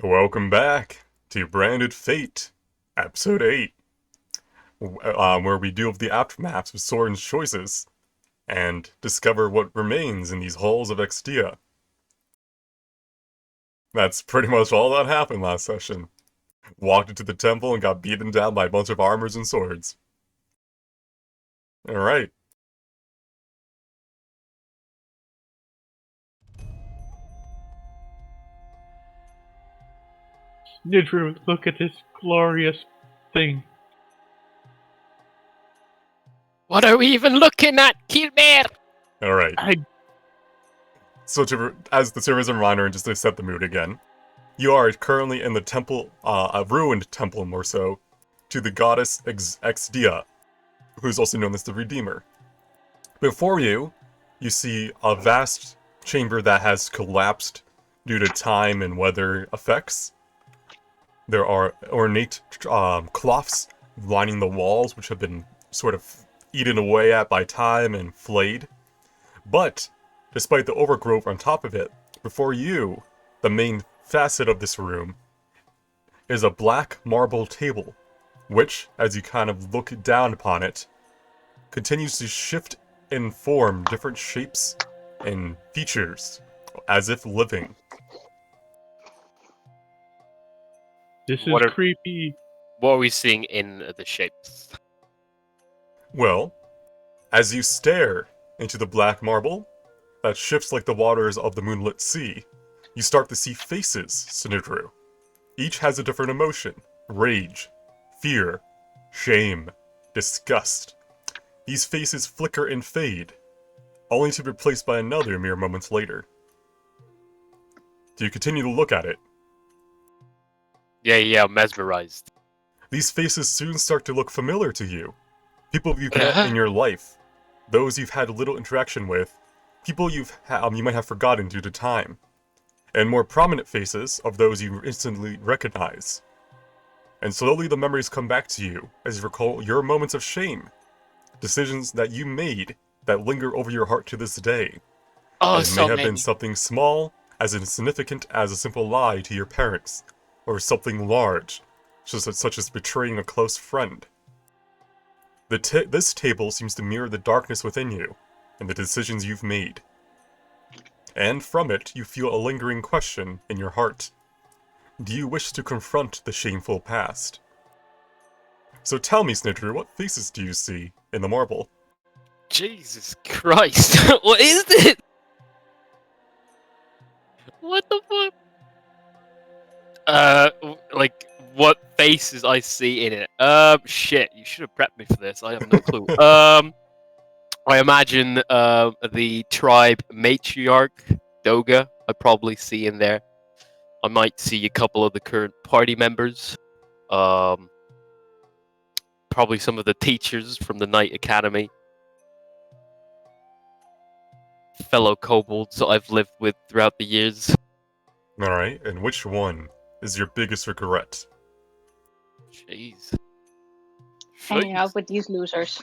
Welcome back to Branded Fate, Episode 8, where we deal with the aftermaths of Soren's choices and discover what remains in these halls of Extia. That's pretty much all that happened last session. Walked into the temple and got beaten down by a bunch of armors and swords. Alright. Nidru, look at this glorious thing. What are we even looking at, Kilmer? Alright. I So as the service reminder, and just to set the mood again, you are currently in the temple, a ruined temple more so, to the goddess Exdia, who is also known as the Redeemer. Before you, you see a vast chamber that has collapsed due to time and weather effects. There are ornate cloths lining the walls, which have been sort of eaten away at by time and flayed. But, despite the overgrowth on top of it, before you, the main facet of this room, is a black marble table, which, as you kind of look down upon it, continues to shift and form different shapes and features, as if living. this is What are creepy. what are we seeing in the shapes? Well, as you stare into the black marble that shifts like the waters of the moonlit sea, you start to see faces, Sinidru. Each has a different emotion: rage, fear, shame, disgust. These faces flicker and fade, only to be replaced by another mere moments later. Do you continue to look at it? Yeah, I'm mesmerized. These faces soon start to look familiar to you. People you've met in your life, those you've had little interaction with, people you might have forgotten due to time, and more prominent faces of those you instantly recognize. And slowly the memories come back to you as you recall your moments of shame, decisions that you made that linger over your heart to this day. Oh, And it may so have been many. something small, as insignificant as a simple lie to your parents, or something large, such as betraying a close friend. This table seems to mirror the darkness within you, and the decisions you've made. And from it, you feel a lingering question in your heart. Do you wish to confront the shameful past? So tell me, Snidru, what faces do you see in the marble? Jesus Christ! What is this? What the fuck? Like what faces I see in it? Shit. You should have prepped me for this. I have no clue. I imagine the tribe matriarch Doga. I probably see in there. I might see a couple of the current party members. Um, Probably some of the teachers from the Night Academy, fellow kobolds that I've lived with throughout the years. Alright, and which one is your biggest regret? Jeez. Hanging out Jeez. with these losers.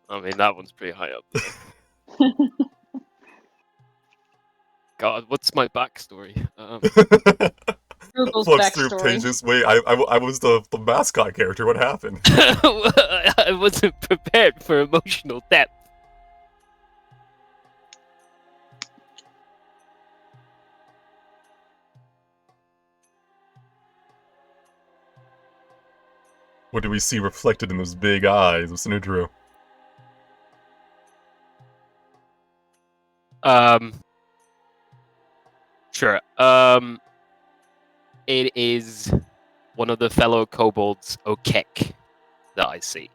I mean, that one's pretty high up there. God, what's my backstory? Google's Flips through backstory. pages. Wait, I was the mascot character. What happened? I wasn't prepared for emotional depth. What do we see reflected in those big eyes of Sinudru? Um, sure. It is one of the fellow kobolds, Okek, that I see.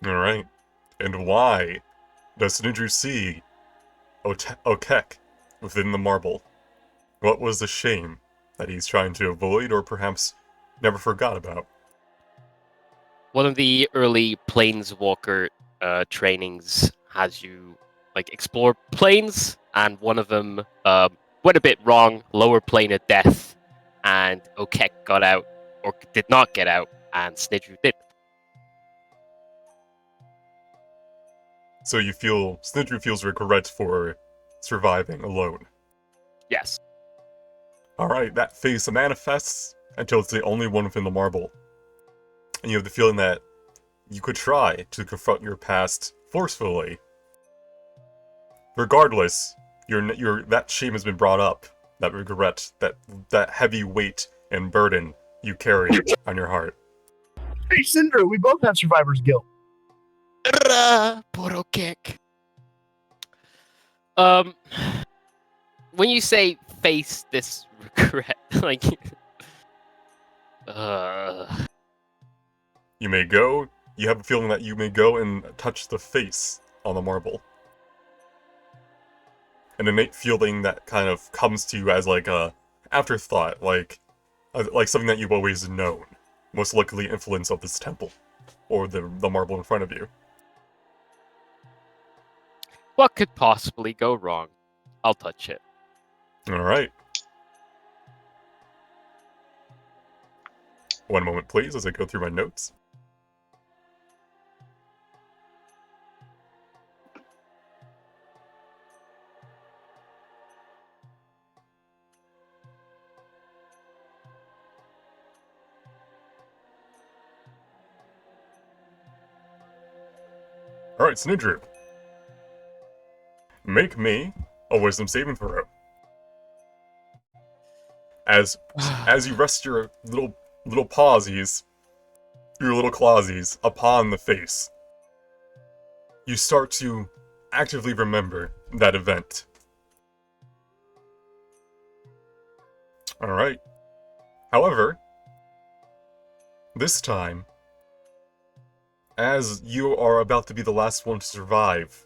Alright. And why does Sinudru see Okek within the marble? What was the shame that he's trying to avoid or perhaps never forgot about? One of the early planeswalker trainings has you like explore planes, and one of them went a bit wrong, lower plane of death, and Okek got out, or did not get out, and Snidru did. So you feel Snidru feels regret for surviving alone. Yes. Alright, that face manifests until it's the only one within the marble. And you have the feeling that you could try to confront your past forcefully. Regardless, that shame has been brought up. That regret, that heavy weight and burden you carry on your heart. Hey, Cinder, we both have survivor's guilt. Puro kick. When you say face this regret, like, You have a feeling that you may go and touch the face on the marble. An innate feeling that kind of comes to you as like a afterthought, like something that you've always known. Most likely influence of this temple, or the marble in front of you. what could possibly go wrong? I'll touch it. Alright. One moment, please, as I go through my notes. Alright, Snidru. Make me a wisdom saving throw. As you rest your little pawsies, your little clawsies, upon the face, you start to actively remember that event. Alright. However, this time, as you are about to be the last one to survive,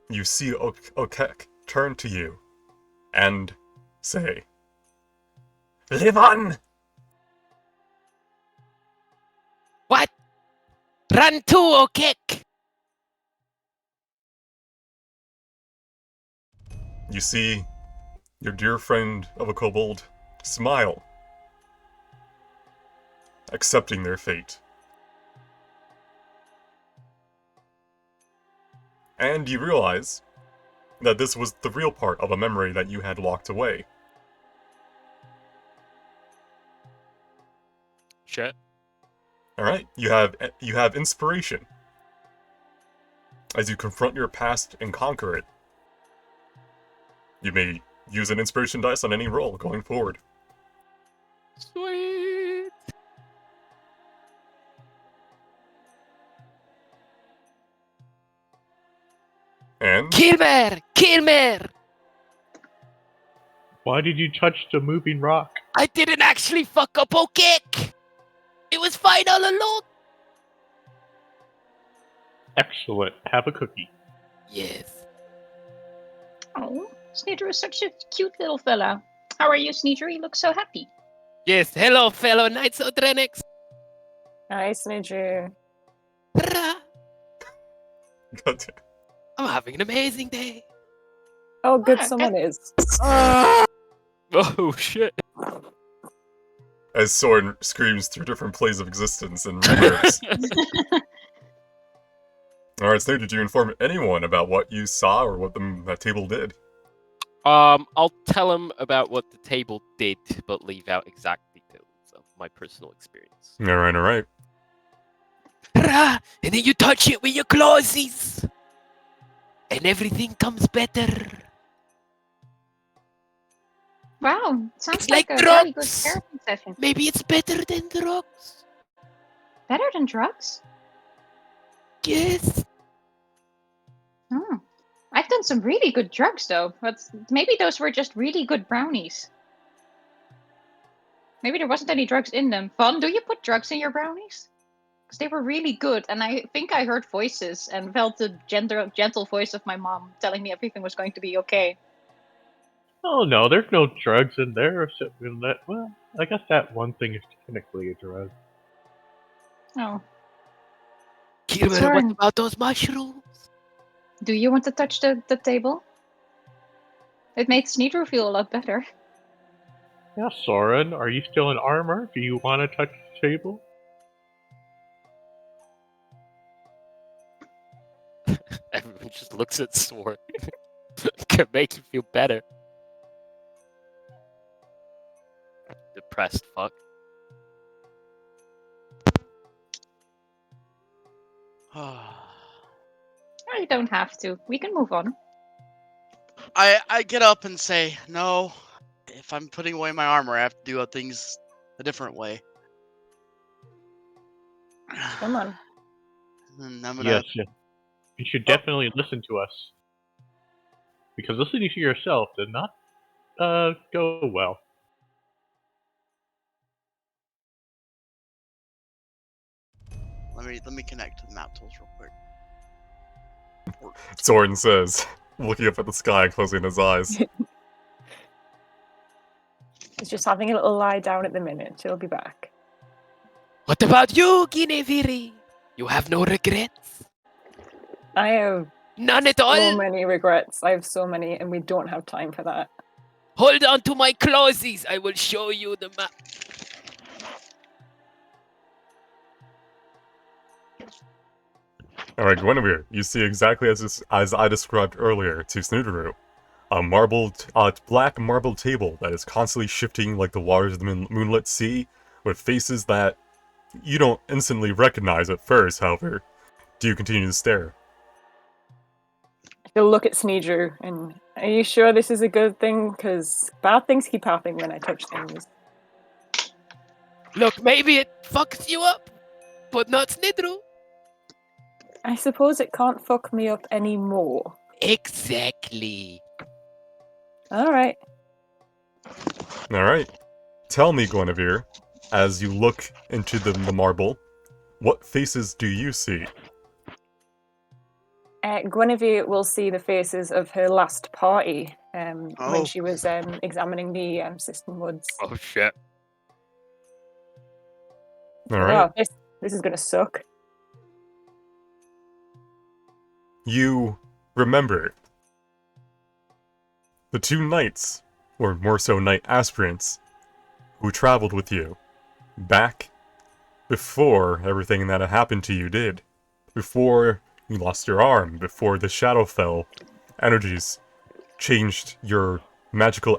you see Okek turn to you and say, "Live on!" What? Run to or kick? You see your dear friend of a kobold smile, accepting their fate. And you realize that this was the real part of a memory that you had locked away. Shit. Alright, you have inspiration. As you confront your past and conquer it, you may use an inspiration dice on any roll going forward. Sweet. And Kilmer! Kilmer! Why did you touch the moving rock? I didn't actually fuck up or kick! It was fine all along! Excellent. Have a cookie. Yes. Oh, Sneedru is such a cute little fella. How are you, Sneedru? You look so happy. Yes, hello fellow Knights of Drenix! Nice, Nidru. Hurrah! God I'm having an amazing day! Oh, good, Ah, someone is. Oh shit. as Soren screams through different planes of existence and rebirths. Alright, so did you inform anyone about what you saw or what that table did? I'll tell him about what the table did, but leave out exact details of my personal experience. Alright. Hurrah! And then you touch it with your clawsies! And everything comes better. Wow, sounds It's like like a very good drugs. therapy session. Maybe it's better than drugs. Better than drugs? Yes. Hmm. I've done some really good drugs though, but maybe those were just really good brownies. Maybe there wasn't any drugs in them. Vaughn, do you put drugs in your brownies? Because they were really good, and I think I heard voices and felt the gentle voice of my mom telling me everything was going to be okay. Oh no, there's no drugs in there except in that. Well, I guess that one thing is technically a drug. Oh, Kilmer, what Soren, about those mushrooms? do you want to touch the table? It made Sneedru feel a lot better. Yeah, Soren, are you still in armor? Do you want to touch the table? Everyone just looks at Sword. Can make you feel better. depressed fuck. You don't have to. We can move on. I get up and say, no, if I'm putting away my armor, I have to do things a different way. Come on. And I'm gonna. Yes, yes. You should definitely listen to us. Because listening to yourself did not go well. Let me connect to the map tools real quick. Soren says, looking up at the sky and closing his eyes. He's just having a little lie down at the minute. He'll be back. What about you, Guinevere? You have no regrets? I have None at so all? many regrets. I have so many, and we don't have time for that. Hold on to my clauses. I will show you the map. Alright, Guinevere, you see exactly as I described earlier to Snooderoo. A black marble table that is constantly shifting like the waters of the moonlit sea, with faces that you don't instantly recognize at first, however. Do you continue to stare? He'll look at Sneedrew and, are you sure this is a good thing? Because bad things keep happening when I touch things. Look, maybe it fucks you up, but not Snidru. I suppose it can't fuck me up anymore. Exactly. Alright. Alright. Tell me, Guinevere, as you look into the marble, what faces do you see? Guinevere will see the faces of her last party when Oh. she was examining the System Woods. Oh shit. Alright. Oh, this is gonna suck. You remember the two knights, or more so knight aspirants, who traveled with you back before everything that had happened to you did. Before you lost your arm, before the Shadowfell energies changed your magical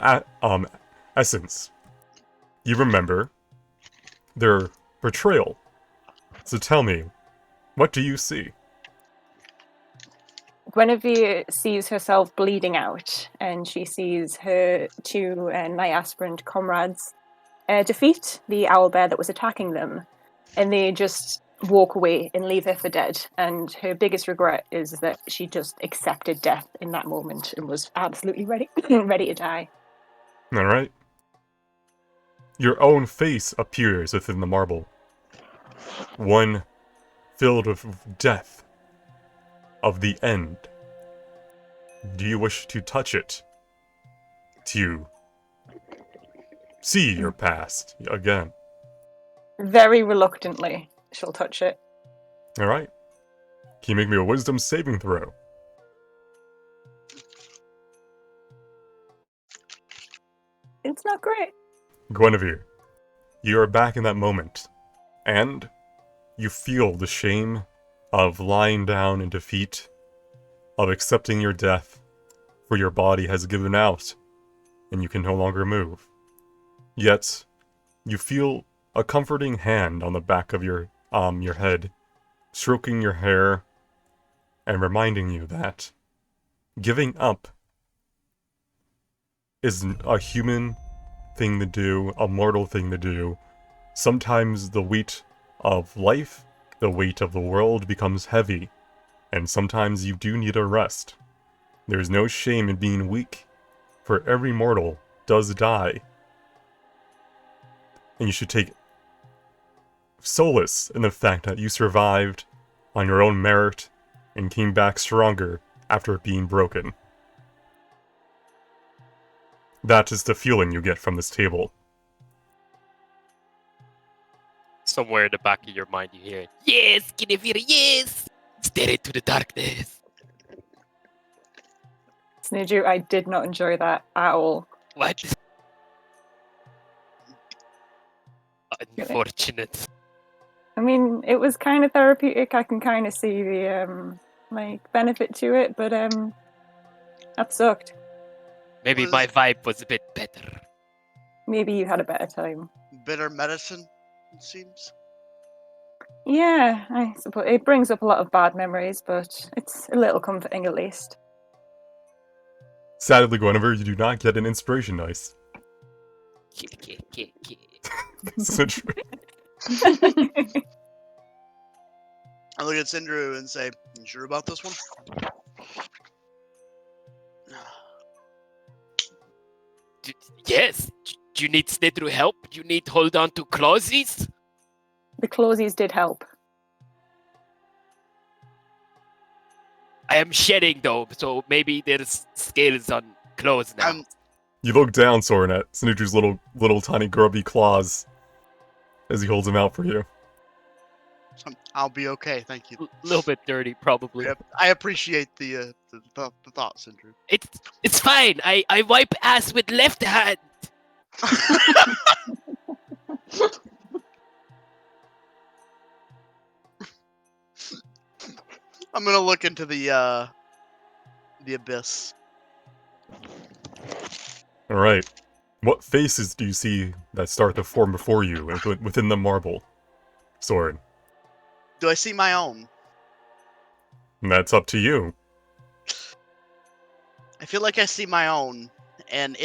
essence. You remember their betrayal. So tell me, what do you see? Guinevere sees herself bleeding out, and she sees her two knight aspirant comrades defeat the owlbear that was attacking them, and they just walk away and leave her for dead. And her biggest regret is that she just accepted death in that moment and was absolutely ready ready to die. Alright. Your own face appears within the marble. One filled with death. Of the end. Do you wish to touch it? To see your past again? Very reluctantly, she'll touch it. Alright. Can you make me a wisdom saving throw? It's not great. Guinevere, you are back in that moment, and you feel the shame of lying down in defeat, of accepting your death, for your body has given out, and you can no longer move. Yet, you feel a comforting hand on the back of your head, stroking your hair, and reminding you that giving up is a human thing to do, a mortal thing to do. Sometimes the weight of life, the weight of the world becomes heavy, and sometimes you do need a rest. There's no shame in being weak, for every mortal does die. And you should take solace in the fact that you survived on your own merit and came back stronger after being broken. That is the feeling you get from this table. Somewhere in the back of your mind you hear, yes, Guinevere, yes! Stare into the darkness. Sneju, I did not enjoy that at all. What? Unfortunate. I mean, it was kind of therapeutic. I can kind of see the benefit to it, but that sucked. Maybe my vibe was a bit better. Maybe you had a better time. Bitter medicine, it seems. Yeah, I suppose it brings up a lot of bad memories, but it's a little comforting at least. Sadly, Guinevere, you do not get an inspiration dice. This is true. I look at Sindru and say, "You sure about this one?" Yes. Do you need Snidru help? Do you need hold on to clauses? The closies did help. I am shedding though, so maybe there's scales on clothes now. You look down, Soren, at Sinudru's little tiny grubby claws as he holds them out for you. I'll be okay, thank you. A little bit dirty, probably. Yep, I appreciate the thought, Sindru. It's fine. I wipe ass with left hand. I'm gonna look into the abyss. Alright. What faces do you see that start to form before you within the marble? Soren. Do I see my own? That's up to you. I feel like I see my own, and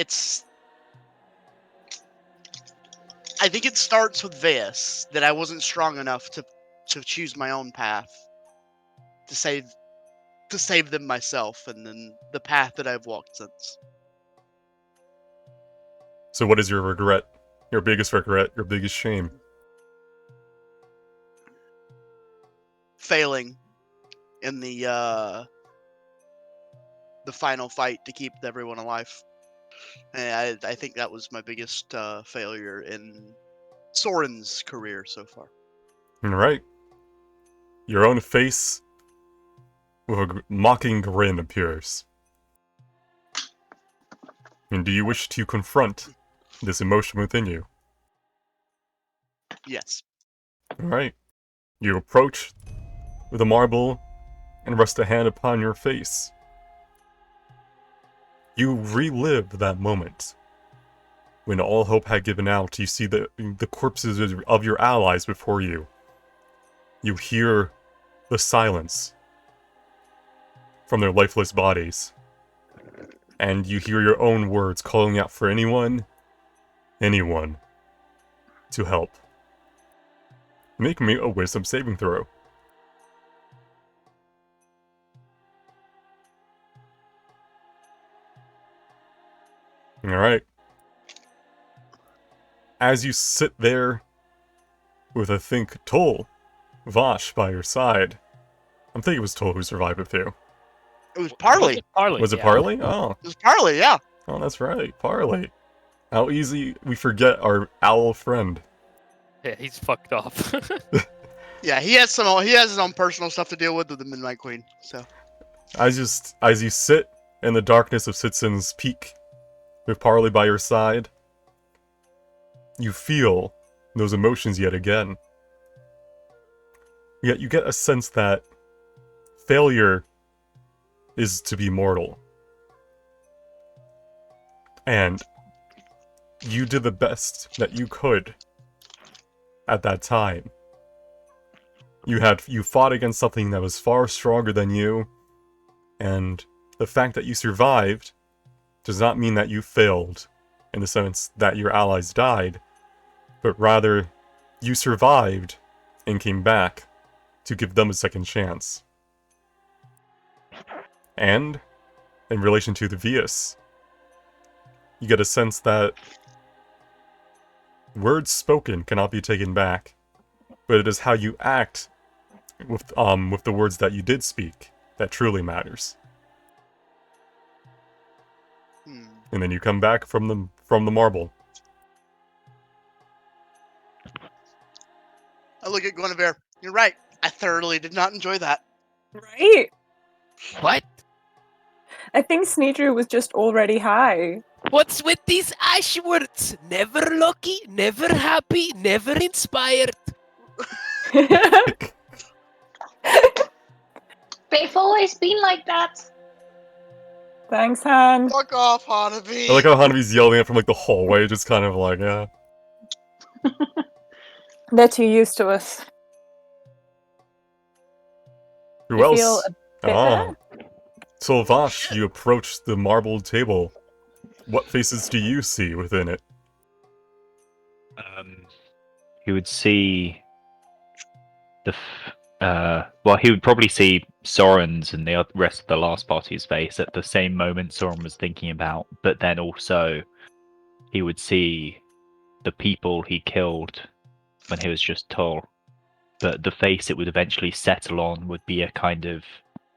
I think it starts with this, that I wasn't strong enough to choose my own path. To save them myself, and then the path that I've walked since. So what is your regret? Your biggest regret? Your biggest shame? Failing in the final fight to keep everyone alive. And I think that was my biggest failure in Soren's career so far. Alright. Your own face with a mocking grin appears. And do you wish to confront this emotion within you? Yes. Alright. You approach with a marble and rest a hand upon your face. You relive that moment. When all hope had given out, you see the corpses of your allies before you. You hear the silence from their lifeless bodies. And you hear your own words calling out for anyone to help. Make me a wisdom saving throw. Alright. As you sit there with, I think, Toll, Vosh by your side. I'm thinking it was Toll who survived with you. It was Parley. Was it Parley? Oh. It was Parley, yeah. Oh, that's right. Parley. How easy we forget our owl friend. Yeah, he's fucked off. Yeah, he has his own personal stuff to deal with the Midnight Queen. So As you sit in the darkness of Sitsin's Peak, with Parley by your side, you feel those emotions yet again. Yet you get a sense that failure is to be mortal. And you did the best that you could at that time. You fought against something that was far stronger than you, and the fact that you survived does not mean that you failed in the sense that your allies died, but rather you survived and came back to give them a second chance. And in relation to the Vias, you get a sense that words spoken cannot be taken back, but it is how you act with the words that you did speak that truly matters. And then you come back from the marble. I look at Guinevere. You're right. I thoroughly did not enjoy that. Right? What? I think Sneedrew was just already high. What's with these ash words? Never lucky, never happy, never inspired. They've always been like that. Thanks, Han. Fuck off, I like Hanabi. how Hanabi's yelling it from like the hallway, just kind of like, yeah. They're too used to us. Who You else? feel a bit Ah. better? So Vash, you approach the marble table. What faces do you see within it? He would see well, he would probably see Soren's and the rest of the last party's face at the same moment Soren was thinking about, but then also he would see the people he killed when he was just tall. But the face it would eventually settle on would be a kind of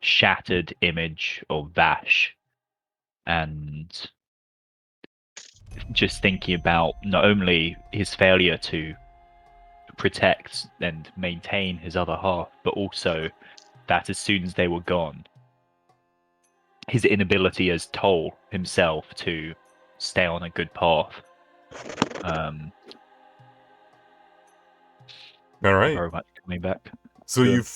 shattered image of Vash. And just thinking about not only his failure to protect and maintain his other half, but also that as soon as they were gone, his inability as Toll himself to stay on a good path. All right. Very much coming back. So Good.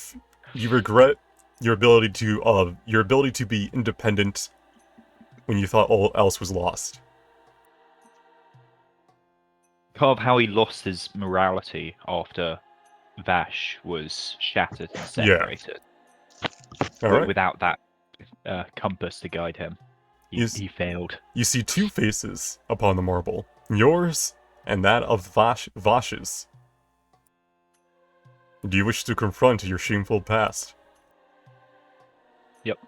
you regret your ability to be independent when you thought all else was lost. Kind of how he lost his morality after Vash was shattered and Yeah. separated. All right. Without that compass to guide him, Yes. he failed. You see two faces upon the marble, yours and that of Vash's. Do you wish to confront your shameful past? Yep.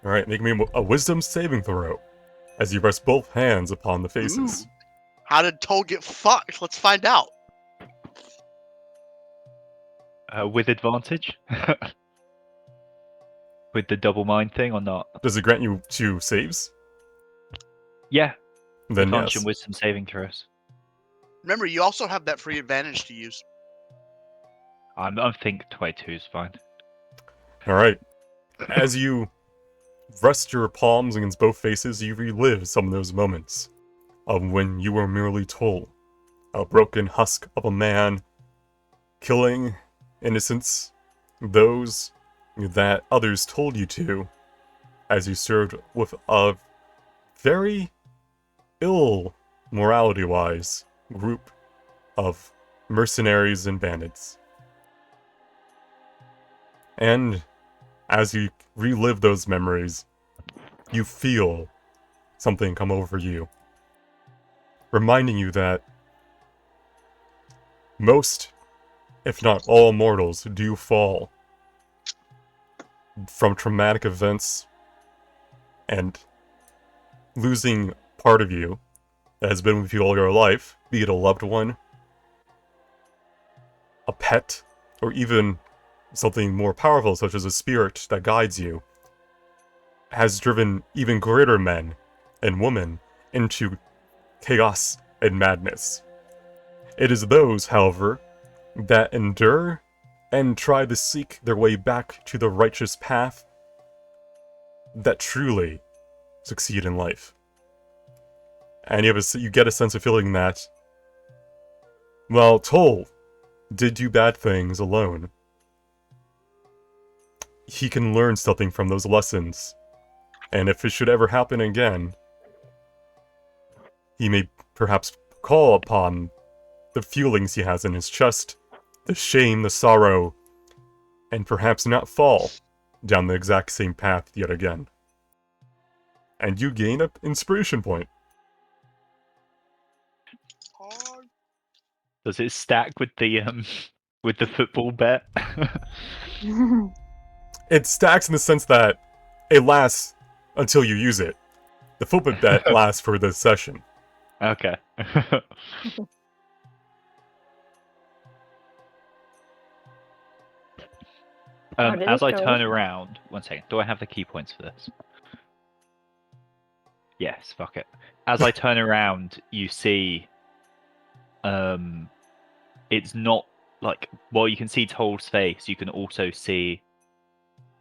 All right, make me a wisdom saving throw as you rest both hands upon the faces. Ooh. How did Toll get fucked? Let's find out. With advantage? With the double mind thing or not? Does it grant you 2 saves? Yeah. Then Advantage yes. and wisdom saving throws. Remember, you also have that free advantage to use. I think 22 is fine. All right. As you rest your palms against both faces, you relive some of those moments of when you were merely Toll, a broken husk of a man, killing innocents, those that others told you to, as you served with a very ill, morality-wise, group of mercenaries and bandits. And as you relive those memories, you feel something come over you, reminding you that most, if not all mortals, do fall from traumatic events and losing part of you that has been with you all your life, be it a loved one, a pet, or even something more powerful such as a spirit that guides you, has driven even greater men and women into chaos and madness. It is those, however, that endure and try to seek their way back to the righteous path that truly succeed in life. And you get a sense of feeling that, well, Toll did do bad things alone. He can learn something from those lessons, and if it should ever happen again, he may perhaps call upon the feelings he has in his chest, the shame, the sorrow, and perhaps not fall down the exact same path yet again. And you gain an inspiration point. Does it stack with the football bet? It stacks in the sense that it lasts until you use it. The football bet lasts for the session. Okay. How did As it I go? turn around, 1 second. Do I have the key points for this? Yes. Fuck it. As I turn around, you see, it's not like while you can see Toll's face, you can also see,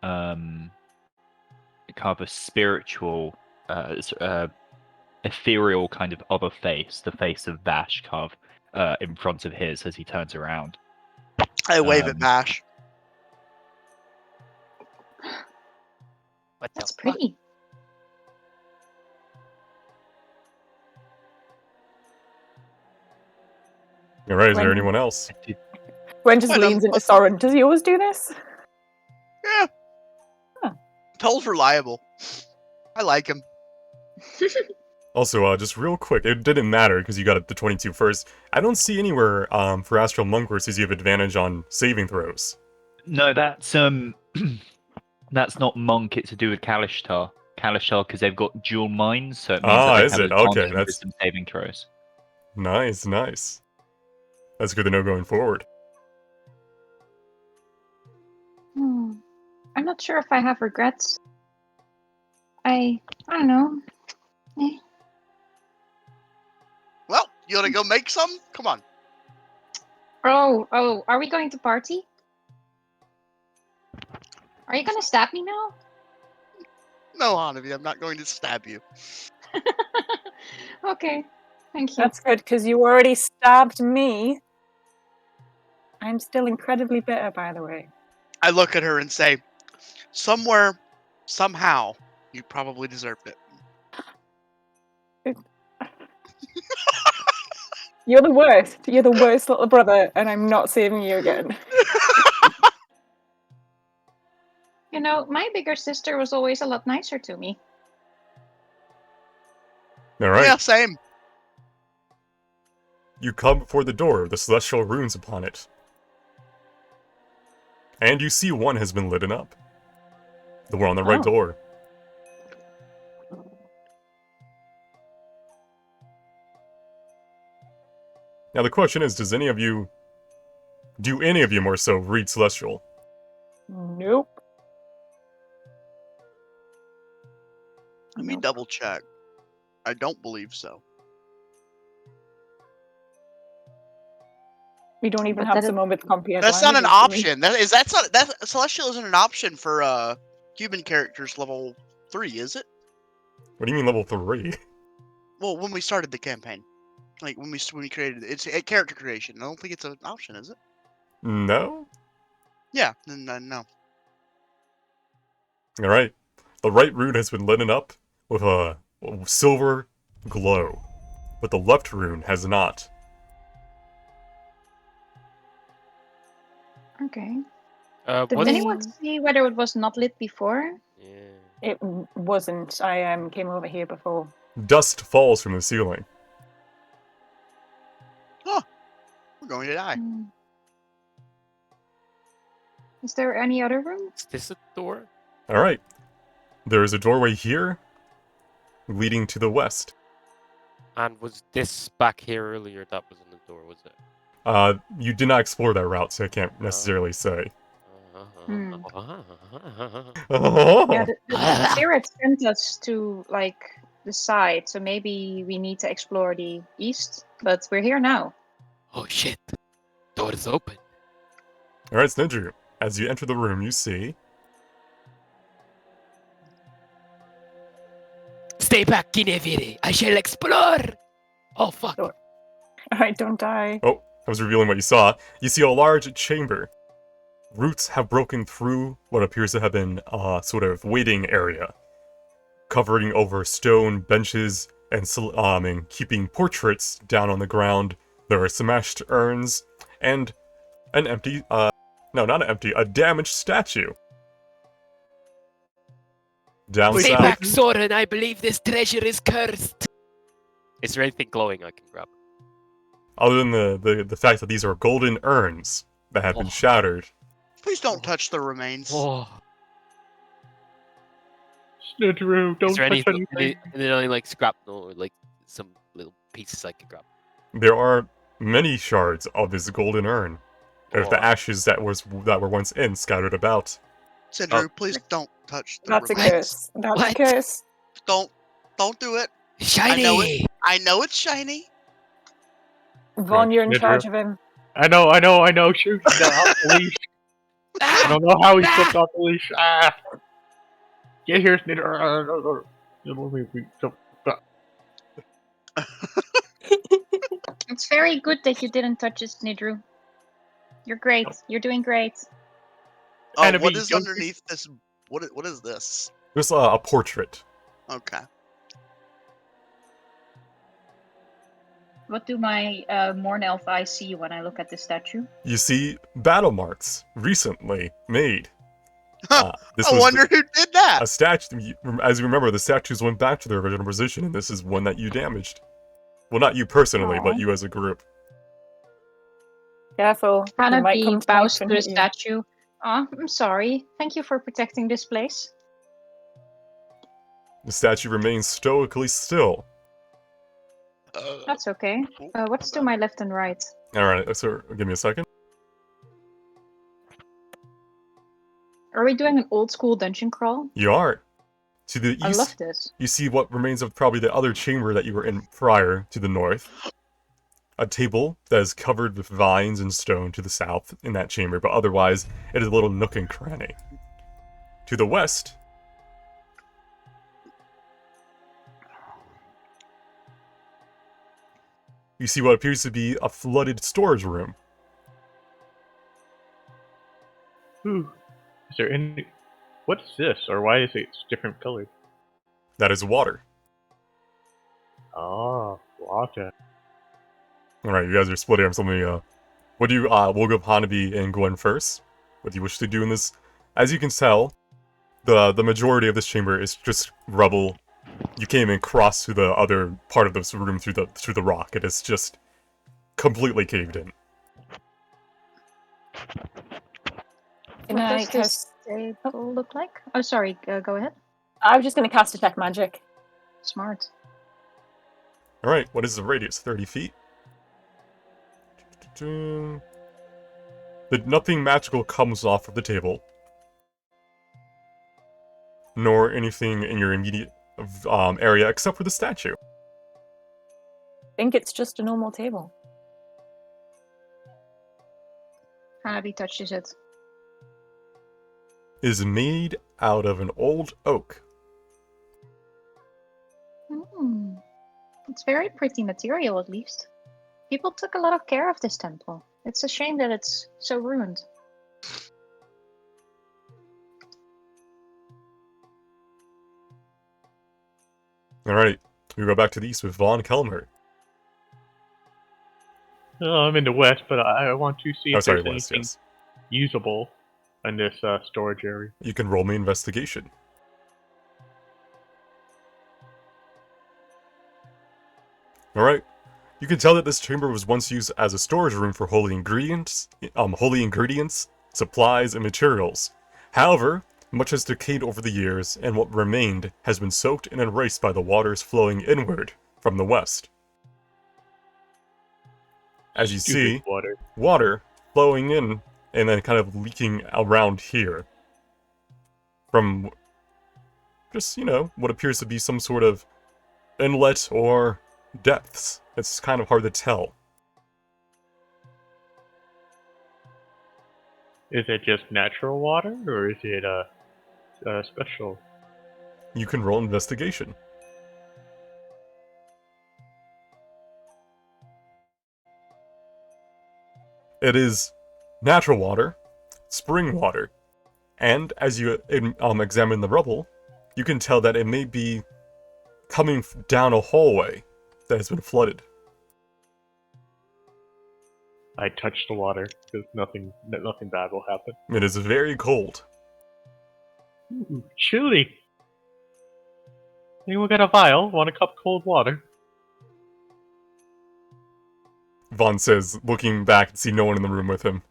kind of a spiritual, ethereal kind of other face, the face of Vash, kind of in front of his as he turns around. I wave at Bash. What That's the fuck? pretty. All right, is there When- anyone else? Gwen just Wait, leans into Soren. Does he always do this? Yeah. Huh. Toll's reliable. I like him. Also, just real quick, it didn't matter because you got it the 22 first. I don't see anywhere for Astral Monk where it says you have advantage on saving throws. No, that's that's not Monk. It's to do with Kalishtar. Kalishtar, because they've got dual minds, so it means that they Is have it? Okay, advantage on that's wisdom saving throws. nice, nice. That's good to know going forward. I'm not sure if I have regrets. I don't know. Well, you wanna go make some? Come on. Oh, are we going to party? Are you gonna stab me now? No, Hanabi, I'm not going to stab you. Okay, thank you. That's good, because you already stabbed me. I'm still incredibly bitter, by the way. I look at her and say, somewhere, somehow, you probably deserved it. You're the worst. You're the worst little brother, and I'm not saving you again. You know, my bigger sister was always a lot nicer to me. All right, Yeah, same. you come before the door with the celestial runes upon it. And you see one has been lit up. The one on the right Oh. door. Now the question is, do any of you more so read Celestial? Nope. Let me Nope. double check. I don't believe so. We don't even But have that is- someone with comprehensive That's not an languages, do we? option. That Celestial isn't an option for human characters level 3, is it? What do you mean level 3? Well, when we started the campaign, like when we created it's a character creation. I don't think it's an option, is it? No? Yeah, then no. Alright. The right rune has been lit up with a silver glow, but the left rune has not. Okay. Did What? anyone see whether it was not lit before? Yeah. It wasn't. I came over here before. Dust falls from the ceiling. We're going to die. Hmm. Is there any other room? Is this a door? Alright. There is a doorway here, leading to the west. And was this back here earlier? That was in the door, was it? You did not explore that route, so I can't necessarily say. Hmm. Oh. Yeah, the spirit sent us to like the side, so maybe we need to explore the east. But we're here now. Oh shit! Door is open. Alright, Snidru. As you enter the room, you see... Stay back, Kineviri. I shall explore. Oh fuck! Door. Alright, don't die. Oh, I was revealing what you saw. You see a large chamber. Roots have broken through what appears to have been a sort of waiting area, covering over stone benches and keeping portraits down on the ground. There are smashed urns and an empty, no, not an empty, a damaged statue. Down Stay south. back, Soren. I believe this treasure is cursed. Is there anything glowing I can grab? Other than the fact that these are golden urns that have been shattered. Please don't touch the remains. Oh. Snidru, don't Is there touch anything. any like scrap or like some little pieces I could grab? There are many shards of this golden urn, of the Oh. ashes that were once in scattered about. Sindru, please don't touch the That's a remains. curse. That's a What? curse. Don't do it. Shiny. I know it's shiny. Vaughn, you're in Snidru. charge of him. I know. Shoot, he got off the leash. I don't know how he slipped off the leash. Ah! Get here, Snidru. It's very good that you didn't touch us, Nidru. You're great. You're doing great. Oh, Hanabi, what is don't you- underneath this? What is this? There's a portrait. Okay. What do my Morn Elf eyes see when I look at this statue? You see battle marks recently made. This I was wonder who did that. a statue. As you remember, the statues went back to their original position, and this is one that you damaged. Well, not you personally, but Aw. you as a group. Careful. He might Hanabi come to bows life to and the hit you. statue. Oh, I'm sorry. Thank you for protecting this place. The statue remains stoically still. That's okay. What's to my left and right? Alright, so give me a second. Are we doing an old school dungeon crawl? You are. To the I love east, this. you see what remains of probably the other chamber that you were in prior to the north. A table that is covered with vines and stone to the south in that chamber, but otherwise it is a little nook and cranny. To the west, you see what appears to be a flooded storage room. Ooh. Is there any... What is this? Or why is it different colored? That is water. Oh, water. Alright, you guys are splitting up something. What do you, we'll go Hanabi and Gwen first. What do you wish to do in this? As you can tell, the majority of this chamber is just rubble. You can't even cross to the other part of this room through the rock. It is just completely caved in. Can What I does this cast... table look like? Oh, sorry. Go ahead. I was just going to cast Detect Magic. Smart. Alright, what is the radius? 30 feet? Nothing magical comes off of the table. Nor anything in your immediate area except for the statue. I think it's just a normal table. Hanabi touches it. It is made out of an old oak. Hmm. It's very pretty material, at least. People took a lot of care of this temple. It's a shame that it's so ruined. Alright, we go back to the east with Von Kelmer. I'm in the west, but I want to see Oh, if sorry, there's west, anything yes. usable in this storage area. You can roll me investigation. Alright. You can tell that this chamber was once used as a storage room for holy ingredients, supplies, and materials. However, much has decayed over the years, and what remained has been soaked and erased by the waters flowing inward from the west. As you Stupid see, water. water flowing in and then kind of leaking around here. From just, what appears to be some sort of inlet or depths. It's kind of hard to tell. Is it just natural water, or is it special? You can roll investigation. It is natural water, spring water, and as you examine the rubble, you can tell that it may be coming down a hallway that has been flooded. I touch the water because nothing bad will happen. It is very cold. Ooh, chilly. Anyone got a vial? Want a cup of cold water? Vaughn says, looking back and see no one in the room with him.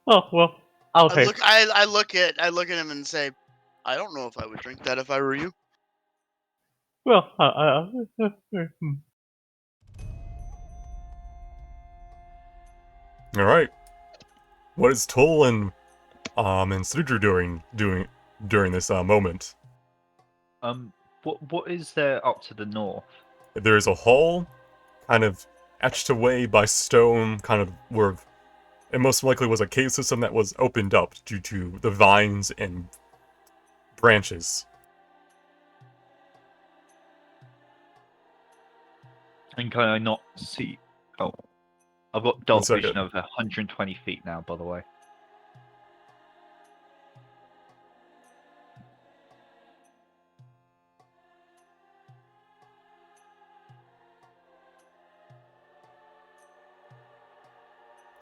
Oh well, I'll I take. look at him and say, I don't know if I would drink that if I were you. Well, Alright. What is Toll and Sudra doing during this moment? What is there up to the north? There is a hall, kind of etched away by stone, kind of where it most likely was a cave system that was opened up due to the vines and branches. And can I not see? Oh, I've got One dark second. vision of 120 feet now, by the way.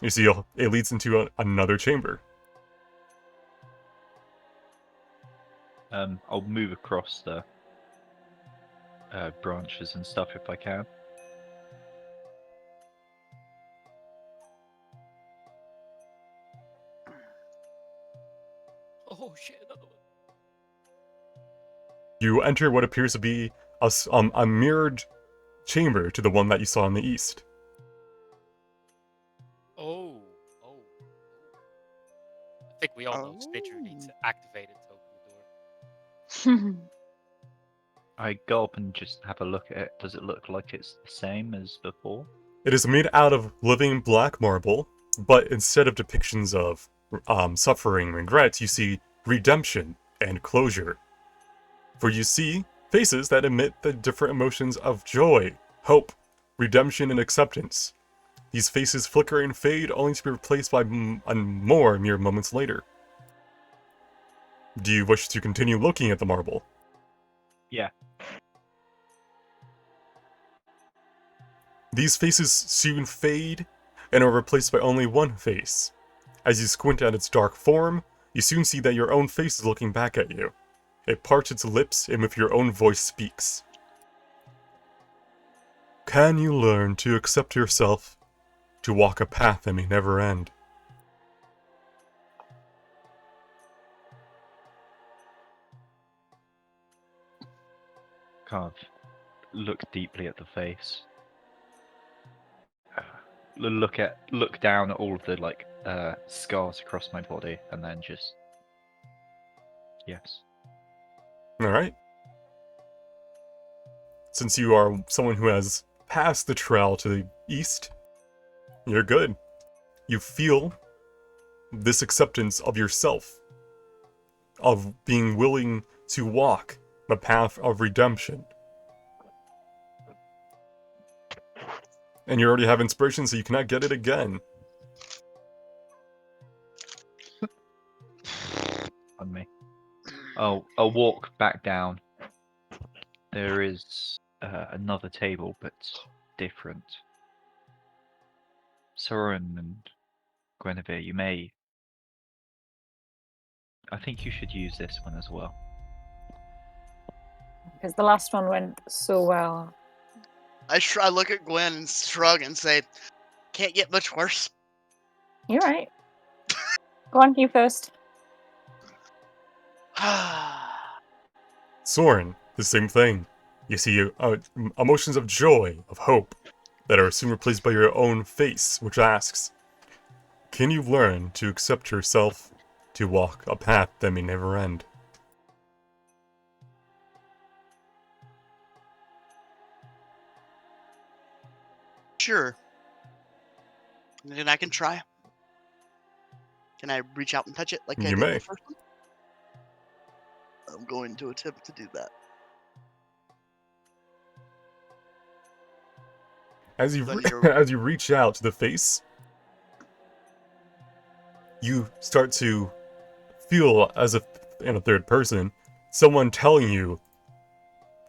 You see, it leads into another chamber. I'll move across the branches and stuff if I can. Oh shit, another one. You enter what appears to be a mirrored chamber to the one that you saw in the east. Oh. I think we all know Stitcher needs to activate it to open the door. I go up and just have a look at it. Does it look like it's the same as before? It is made out of living black marble, but instead of depictions of suffering and regret, you see redemption and closure. For you see faces that emit the different emotions of joy, hope, redemption, and acceptance. These faces flicker and fade, only to be replaced by more mere moments later. Do you wish to continue looking at the marble? Yeah. These faces soon fade and are replaced by only one face. As you squint at its dark form, you soon see that your own face is looking back at you. It parts its lips and with your own voice speaks. Can you learn to accept yourself, to walk a path that may never end? Kind of look deeply at the face. Look down at all of the scars across my body, and then just yes. Alright. Since you are someone who has passed the trail to the east, you're good. You feel this acceptance of yourself, of being willing to walk the path of redemption. And you already have inspiration, so you cannot get it again. On me. I'll walk back down. There is another table, but different. Soren and Guinevere, you may. I think you should use this one as well. Because the last one went so well. I look at Gwen and shrug and say, "Can't get much worse." You're right. Go on, you first. Soren, the same thing. You see emotions of joy, of hope, that are soon replaced by your own face, which asks, can you learn to accept yourself, to walk a path that may never end? Sure. Then I can try. Can I reach out and touch it like I You did may. the first one? I'm going to attempt to do that. As you Then you're- as you reach out to the face, you start to feel as if in a third person, someone telling you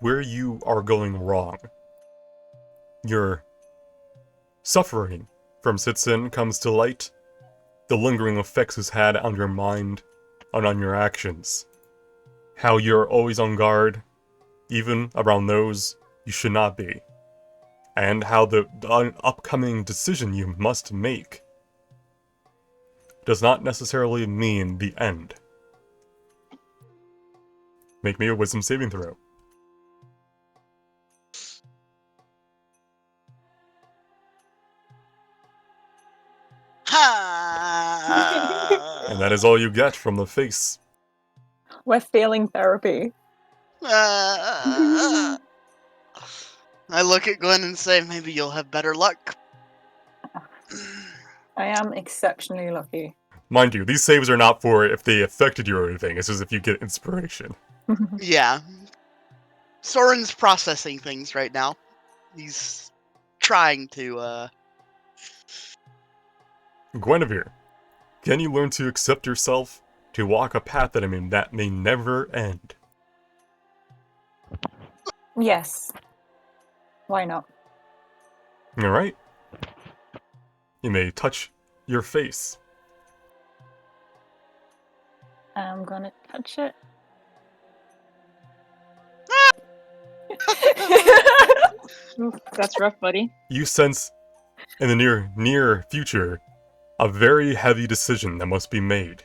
where you are going wrong. Your suffering from Sitsin comes to light, the lingering effects it's had on your mind and on your actions. How you're always on guard, even around those you should not be. And how the upcoming decision you must make does not necessarily mean the end. Make me a wisdom saving throw. And that is all you get from the face. We're failing therapy. I look at Gwen and say, maybe you'll have better luck. I am exceptionally lucky. Mind you, these saves are not for if they affected you or anything, it's just if you get inspiration. Yeah. Soren's processing things right now. He's trying to, Guinevere, can you learn to accept yourself, to walk a path that may never end? Yes. Why not? Alright. You may touch your face. I'm gonna touch it. Oof, that's rough, buddy. You sense in the near future a very heavy decision that must be made.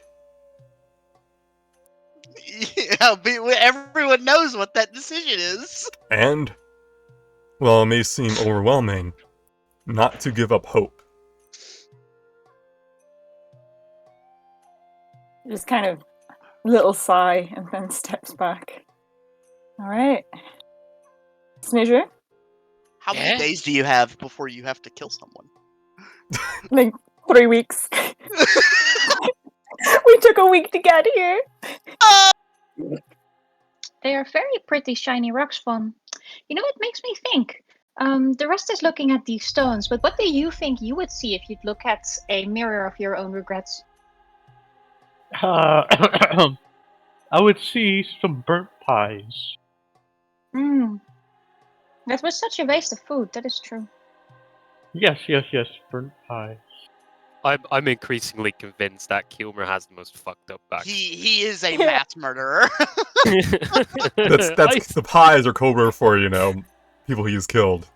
Yeah, everyone knows what that decision is. And, while it may seem overwhelming, not to give up hope. Just kind of little sigh and then steps back. All right. Snidger, How many Yeah? days do you have before you have to kill someone? like 3 weeks. We took a week to get here. They are very pretty shiny rocks, Fawn. You know, it makes me think. The rest is looking at these stones, but what do you think you would see if you'd look at a mirror of your own regrets? I would see some burnt pies. Hmm. That was such a waste of food, that is true. Yes, burnt pies. I'm increasingly convinced that Kilmer has the most fucked up back. He is a mass murderer. That's the pies are cobra for, people he's killed.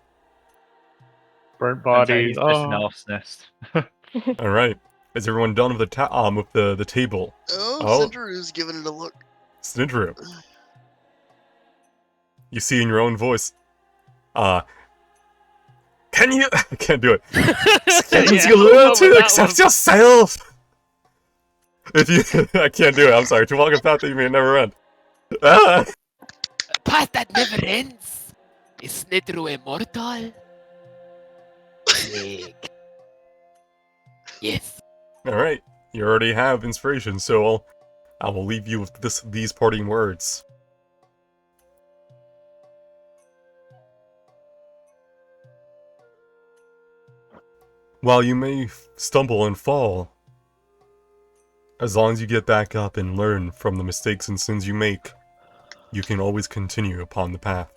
Burnt Turns out bodies. he's just an arsonist. Alright. Is everyone done with the table? Oh, Oh. Cinderu's giving it a look. Snidru. You see in your own voice. Can you? I can't do it. Can Yeah, you learn what to was that accept one? yourself? If you, I can't do it. I'm sorry. To walk a path that you may never end. Ah! Path that never ends. Is Snidru immortal? Sick. Yes. All right. You already have inspiration, so I will leave you with these parting words. While you may stumble and fall, as long as you get back up and learn from the mistakes and sins you make, you can always continue upon the path.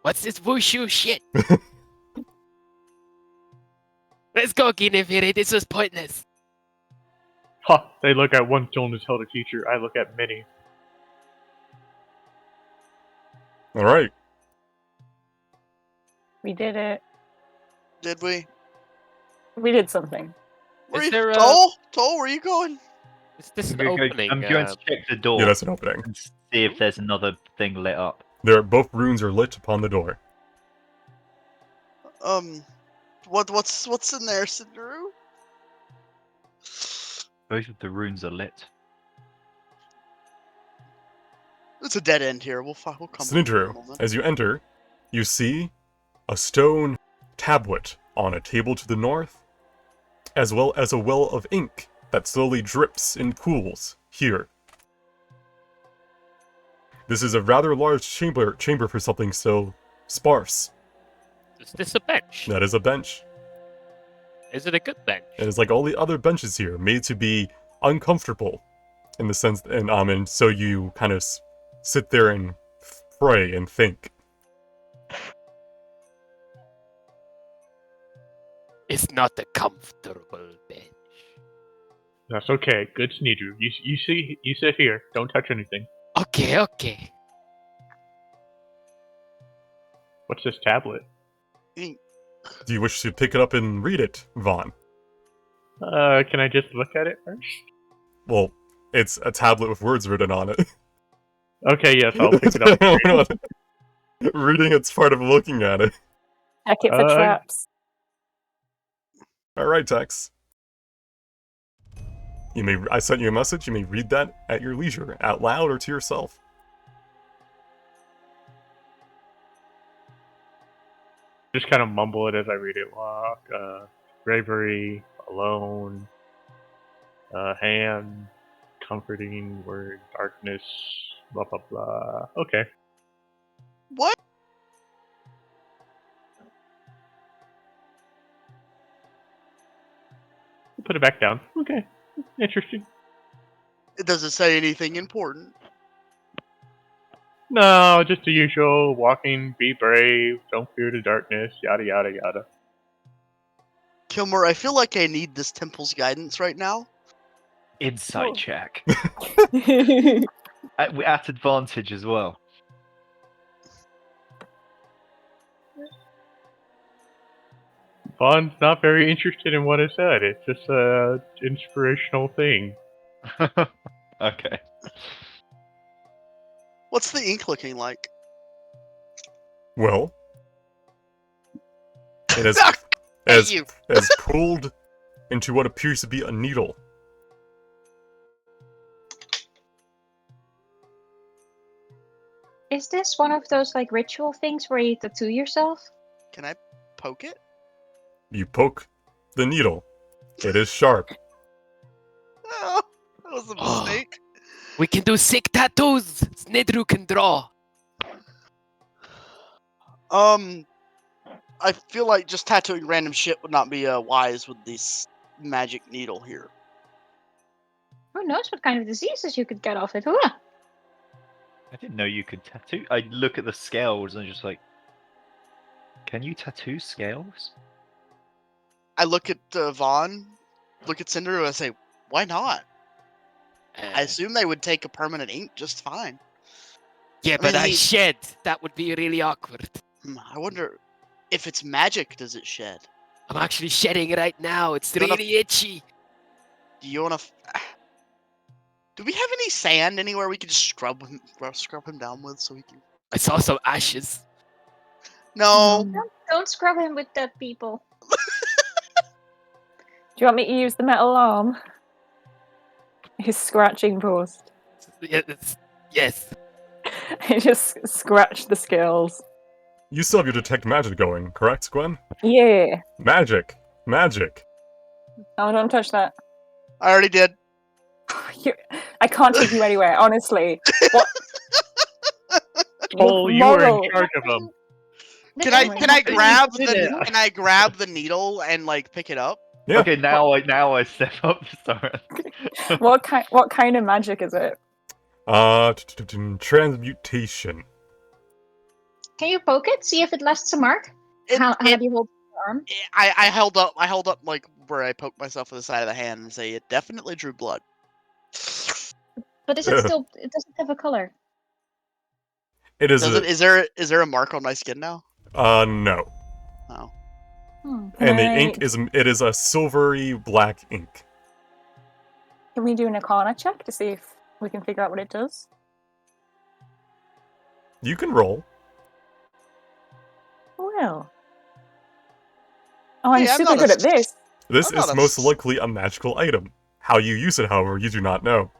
What's this wushu shit? Let's go, Guinevere. This was pointless. Ha! They look at one stone to tell the teacher. I look at many. All right. We did it. Did we? We did something. Where Is you, there a- Toll? Toll, where you going? Is this an I'm going opening? to check the door Yeah, that's an opening. and see if there's another thing lit up. Both runes are lit upon the door. What's in there, Cinderu? Both of the runes are lit. It's a dead end here. We'll come. back in a Snidru, moment. as you enter, you see a stone tablet on a table to the north, as well as a well of ink that slowly drips in pools here. This is a rather large chamber for something so sparse. Is this a bench? That is a bench. Is it a good bench? It is like all the other benches here, made to be uncomfortable, in the sense, and so you kind of sit there and pray and think. It's not a comfortable bench. That's okay. Good Snidru. You sit here. Don't touch anything. Okay. What's this tablet? Do you wish to pick it up and read it, Vaughn? Can I just look at it first? Well, it's a tablet with words written on it. Okay, yes, I'll pick it up. Reading it's part of looking at it. Check it for traps. Alright, Tex. I sent you a message, you may read that at your leisure, out loud or to yourself. Just kind of mumble it as I read it. Walk, bravery, alone, hand, comforting, word, darkness, blah blah blah. Okay. What? Put it back down. Okay. Interesting. It doesn't say anything important. No, just the usual walking, be brave, don't fear the darkness, yada yada yada. Kilmore, I feel like I need this temple's guidance right now. Insight Oh. check. At advantage as well. Vaughn's not very interested in what I said. It's just a inspirational thing. Okay. What's the ink looking like? Well, it Hey, you. has pulled into what appears to be a needle. Is this one of those like ritual things where you tattoo yourself? Can I poke it? You poke the needle. It is sharp. Oh, that was a mistake. We can do sick tattoos. Snidru can draw. I feel like just tattooing random shit would not be wise with this magic needle here. Who knows what kind of diseases you could get off it? Hooah! I didn't know you could tattoo. I look at the scales and just like, can you tattoo scales? I look at Vaughn, look at Cinder, and I say, why not? I assume they would take a permanent ink just fine. Yeah, I but mean, I shed. That would be really awkward. I wonder if it's magic, does it shed? I'm actually shedding right now. It's You wanna- really itchy. Do you want to... Do we have any sand anywhere we could just scrub him down with so he can... I saw some ashes. No. Don't scrub him with dead people. Do you want me to use the metal arm? His scratching post. Yes. I just scratch the scales. You still have your detect magic going, correct, Gwen? Yeah. Magic. Magic. Oh, don't touch that. I already did. I can't take you anywhere, honestly. What? Oh, you were Moral. in charge of them. Can I grab did the it. Can I grab the needle and like pick it up? Yeah. Okay, now I step up. Sorry. What kind of magic is it? Transmutation. Can you poke it? See if it lasts a mark? How do you hold your arm? I held up like where I poked myself with the side of the hand and say it definitely drew blood. But is it still? It doesn't have a color. It is. Is there a mark on my skin now? No. Oh. And the ink is a silvery black ink. Can we do an Arcana check to see if we can figure out what it does? You can roll. Well. Oh, I'm Hey, I'm super not good a at this. This I'm not is a most s- likely a magical item. How you use it, however, you do not know.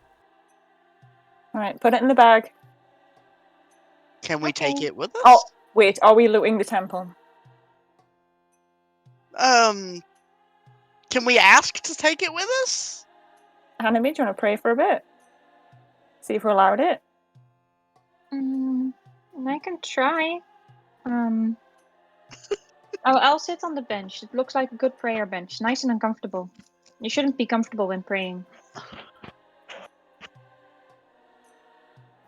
Alright, put it in the bag. Can we take it with us? Oh, wait, are we looting the temple? Can we ask to take it with us? Hanami, do you want to pray for a bit? See if we're allowed it? I can try. I'll sit on the bench. It looks like a good prayer bench. Nice and uncomfortable. You shouldn't be comfortable when praying.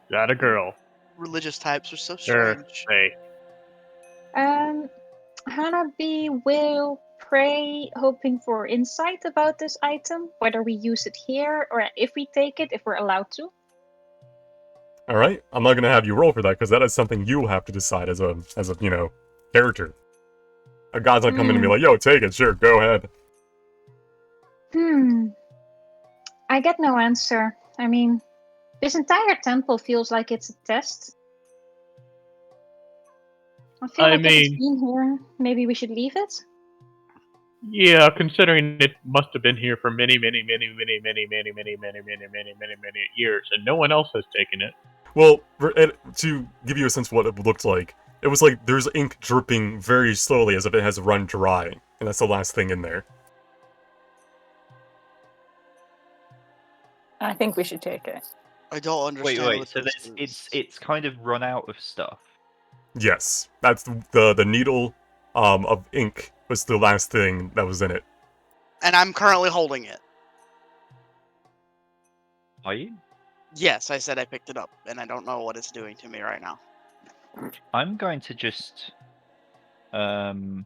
That a girl. Religious types are so Sure. strange. Hey. Hanabi will pray, hoping for insight about this item, whether we use it here or if we take it, if we're allowed to. Alright? I'm not gonna have you roll for that, because that is something you will have to decide as a character. A god's not coming to be like, yo, take it, sure, go ahead. I get no answer. I mean, this entire temple feels like it's a test. I feel like if it's been here, maybe we should leave it? Yeah, considering it must have been here for many years, and no one else has taken it. Well, to give you a sense of what it looked like, it was like there's ink dripping very slowly as if it has run dry, and that's the last thing in there. I think we should take it. I don't understand. Wait. what So this is. it's kind of run out of stuff. Yes, that's the needle of ink was the last thing that was in it. And I'm currently holding it. Are you? Yes, I said I picked it up, and I don't know what it's doing to me right now. I'm going to just. Can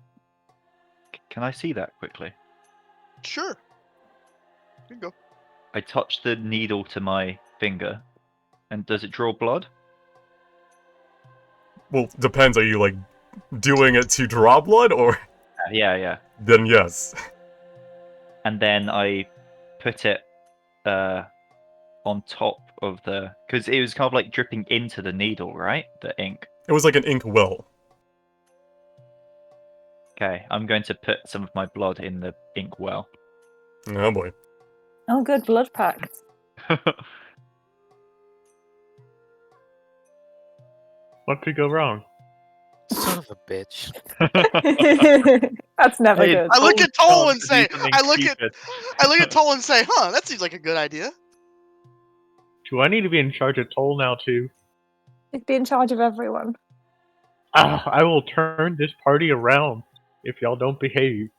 I see that quickly? Sure. Here you go. I touch the needle to my finger, and does it draw blood? Well, depends. Are you like doing it to draw blood, or Yeah. then yes? And then I put it on top of the, because it was kind of like dripping into the needle, right? The ink. It was like an ink well. Okay, I'm going to put some of my blood in the ink well. Oh boy. Oh, good blood pact. What could go wrong? Son of a bitch. That's never Hey, good. I look at Toll and to do say, something I look stupid. at Toll and say, huh, that seems like a good idea. Do I need to be in charge of Toll now too? You'd be in charge of everyone. I will turn this party around if y'all don't behave.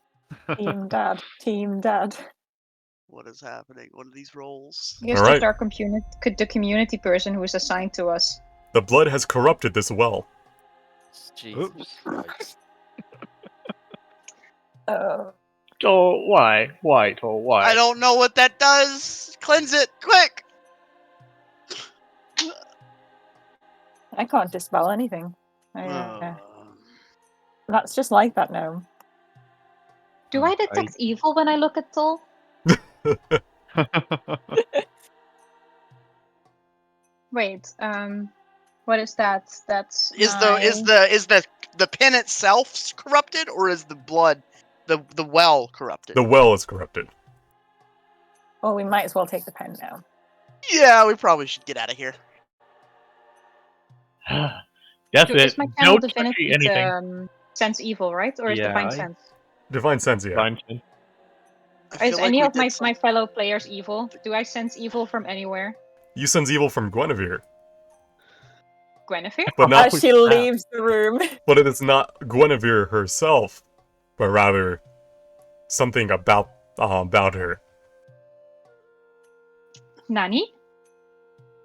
Team dad. Team dad. What is happening? What are these roles? He's Alright. just our the community person who is assigned to us. The blood has corrupted this well. Jesus Oops. Christ. Toll, why? Why, Toll, why? I don't know what that does. Cleanse it, quick! I can't dispel anything. Uh, That's just like that now. Do I detect evil when I look at Tol? Wait, what is that? That's is the pin itself corrupted, or is the blood, the well corrupted? The well is corrupted. Well, we might as well take the pen now. Yeah, we probably should get out of here. That's Is it. my No channel touchy divinity anything. sense evil, right? Or is Yeah, divine I- sense? Divine sense, yeah. Fine. I Is feel like any we of did my fellow players evil? Do I sense evil from anywhere? You sense evil from Guinevere, Guinevere? but not. As she leaves the room. But it is not Guinevere herself, but rather something about her. Nani?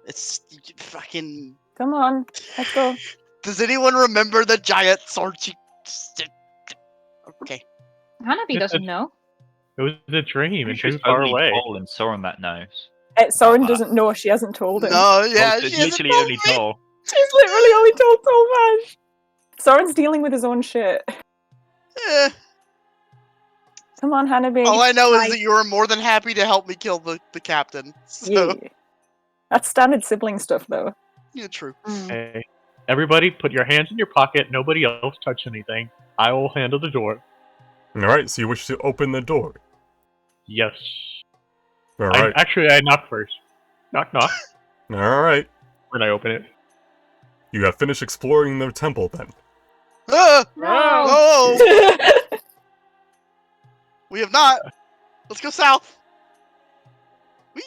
It's fucking. Come on, let's go. Does anyone remember the giant sword? Okay. Hanabi doesn't know. It was a dream and Pretty sure too it's far only away. Paul and Soren that knows. Soren doesn't know. She hasn't told him. No, yeah, So she it's hasn't literally told only me. Paul. She's literally only told Tomash. Soren's dealing with his own shit. Eh, Come on, Hanabi. all I know is Right. that you were more than happy to help me kill the captain. So, Yeah. That's standard sibling stuff, though. yeah, true. Hey, everybody, put your hands in your pocket. Nobody else touch anything. I will handle the door. Alright, so you wish to open the door. Yes. Alright. I knock first. Knock, knock. Alright. When I open it. You have finished exploring the temple then. Ah! No! Oh, we have not. Let's go south. Whee!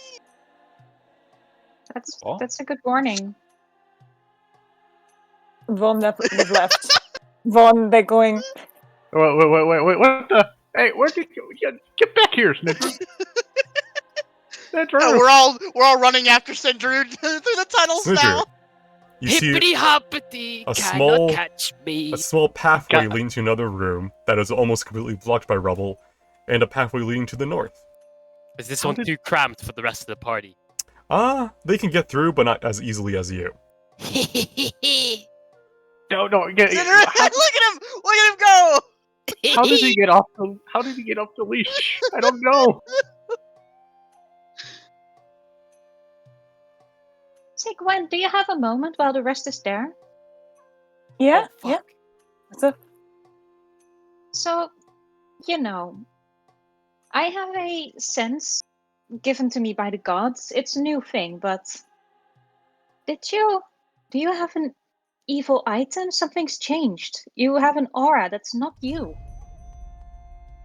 What? That's a good warning. Vaughn, they've left. Vaughn, they're going. Wait, what the? Hey, where did you get back here, Snidger? Snidger! We're all running after Sindru through the tunnels now. Snidger, you see Hippity hoppity, a cannot small- catch me. a small pathway God. leading to another room that is almost completely blocked by rubble, and a pathway leading to the north. Is this How one did- too cramped for the rest of the party? They can get through, but not as easily as you. No, Sindru, look at him! Look at him go! how did he get off the leash? I don't know. Say, Gwen, do you have a moment while the rest is there? Yeah, Oh, yeah. fuck. What's up? So, you know, I have a sense given to me by the gods. It's a new thing, but do you have an evil item? Something's changed. You have an aura that's not you.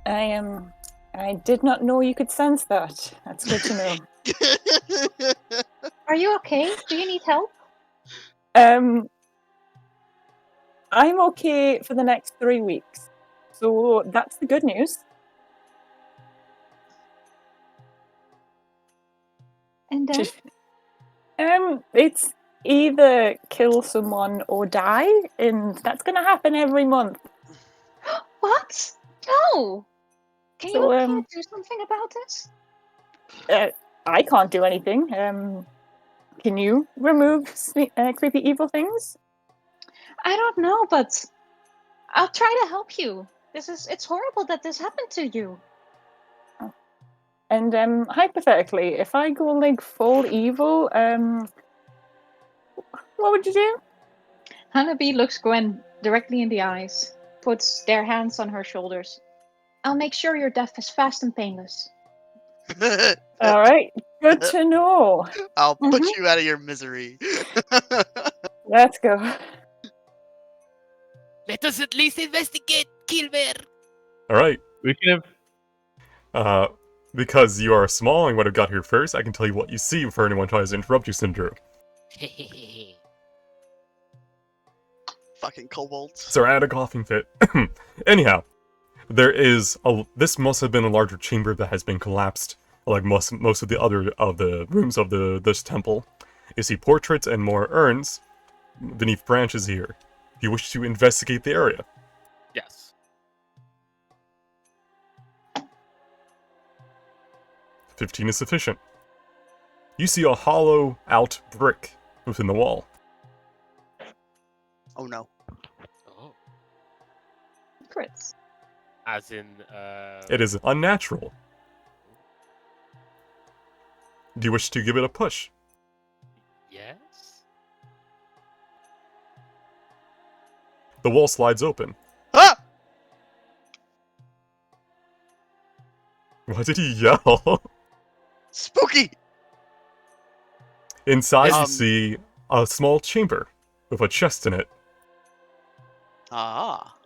I did not know you could sense that. That's good to know. Are you okay? Do you need help? I'm okay for the next 3 weeks. So that's the good news. And then, It's either kill someone or die, and that's gonna happen every month. What? No! Can So, you do something about this? I can't do anything. Can you remove creepy evil things? I don't know, but I'll try to help you. It's horrible that this happened to you. And hypothetically, if I go like full evil, what would you do? Hanabi looks Gwen directly in the eyes, puts their hands on her shoulders. I'll make sure your death is fast and painless. All right, good to know. I'll put you out of your misery. Let's go. Let us at least investigate, Kilmer. Alright, we can have... Because you are small and would have got here first, I can tell you what you see before anyone tries to interrupt you, Sindru. Fucking kobolds. So I had a coughing fit. Anyhow, this must have been a larger chamber that has been collapsed, like most of the other of the rooms of this temple. You see portraits and more urns beneath branches here. If you wish to investigate the area. Yes. 15 is sufficient. You see a hollow-out brick within the wall. Oh no. Oh. Secrets. As in, It is unnatural. Do you wish to give it a push? Yes? The wall slides open. Ah! Why did he yell? Spooky! Inside you see a small chamber with a chest in it. Ah.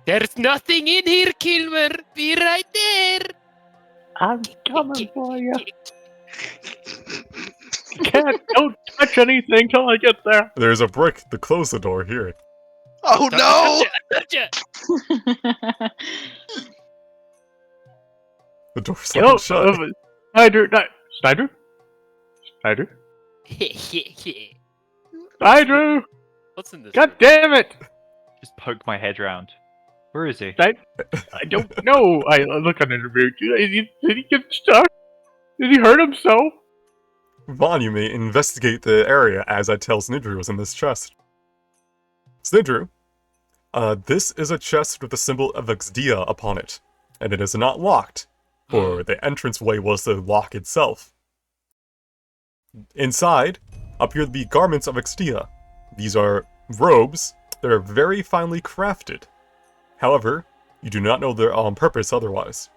There's nothing in here, Kilmer. Be right there. I'm coming for you. Don't touch anything till I get there. There's a brick to close the door here. Oh no! Gotcha. The door slammed shut. Snyder? Snyder! What's in this? God room? damn it! Just poke my head around. Where is he? I don't know. I look on interview. Did he get stuck? Did he hurt himself? Vaughn, you may investigate the area as I tell Snidru was in this chest. Snidru, this is a chest with the symbol of Exdia upon it, and it is not locked, for the entranceway was the lock itself. Inside appear to be garments of Exdia. These are robes that are very finely crafted. However, you do not know they're on purpose otherwise.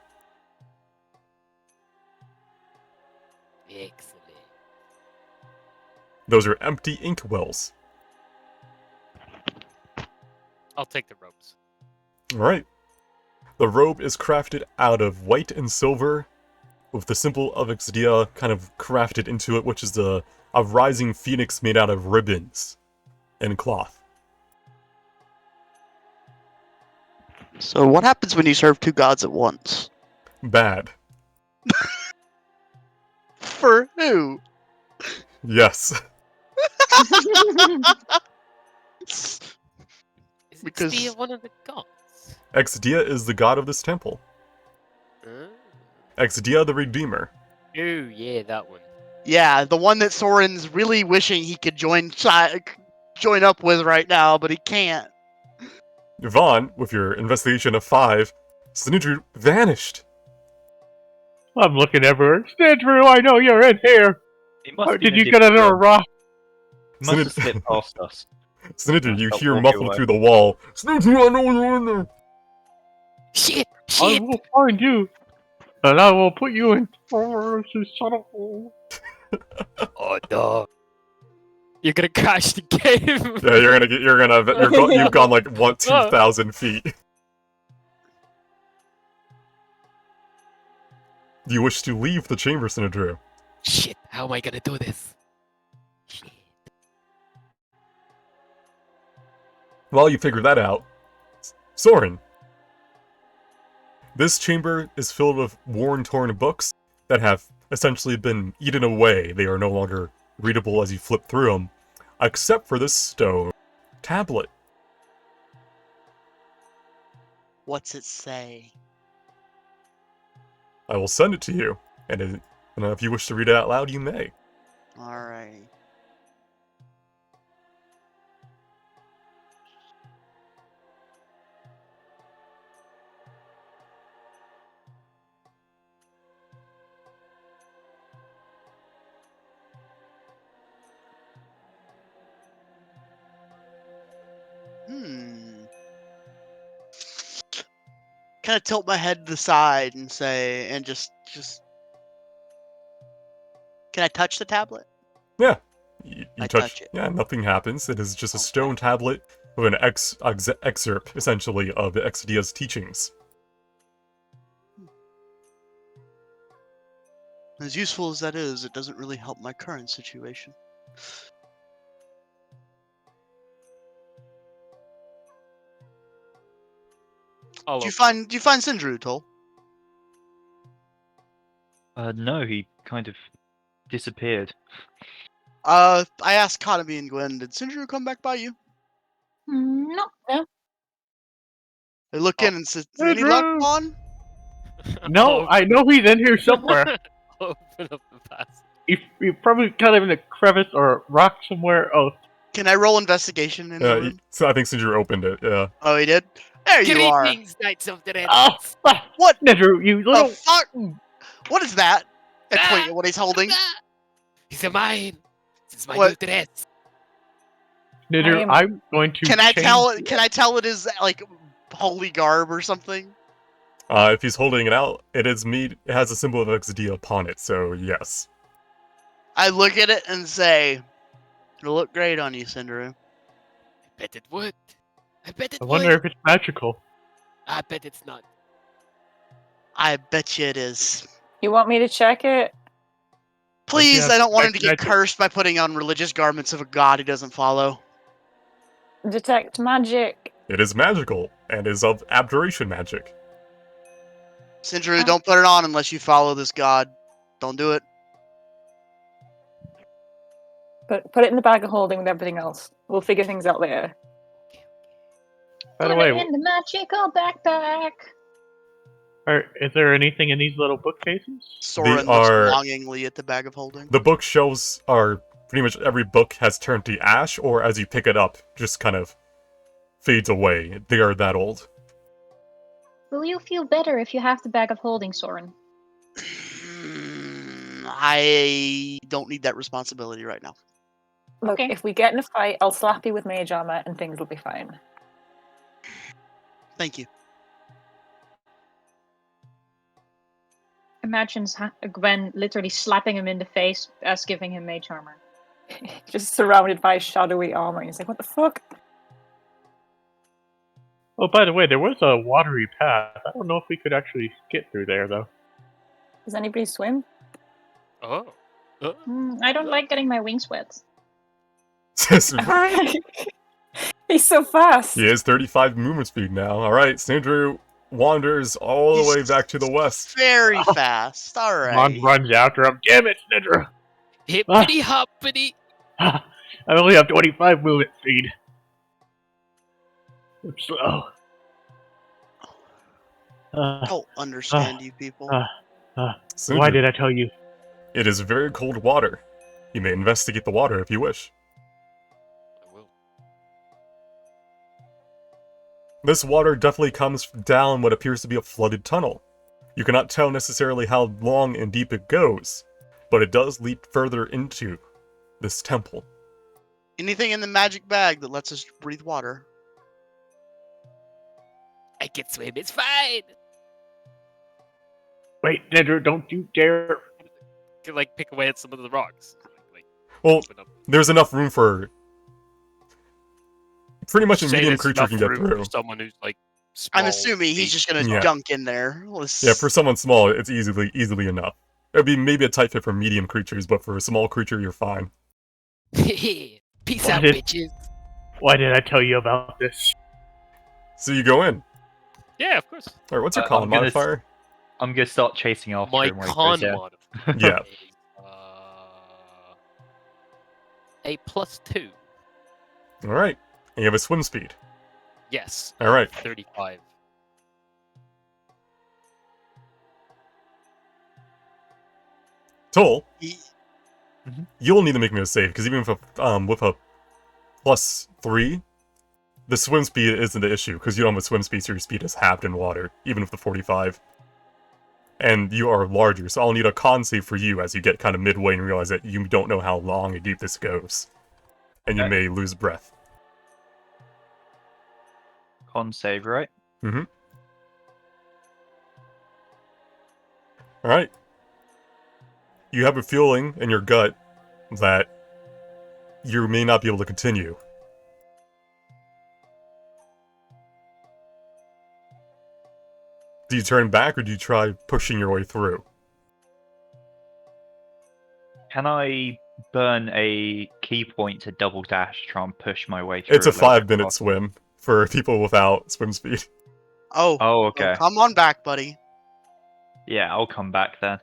Excellent. Those are empty ink wells. I'll take the ropes. Alright. The robe is crafted out of white and silver, with the symbol of Exdia kind of crafted into it, which is a rising phoenix made out of ribbons and cloth. So what happens when you serve two gods at once? Bad. For who? Yes. Is Because- Exdia one of the gods? Exdia is the god of this temple. Exdia the Redeemer. Oh, yeah, that one. Yeah, the one that Soren's really wishing he could join up with right now, but he can't. Vaughn, with your investigation of 5, Snidru vanished. I'm looking everywhere. Andrew, I know you're in here. He must Or be did in a you get under a different rock? He must have slipped past us. Snidru, you Stop hear walking muffled away. through the wall. Snidru, I know you're in there. Shit! I Shit! will find you, and I will put you in force, you son of a... Oh no! You're gonna crash the game. Yeah, you've gone like 2,000 feet. Do you wish to leave the chamber, Snidru? Shit! How am I gonna do this? Shit. While you figure that out, Soren. This chamber is filled with worn, torn books that have essentially been eaten away. They are no longer readable as you flip through them, except for this stone tablet. What's it say? I will send it to you, and if you wish to read it out loud, you may. Alright. Kind of tilt my head to the side and say, and just. Can I touch the tablet? Yeah. You I touch touch it. Yeah, nothing happens. It is just a Okay. stone tablet with an excerpt, essentially, of Exdia's teachings. As useful as that is, it doesn't really help my current situation. Oh, Do you find Sindru, Tol? No, he kind of disappeared. I asked Kanami and Gwen, did Sindru come back by you? No. They look Oh. in and said, any luck, Vaughn? No, I know he's in here somewhere. Open up the passage. He's probably kind of in a crevice or a rock somewhere. Oh, Can I roll investigation in the room? So I think Sindru opened it, yeah. Oh, he did? There you are. Greetings, Knights of the Red. What Nedru, you the little... fuck? What is that? I point at what he's holding. He's a mine. This is my What? new dress. Nedru, I'm going to Can I change... tell it is like holy garb or something? If he's holding it out, it has a symbol of Exdia upon it, so yes. I look at it and say, it'll look great on you, Sindru. I bet it would. I bet it I would. wonder if it's magical. I bet it's not. I bet you it is. You want me to check it? Please, have I don't want him to detect get magic? cursed by putting on religious garments of a god he doesn't follow. Detect magic. It is magical, and is of abjuration magic. Sindru, don't put it on unless you follow this god. Don't do it. Put it in the bag of holding with everything else. We'll figure things out later. By the Put way, it in the magical backpack. is there anything in these little bookcases? Soren looks are- longingly at the bag of holding. The bookshelves are pretty much every book has turned to ash, or as you pick it up, just kind of fades away. They are that old. Will you feel better if you have the bag of holding, Soren? I don't need that responsibility right now. Look, Okay. if we get in a fight, I'll slap you with mage armor and things will be fine. Thank you. Imagines Gwen literally slapping him in the face as giving him mage armor. Just surrounded by shadowy armor. And he's like, what the fuck? Oh, by the way, there was a watery path. I don't know if we could actually get through there, though. Does anybody swim? Oh. I don't like getting my wings wet. He's so fast. He has 35 movement speed now. Alright, Sindru wanders all the way back to the west. Very fast. All Mon right. runs after him. Damn it, Nedru! Hippity hoppity. I only have 25 movement speed. I'm slow. I don't understand you people. Sindru, Why did I tell you? It is very cold water. You may investigate the water if you wish. I will. This water definitely comes down what appears to be a flooded tunnel. You cannot tell necessarily how long and deep it goes, but it does lead further into this temple. Anything in the magic bag that lets us breathe water? I can swim. It's fine. Wait, Nedru, don't you dare. Can like pick away at some of the rocks. Like, Well, open up. there's enough room for pretty much a Say medium there's creature enough can get room through. for someone who's like. Small, I'm assuming he's just gonna Yeah. dunk in there. Yeah, for someone small, it's easily enough. It'd be maybe a tight fit for medium creatures, but for a small creature, you're fine. Peace out, did- bitches. Why did I tell you about this? So you go in. Yeah, of course. Alright, what's your I'm con gonna modifier? I'm gonna start chasing after My him when he con goes out. mod. Yeah. a +2. Alright. And you have a swim speed. Yes. Alright. 35. Toll, Ye- you'll need to make me a save, because even with a +3, the swim speed isn't the issue, because you don't have a swim speed, so your speed is halved in water, even with the 45. And you are larger, so I'll need a con save for you as you get kind of midway and realize that you don't know how long and deep this goes. And you Okay. may lose breath. Con save, right? Mm-hmm. Alright. You have a feeling in your gut that you may not be able to continue. Do you turn back, or do you try pushing your way through? Can I burn a key point to double dash, try and push my way through? It's a little bit 5-minute faster? swim for people without swim speed. Oh, Oh, okay. come on back, buddy. Yeah, I'll come back then.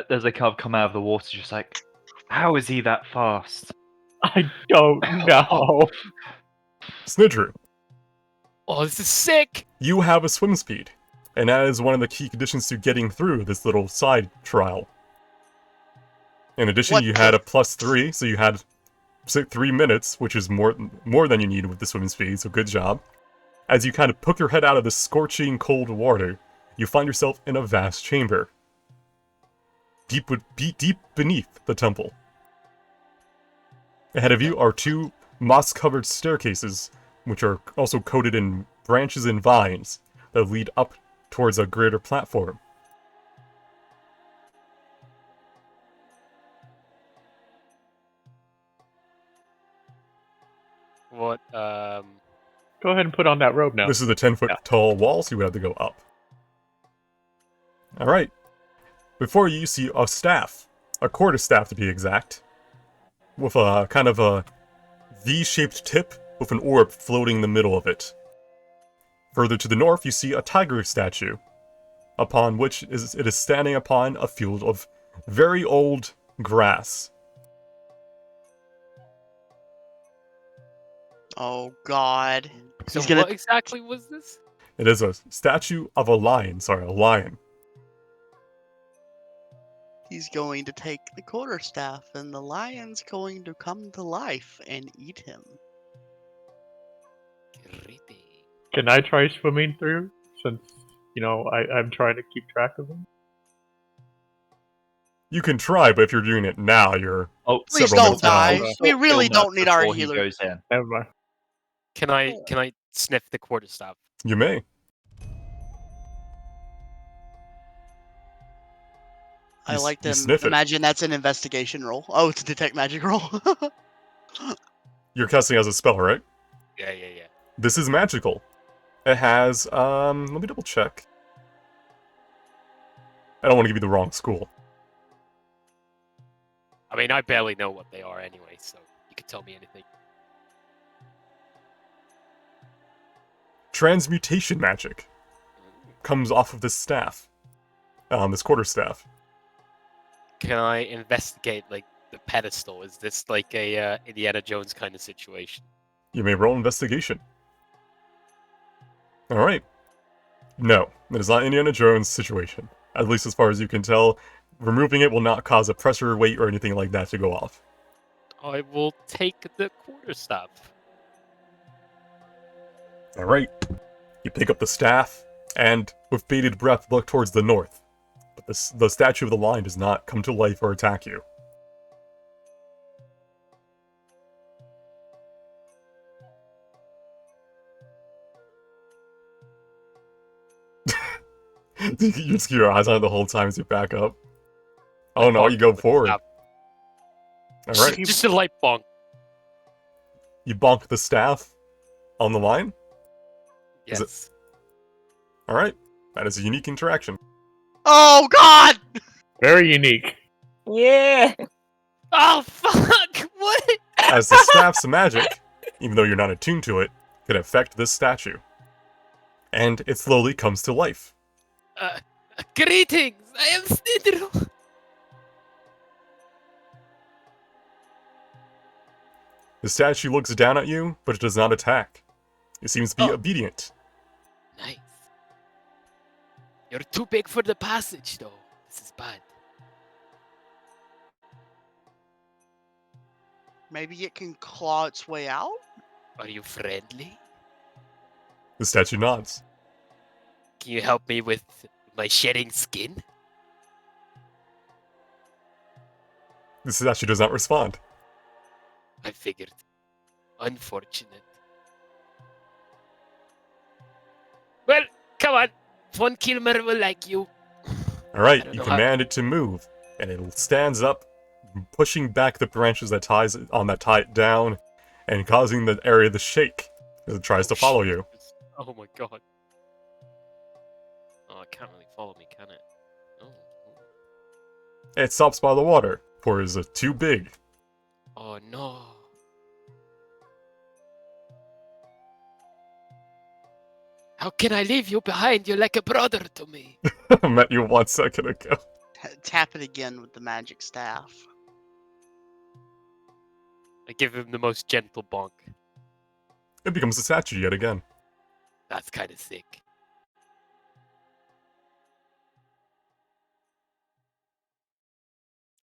There's a cub come out of the water, just like, how is he that fast? I don't know. Snidrew, Oh, this is sick! you have a swim speed, and that is one of the key conditions to getting through this little side trial. In addition, What you had the- a +3, so you had 3 minutes, which is more than you need with the swim speed, so good job. As you kind of poke your head out of the scorching cold water, you find yourself in a vast chamber. Deep beneath the temple. Ahead of you are 2 moss-covered staircases, which are also coated in branches and vines that lead up towards a greater platform. What, Go ahead and put on that robe now. This is a 10-foot tall wall, so you would have to go up. Alright. Before you see a staff. A quarterstaff to be exact. With a kind of a V-shaped tip with an orb floating in the middle of it. Further to the north, you see a tiger statue, upon which it is standing upon a field of very old grass. Oh God. so He's gonna- what exactly was this? It is a statue of a lion. Sorry, a lion. He's going to take the quarterstaff, and the lion's going to come to life and eat him. Can I try swimming through? Since, I'm trying to keep track of them. You can try, but if you're doing it now, you're Oh, Please several don't minutes behind. die. We really Kill Nut don't need our before he healer. goes in. Never mind. Can I sniff the quarterstaff? You may. I You like to sniff it. imagine that's an investigation roll. Oh, it's a detect magic roll. You're casting as a spell, right? Yeah. This is magical. It has, let me double check. I don't want to give you the wrong school. I mean, I barely know what they are anyway, so you can tell me anything. Transmutation magic comes off of this staff. This quarterstaff. Can I investigate, like, the pedestal? Is this like a Indiana Jones kind of situation? You may roll investigation. Alright. No, it is not Indiana Jones' situation. At least as far as you can tell, removing it will not cause a pressure, weight, or anything like that to go off. I will take the quarterstaff. Alright. You pick up the staff, and with bated breath look towards the north. But the statue of the lion does not come to life or attack you. You just keep your eyes on it the whole time as you back up. Oh no, you go forward. Alright. Just a light bonk. You bonk the staff on the line. Is it- Yes. Alright. That is a unique interaction. Oh God! Very unique. Yeah. Oh fuck! What? As the staff's magic, even though you're not attuned to it, can affect this statue. And it slowly comes to life. Greetings! I am Snidru! The statue looks down at you, but it does not attack. It seems to be obedient. Nice. You're too big for the passage, though. This is bad. Maybe it can claw its way out? Are you friendly? The statue nods. Can you help me with my shedding skin? The statue does not respond. I figured. Unfortunate. Well, come on. Von Kilmer will like you. Alright, don't you know command it to move, and it stands up, pushing back the branches that tie it down, and causing the area to shake as it tries to follow you. Oh my god. Oh, it can't really follow me, can it? Oh. It stops by the water, for it is too big. Oh no. How can I leave you behind? You're like a brother to me. I met you 1 second ago. Tap it again with the magic staff. I give him the most gentle bonk. It becomes a statue yet again. That's kind of sick.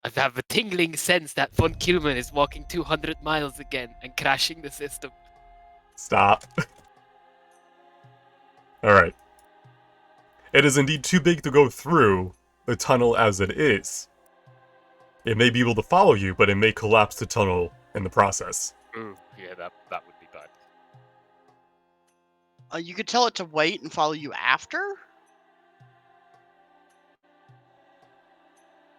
I have a tingling sense that Von Kilman is walking 200 miles again and crashing the system. Stop. Alright. It is indeed too big to go through the tunnel as it is. It may be able to follow you, but it may collapse the tunnel in the process. Yeah, that would be bad. You could tell it to wait and follow you after?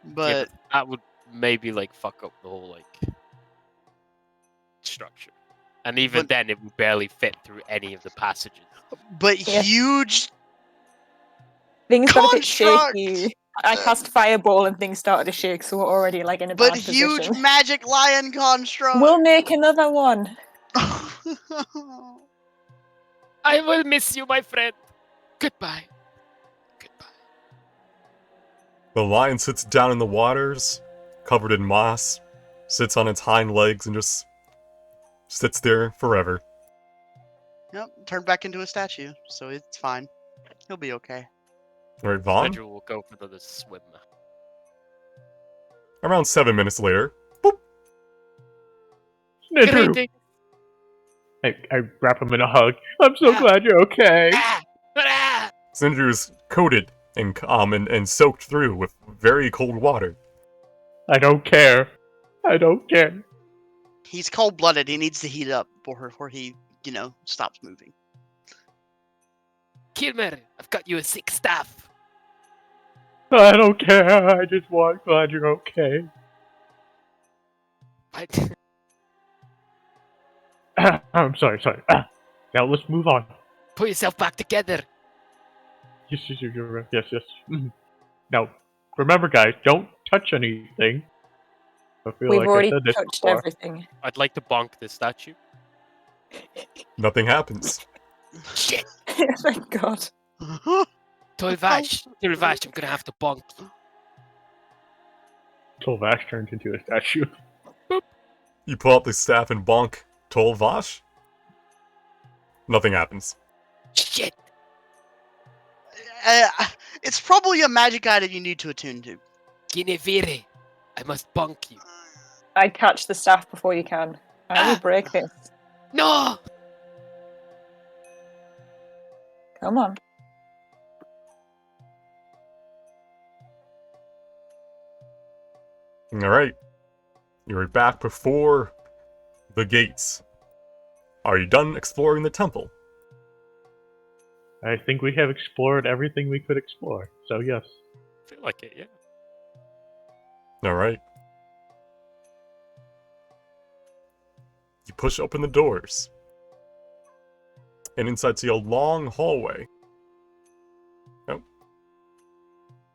But that would maybe like fuck up the whole like structure. And even then it would barely fit through any of the passages. huge Things got a bit construct! shaky. I cast fireball and things started to shake, so we're already like in a But bad huge position. magic lion construct! We'll make another one. I will miss you, my friend. Goodbye. Goodbye. The lion sits down in the waters, covered in moss, sits on its hind legs, and just sits there forever. Yep, turned back into a statue, so it's fine. He'll be okay. Alright, Vaughn? Andrew will go for another swim. Around 7 minutes later, boop! Andrew. Greetings. I wrap him in a hug. I'm so glad you're okay. Sindru is coated and soaked through with very cold water. I don't care. I don't care. He's cold-blooded. He needs to heat up before he, stops moving. Kilmer, I've got you a sick staff. I don't care. I just want glad you're okay. What? I'm sorry. Now let's move on. Put yourself back together. Yes. Mhm. Now, remember, guys, don't touch anything. I feel We've like already I said this touched before. everything. I'd like to bonk this statue. Nothing happens. Shit. Thank God. Tolvash, I'm gonna have to bonk you. Tolvash turns into a statue. You pull out the staff and bonk Tolvash. Nothing happens. Shit. It's probably a magic item you need to attune to. Ginevere, I must bonk you. I catch the staff before you can. I will break this. No! Come on. Alright. You're back before the gates. Are you done exploring the temple? I think we have explored everything we could explore, so yes. I feel like it, yeah. Alright. You push open the doors. And inside see a long hallway.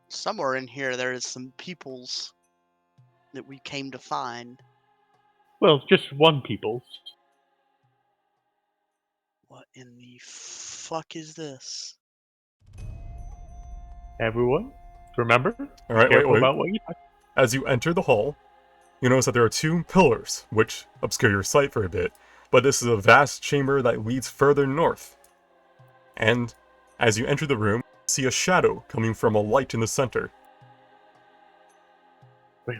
Somewhere in here there is some peoples that we came to find. Well, just one people's. What in the fuck is this? Everyone, remember? Alright, Careful wait. about what you touch. As you enter the hall, You notice that there are 2 pillars, which obscure your sight for a bit, but this is a vast chamber that leads further north. And as you enter the room, you see a shadow coming from a light in the center. Wait.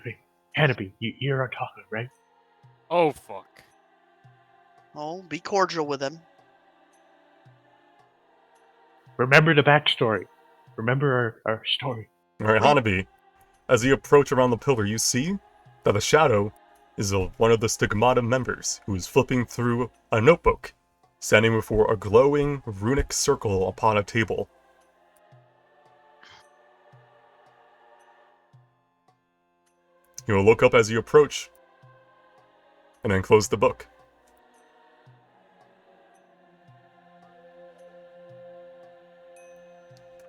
Hannibal, you're on talking, right? Oh fuck. Oh, be cordial with him. Remember the backstory. Remember our story. Alright, Hanabi, as you approach around the pillar, you see that the shadow is one of the Stigmata members who is flipping through a notebook, standing before a glowing runic circle upon a table. He will look up as you approach, and then close the book.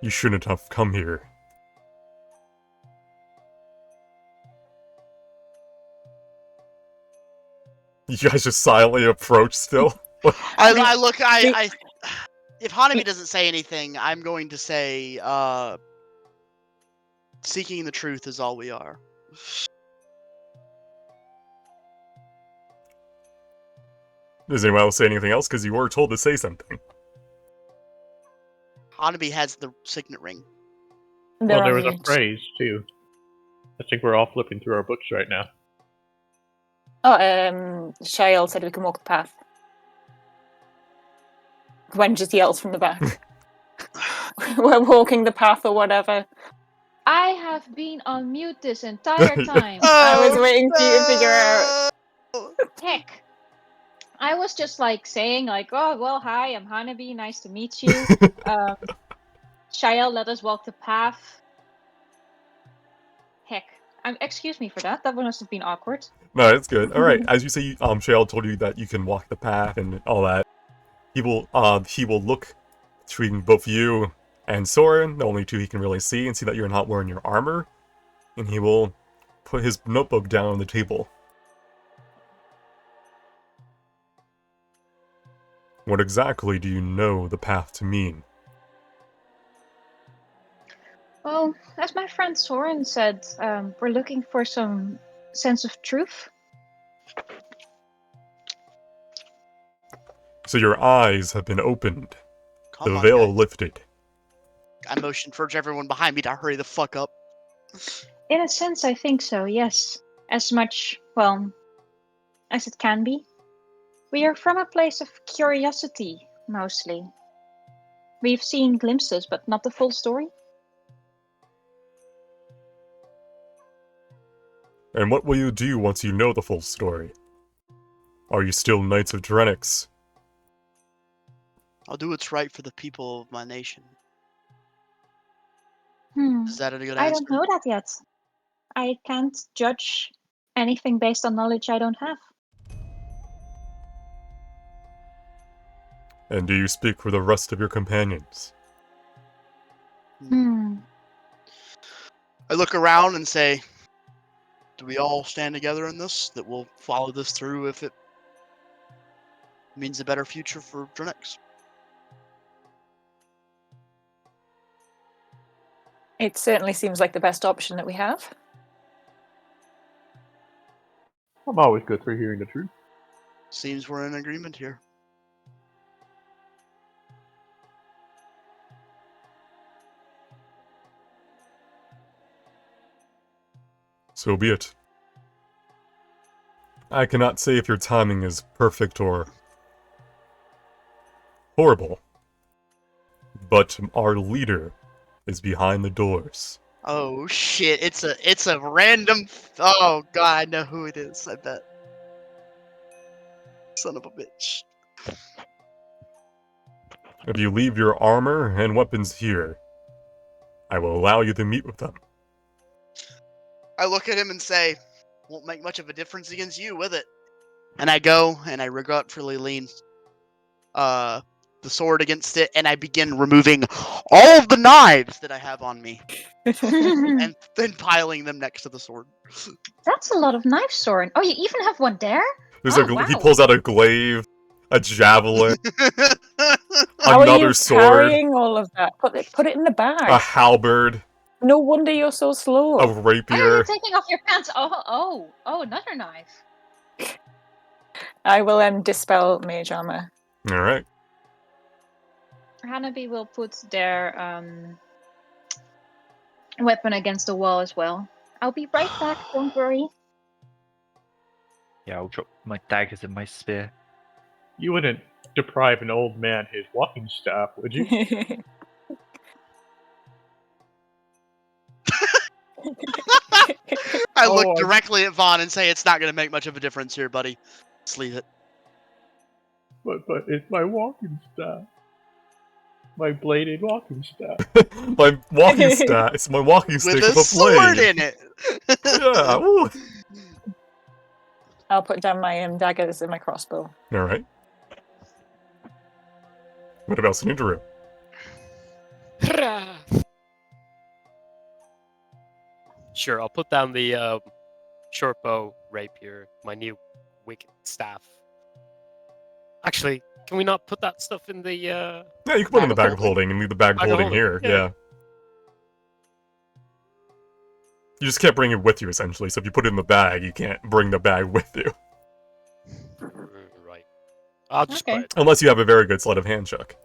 You shouldn't have come here. You guys just silently approach still? I look. If Hanabi doesn't say anything, I'm going to say, seeking the truth is all we are. Does anyone else say anything else? Because you were told to say something. Hanabi has the signet ring. They're Well, there on was a mute. phrase too. I think we're all flipping through our books right now. Oh, Shael said we can walk the path. Gwen just yells from the back. We're walking the path or whatever. I have been on mute this entire time. I was waiting for you to figure out. Heck. I was just like saying like, oh, well, hi, I'm Hanabi, nice to meet you. Shael, let us walk the path. Heck. Excuse me for that. That must have been awkward. No, it's good. Alright, as you say, Shale told you that you can walk the path and all that. He will look between both you and Soren, the only 2 he can really see, and see that you're not wearing your armor. And he will put his notebook down on the table. What exactly do you know the path to mean? Well, as my friend Soren said, we're looking for some sense of truth. So your eyes have been opened, Come the on, veil guys. lifted. I motioned for everyone behind me to hurry the fuck up. In a sense, I think so, yes. As much, well, as it can be. We are from a place of curiosity, mostly. We've seen glimpses, but not the full story. And what will you do once you know the full story? Are you still Knights of Drenix? I'll do what's right for the people of my nation. Is that a good answer? I don't know that yet. I can't judge anything based on knowledge I don't have. And do you speak for the rest of your companions? I look around and say, do we all stand together in this? That we'll follow this through if it means a better future for Drenix? It certainly seems like the best option that we have. I'm always good for hearing the truth. Seems we're in agreement here. So be it. I cannot say if your timing is perfect or horrible, but our leader is behind the doors. Oh shit! It's a random. Oh god, I know who it is. I bet. Son of a bitch. If you leave your armor and weapons here, I will allow you to meet with them. I look at him and say, won't make much of a difference against you, with it. And I go and I regretfully lean the sword against it, and I begin removing all of the knives that I have on me, and then piling them next to the sword. That's a lot of knives, Soren. Oh, you even have one there? There's Oh, he wow. pulls out a glaive, a javelin, How are another you sword, carrying all of that? Put it in the a bag. halberd. No wonder you're so slow. a Why are you rapier. taking off your pants? Oh, another knife. I will dispel mage armor. All right. Hanabi will put their weapon against the wall as well. I'll be right back, don't worry. Yeah, I'll drop my daggers and my spear. You wouldn't deprive an old man his walking staff, would you? I Oh, look directly at Vaughn and say, "It's not going to make much of a difference here, buddy. Just leave it." But it's my walking staff. My bladed walking staff. My walking staff. It's my walking stick With with a a sword blade. in it. Yeah. Ooh. I'll put down my daggers and my crossbow. All right. What about Suniduru? Sure, I'll put down the short bow, rapier, my new wicked staff. Actually, can we not put that stuff in the? Yeah, you can put it in the bag of holding and leave the bag of Bag of holding holding, here. yeah. Yeah. You just can't bring it with you, essentially. So if you put it in the bag, you can't bring the bag with you. Right. I'll just Okay. put it. Unless you have a very good sleight of hand check.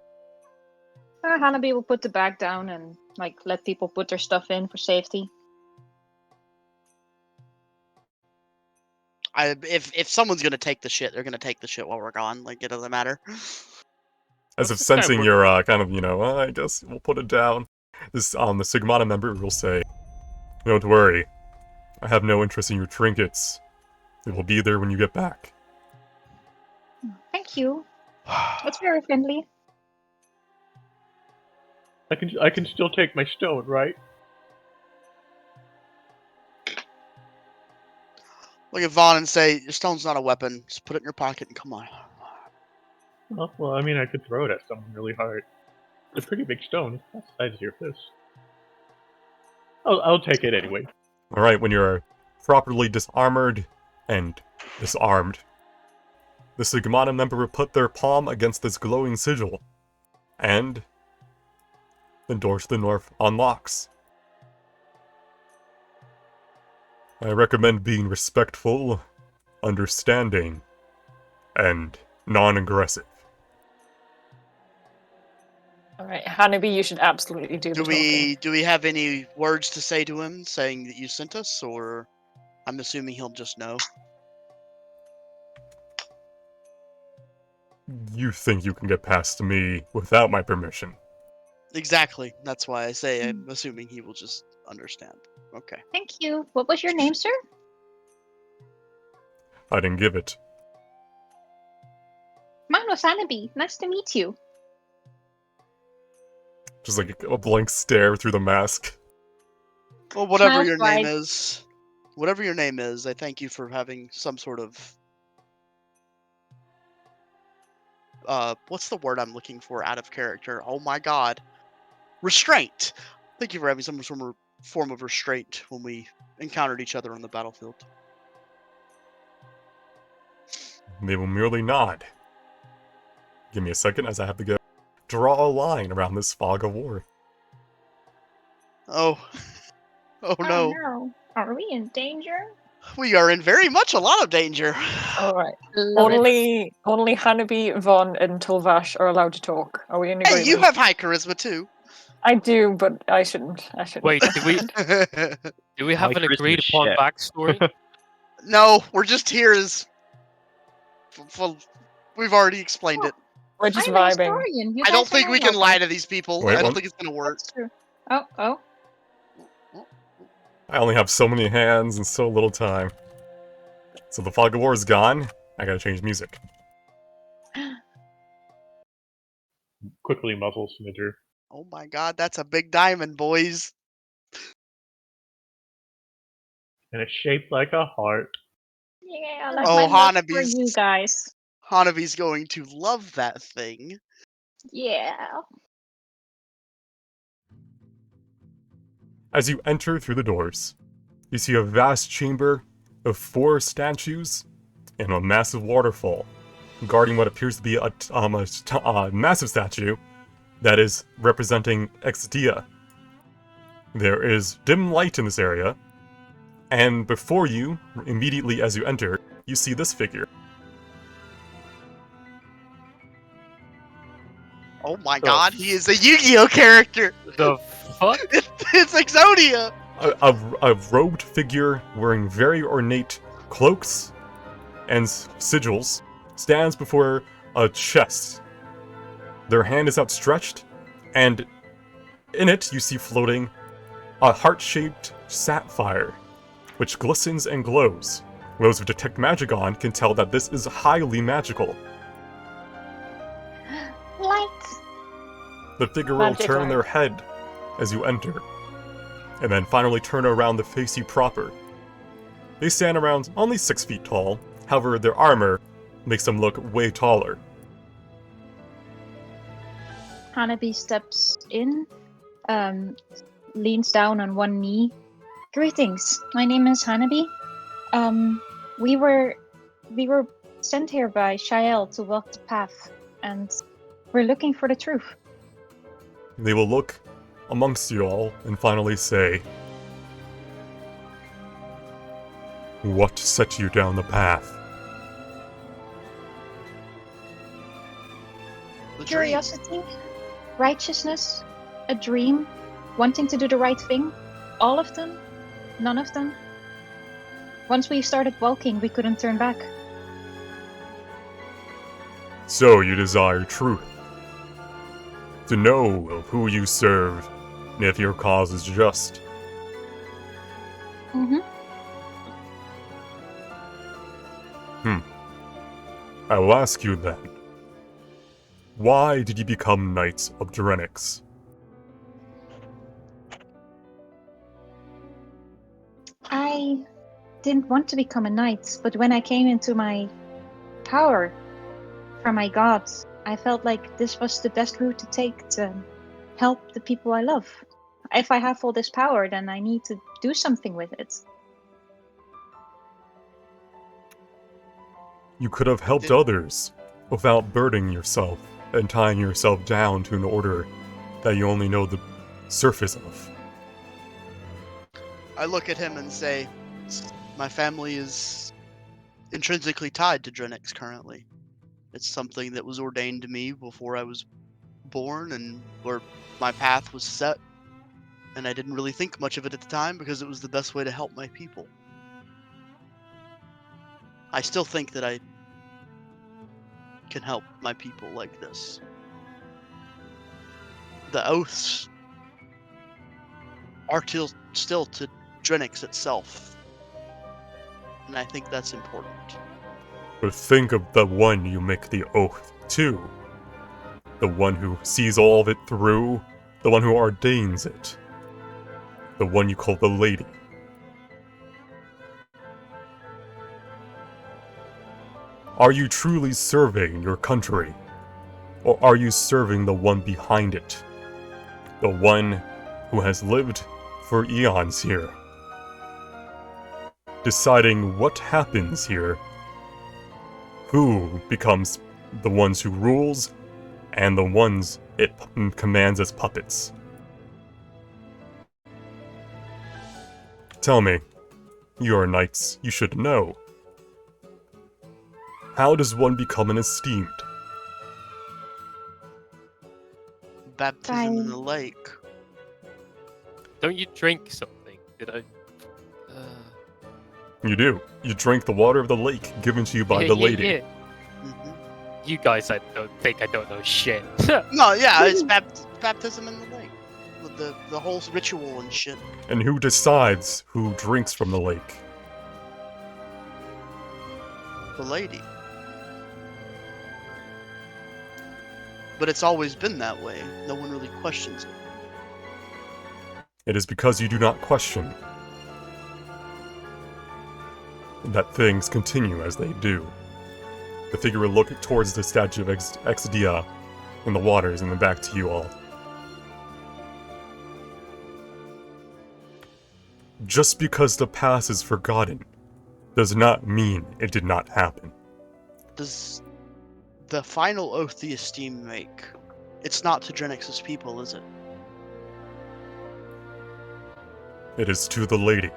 Hanabi will put the bag down and let people put their stuff in for safety. If someone's gonna take the shit, they're gonna take the shit while we're gone. Like, it doesn't matter. As if That's okay, sensing we're- your kind of, I guess we'll put it down. This the Stigmata member will say, "Don't worry. I have no interest in your trinkets. They will be there when you get back." Thank you. That's very friendly. I can still take my stone, right? Look at Vaughn and say, "Your stone's not a weapon. Just put it in your pocket and come on." Oh, well, I mean, I could throw it at someone really hard. It's a pretty big stone. It's not the size of your fist. I'll take it anyway. All right, when you're properly disarmored and disarmed, the Stigmata member will put their palm against this glowing sigil, and the door to the north unlocks. I recommend being respectful, understanding, and non-aggressive. All right, Hanabi, you should absolutely do the talking. Do we have any words to say to him, saying that you sent us, or I'm assuming he'll just know? You think you can get past me without my permission? Exactly. That's why I say I'm assuming he will just understand. Okay. Thank you. What was your name, sir? I didn't give it. Mine was Hanabi. Nice to meet you. Just like a blank stare through the mask. Well, whatever Smells your right. name is, I thank you for having some sort of what's the word I'm looking for out of character? Oh my god. Restraint. Thank you for having some form of restraint when we encountered each other on the battlefield. They will merely nod. Give me a second as I have to go draw a line around this fog of war. Oh. Oh no. no. Are we in danger? We are in very much a lot of danger. All right. Love it. Only Hanabi, Vaughn, and Tulvash are allowed to talk. Are we in Hey, agreement? you have high charisma too. I do, but I shouldn't. Wait, do we have My an charisma's agreed upon shit. backstory? No, we're just here as. We've already explained it. We're just I'm a vibing. historian. You I don't guys are think my we can lie helpers. to these people. Wait, I don't what? think it's gonna work. That's true. Oh. I only have so many hands and so little time. So the fog of war is gone. I gotta change music. Quickly muzzle Snidger. Oh my god, that's a big diamond, boys. And it's shaped like a heart. Yeah, like Oh, my love for Hanabi's- you guys. Hanabi's going to love that thing. Yeah. As you enter through the doors, you see a vast chamber of 4 statues and a massive waterfall, guarding what appears to be a massive statue that is representing Exdia. There is dim light in this area, and before you, immediately as you enter, you see this figure. Oh my The god, he is a Yu-Gi-Oh character! The fuck? It's Exodia! A robed figure wearing very ornate cloaks and sigils stands before a chest. Their hand is outstretched, and in it you see floating a heart-shaped sapphire, which glistens and glows. Those who detect magic on can tell that this is highly magical. Light. The figure will Magic turn art. their head as you enter, and then finally turn around to face you proper. They stand around only 6 feet tall, however their armor makes them look way taller. Hanabi steps in, leans down on one knee. Greetings, my name is Hanabi. We were sent here by Shael to walk the path, and we're looking for the truth. They will look amongst you all and finally say, "What set you down the path?" The dream. Curiosity, righteousness, a dream, wanting to do the right thing. All of them? None of them? Once we started walking, we couldn't turn back. So you desire truth. To know of who you serve, and if your cause is just. Mm-hmm. I will ask you then. Why did you become Knights of Drenix? I didn't want to become a knight, but when I came into my power from my gods, I felt like this was the best route to take to help the people I love. If I have all this power, then I need to do something with it. You could have helped others without burdening yourself and tying yourself down to an order that you only know the surface of. I look at him and say, my family is intrinsically tied to Drenix currently. It's something that was ordained to me before I was born and where my path was set. And I didn't really think much of it at the time because it was the best way to help my people. I still think that I can help my people like this. The oaths are still to Drenix itself. And I think that's important. But think of the one you make the oath to. The one who sees all of it through. The one who ordains it. The one you call the Lady. Are you truly serving your country? Or are you serving the one behind it? The one who has lived for eons here? Deciding what happens here. Who becomes the ones who rules, and the ones it commands as puppets. Tell me, you are knights, you should know. How does one become an esteemed? Baptism in the lake. Don't you drink something? Did I? You do. You drink the water of the lake given to you by yeah, the yeah, lady. yeah. Hmm. You guys, I don't think I don't know shit. No, yeah, it's baptism in the lake. With the whole ritual and shit. And who decides who drinks from the lake? The lady. But it's always been that way. No one really questions it. It is because you do not question that things continue as they do. The figure will look towards the statue of Exdia in the waters and then back to you all. Just because the past is forgotten does not mean it did not happen. Does the final oath the esteem make? It's not to Drenix's people, is it? It is to the lady.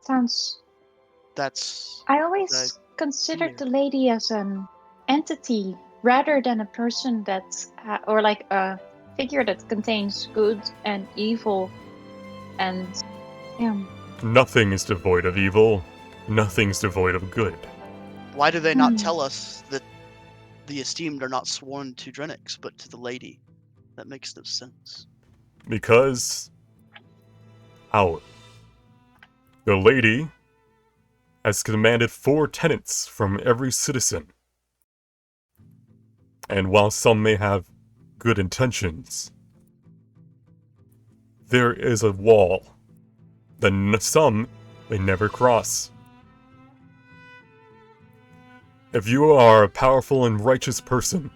Sounds. That's I always considered weird. the lady as an entity rather than a person that, or like a figure that contains good and evil, and yeah. Nothing is devoid of evil. Nothing's devoid of good. Why do they not Hmm. tell us that the esteemed are not sworn to Drenix, but to the lady? That makes no sense. Because the lady has commanded 4 tenets from every citizen. And while some may have good intentions, there is a wall that some may never cross. If you are a powerful and righteous person,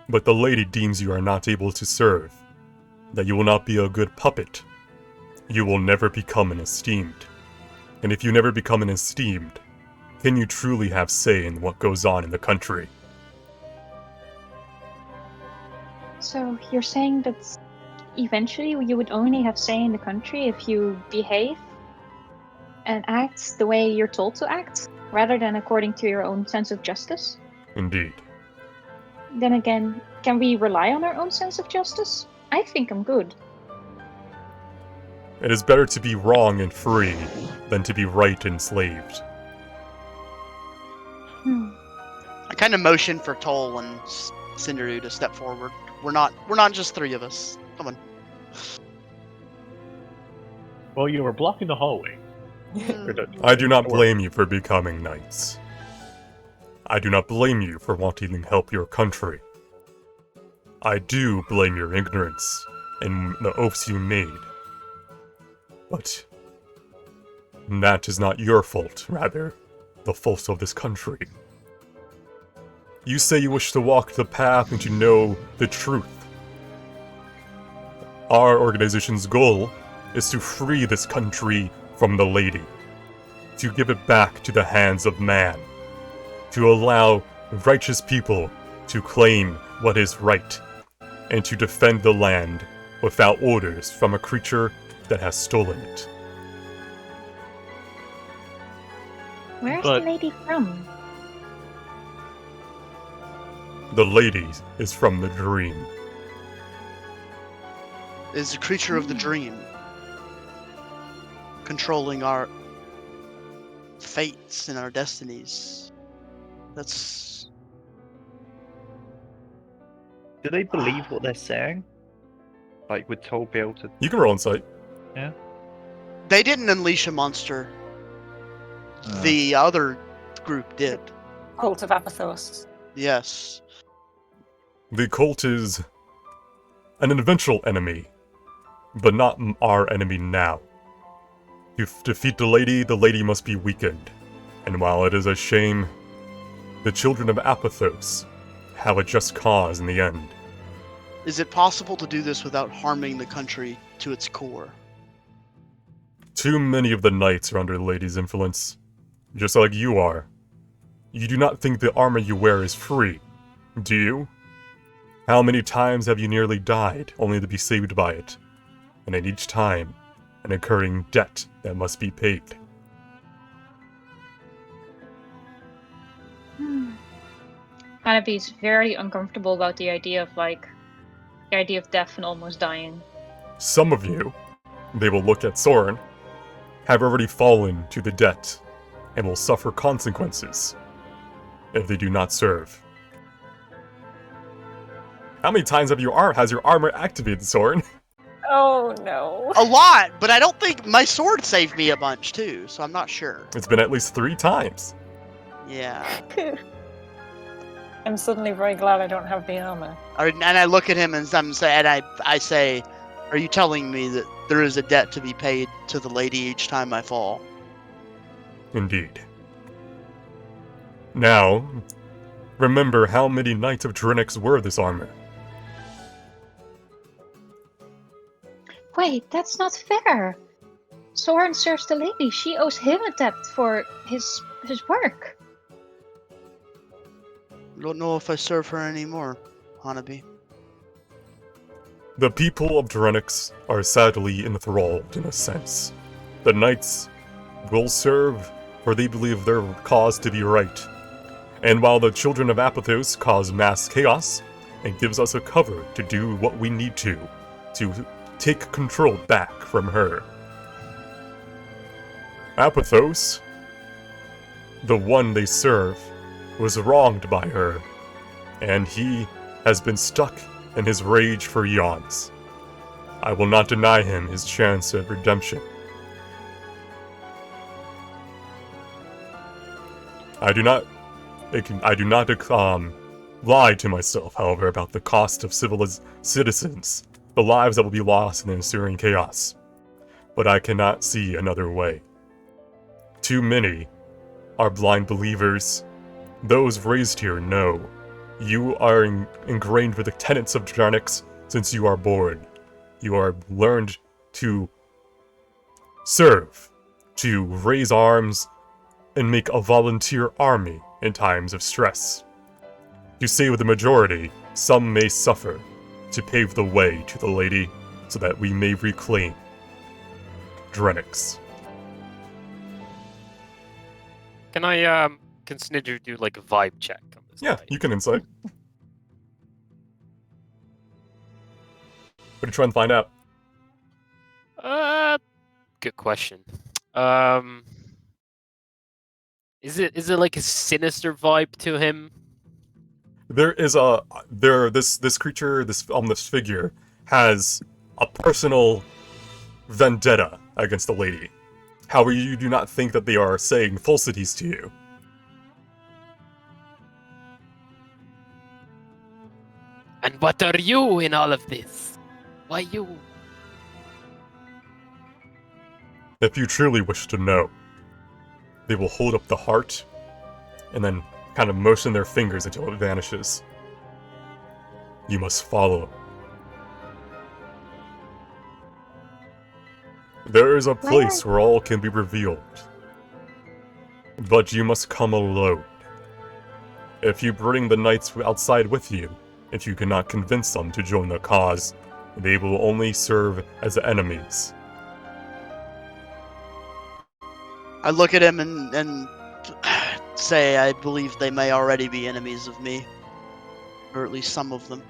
but the lady deems you are not able to serve, that you will not be a good puppet, you will never become an esteemed. And if you never become an esteemed, can you truly have say in what goes on in the country? So you're saying that eventually you would only have say in the country if you behave and act the way you're told to act, rather than according to your own sense of justice? Indeed. Then again, can we rely on our own sense of justice? I think I'm good. It is better to be wrong and free than to be right and enslaved. I kind of motion for Toll and Cinderu to step forward. We're not just 3 of us. Come on. Well, you were blocking the hallway. I do not blame you for becoming knights. I do not blame you for wanting to help your country. I do blame your ignorance and the oaths you made. But that is not your fault, rather, the fault of this country. You say you wish to walk the path and to know the truth. Our organization's goal is to free this country from the lady, to give it back to the hands of man, to allow righteous people to claim what is right, and to defend the land without orders from a creature that has stolen it. Where's But- the lady from? The lady is from the dream. Is a creature of the dream, controlling our fates and our destinies. That's Do they believe what they're saying? Like, would Toll be able to? You can roll insight. they didn't unleash a monster. The other group did. Cult of Apathos. Yes. The cult is an eventual enemy, but not our enemy now. To defeat the lady must be weakened. And while it is a shame, the children of Apathos have a just cause in the end. Is it possible to do this without harming the country to its core? Too many of the knights are under the lady's influence, just like you are. You do not think the armor you wear is free, do you? How many times have you nearly died only to be saved by it? And at each time, an incurring debt that must be paid. Hanabi's very uncomfortable about the idea of death and almost dying. Some of you, they will look at Soren, have already fallen to the debt, and will suffer consequences if they do not serve. How many times has your armor activated, Soren? Oh no. A lot, but I don't think my sword saved me a bunch too, so I'm not sure. It's been at least 3 times. Yeah. I'm suddenly very glad I don't have the armor. And I look at him and I say, are you telling me that there is a debt to be paid to the lady each time I fall? Indeed. Now, remember how many Knights of Drenix were this armor. Wait, that's not fair. Soren serves the lady. She owes him a debt for his work. I don't know if I serve her anymore, Hanabi. The people of Drenix are sadly enthralled in a sense. The knights will serve, for they believe their cause to be right. And while the children of Apathos cause mass chaos, it gives us a cover to do what we need to take control back from her. Apathos, the one they serve, was wronged by her, and he has been stuck in his rage for eons. I will not deny him his chance of redemption. I do not lie to myself, however, about the cost of citizens, the lives that will be lost in the ensuing chaos. But I cannot see another way. Too many are blind believers. Those raised here know. You are ingrained with the tenets of Drenix since you are born. You are learned to serve, to raise arms, and make a volunteer army in times of stress. To save the majority, some may suffer, to pave the way to the lady, so that we may reclaim Drenix. Can I consider do like a vibe check on this? Yeah, guy? you can insight. What are you trying to find out? Good question. Is it like a sinister vibe to him? This creature, this figure has a personal vendetta against the lady. However, you do not think that they are saying falsities to you. And what are you in all of this? Why you? If you truly wish to know, they will hold up the heart and then kind of motion their fingers until it vanishes. You must follow. There is a place where all can be revealed. But you must come alone. If you bring the knights outside with you, if you cannot convince them to join the cause, they will only serve as enemies. I look at him and say I believe they may already be enemies of me. Or at least some of them.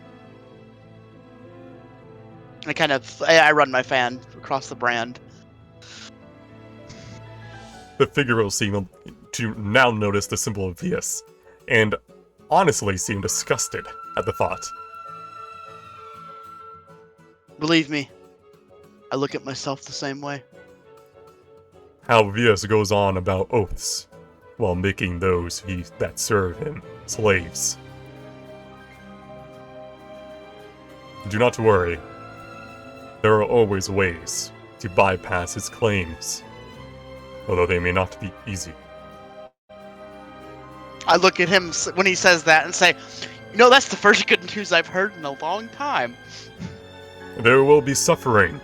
I run my fan across the brand. The figure will seem to now notice the symbol of Vias, and honestly seem disgusted at the thought. Believe me, I look at myself the same way. How Vias goes on about oaths, while making those that serve him slaves. Do not worry. There are always ways to bypass his claims, although they may not be easy. I look at him when he says that and say, you know, that's the first good news I've heard in a long time. There will be suffering.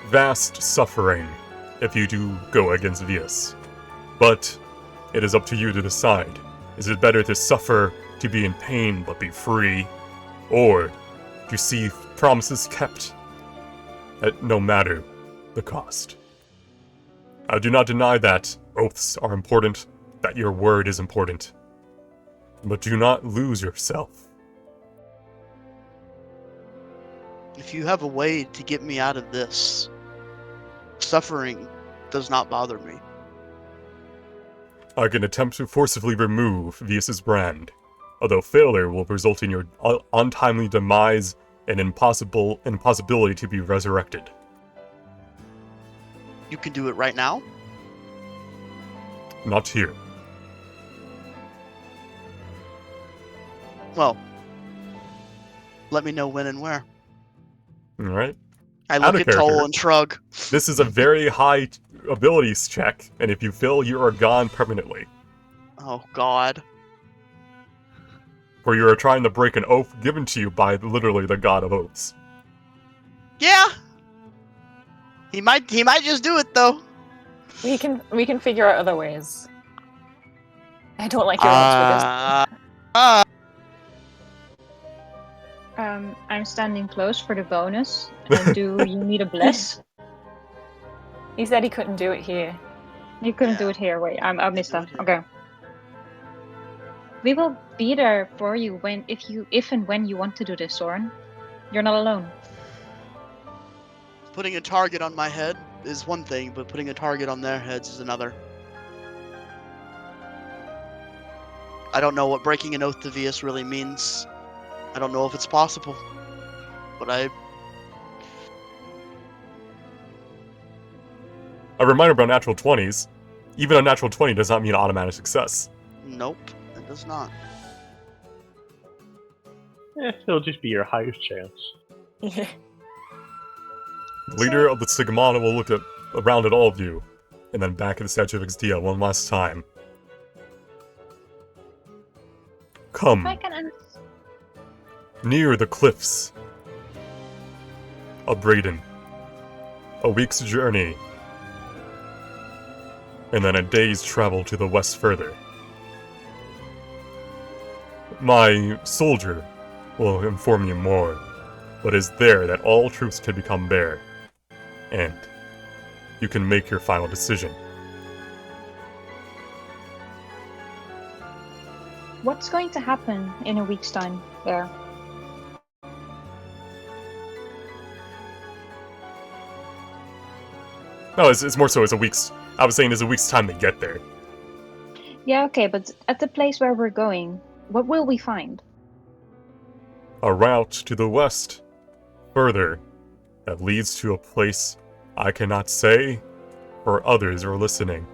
Vast suffering, if you do go against Vias. But it is up to you to decide. Is it better to suffer, to be in pain but be free, or to see promises kept at no matter the cost? I do not deny that oaths are important, that your word is important. But do not lose yourself. If you have a way to get me out of this, suffering does not bother me. I can attempt to forcibly remove Vias' brand, although failure will result in your untimely demise and impossibility to be resurrected. You can do it right now? Not here. Well, let me know when and where. Alright? I Out look of at Toll character. and shrug. This is a very high abilities check, and if you fail, you are gone permanently. Oh, God. For you are trying to break an oath given to you by literally the god of oaths. Yeah. He might just do it though. We can figure out other ways. I don't like your odds with this. I'm standing close for the bonus. And do you need a bless? He said he couldn't do it here. You couldn't do Yeah. it here. Wait, I missed do that. it here. Okay. We will be there for you if and when you want to do this, Soren. You're not alone. Putting a target on my head is one thing, but putting a target on their heads is another. I don't know what breaking an oath to Vius really means. I don't know if it's possible. But A reminder about natural 20s. Even a natural 20 does not mean automatic success. nope, it does not. It'll just be your highest chance. Yeah. The leader of the Stigmata will look around at all of you, and then back at the statue of Exdia one last time. Come, I can near the cliffs of Braden. A week's journey, and then a day's travel to the west further. My soldier will inform you more, but it's there that all truths can become bare, and you can make your final decision. What's going to happen in a week's time there? No, it's more so as a week's. I was saying there's a week's time to get there. Yeah, okay, but at the place where we're going, what will we find? A route to the west, further, that leads to a place I cannot say, or others are listening.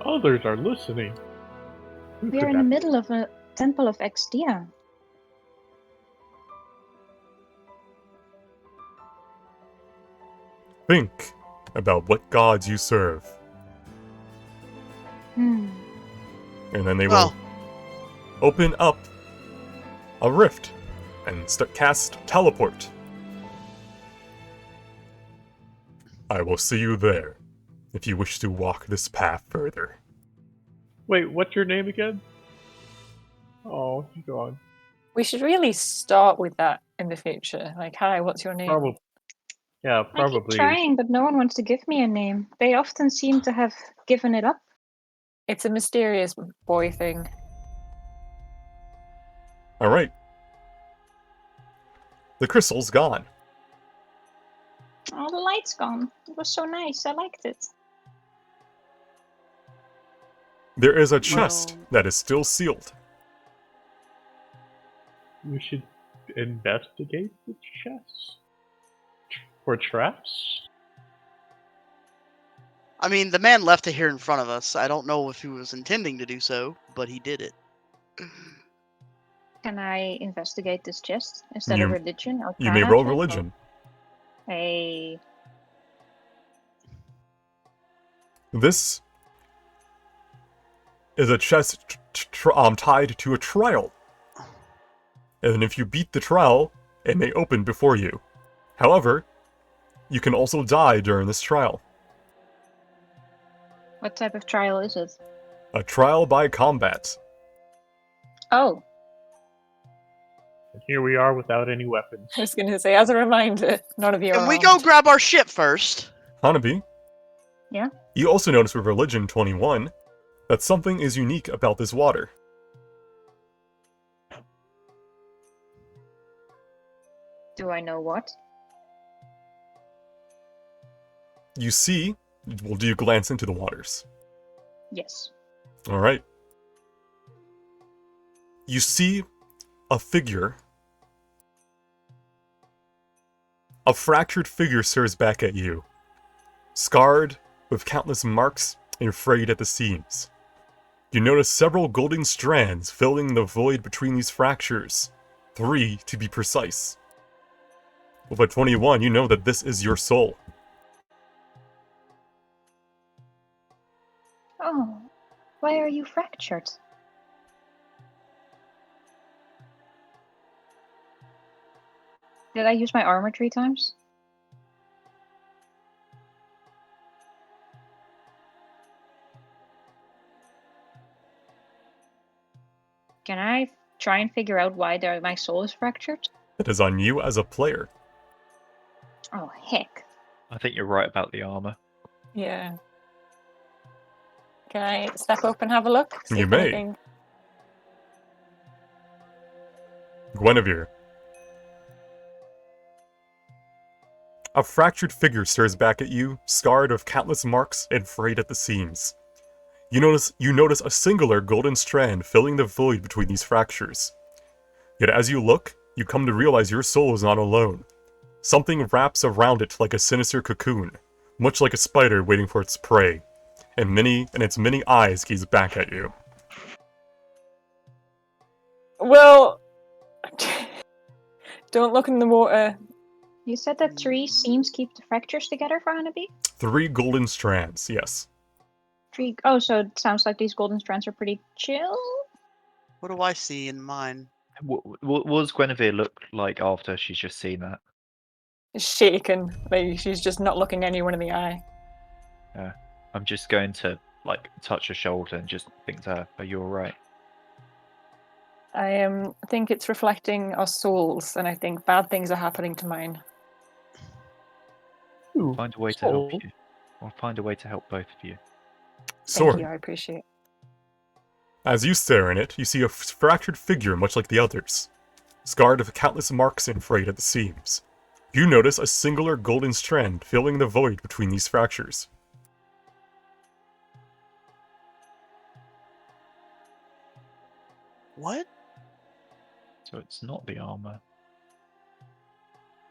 Others are listening. Who We could are in the that be? middle of a temple of Exdia. Think about what gods you serve, Hmm. and then they Well, will open up a rift and cast teleport. I will see you there, if you wish to walk this path further. Wait, what's your name again? Oh, you go on. We should really start with that in the future. Like, hi, what's your name? Probably. Yeah, I keep probably. trying, but no one wants to give me a name. They often seem to have given it up. It's a mysterious boy thing. Alright. The crystal's gone. Oh, the light's gone. It was so nice. I liked it. There is a chest Well- that is still sealed. We should investigate the chest for traps. I mean, the man left it here in front of us. I don't know if he was intending to do so, but he did it. Can I investigate this chest? Is that a You- religion? You may Arcana roll check, or- religion. Hey. This is a chest tied to a trial. And if you beat the trial, it may open before you. However, you can also die during this trial. What type of trial is it? A trial by combat. Oh, And here we are without any weapons. I was going to say, as a reminder, none of you Can are we go armed. grab our ship first? Hanabi? Yeah? You also notice with Religion 21 that something is unique about this water. do I know what? You see, well, do you glance into the waters? Yes. Alright. You see a figure. A fractured figure stares back at you, scarred with countless marks and frayed at the seams. You notice several golden strands filling the void between these fractures, 3 to be precise. With a 21, you know that this is your soul. Oh, why are you fractured? Did I use my armor 3 times? Can I try and figure out why my soul is fractured? It is on you as a player. Oh, heck. I think you're right about the armor. Yeah. Can I step up and have a look? See You if may. anything... Guinevere. A fractured figure stares back at you, scarred with countless marks and frayed at the seams. You notice a singular golden strand filling the void between these fractures. Yet as you look, you come to realize your soul is not alone. Something wraps around it like a sinister cocoon, much like a spider waiting for its prey, and its many eyes gaze back at you. Well... Don't look in the water. You said that 3 seams keep the fractures together for Hanabi? 3 golden strands, yes. 3. Oh, so it sounds like these golden strands are pretty chill? What do I see in mine? What does Guinevere look like after she's just seen that? Shaken. Like, she's just not looking anyone in the eye. I'm just going to, like, touch her shoulder and just think to her, are you alright? I think it's reflecting our souls, and I think bad things are happening to mine. Ooh, Find a way to soul. help you. I'll find a way to help both of you. Thank Soren, you, I appreciate it. as you stare in it, you see a fractured figure much like the others, scarred with countless marks and frayed at the seams. You notice a singular golden strand filling the void between these fractures. What? So it's not the armor.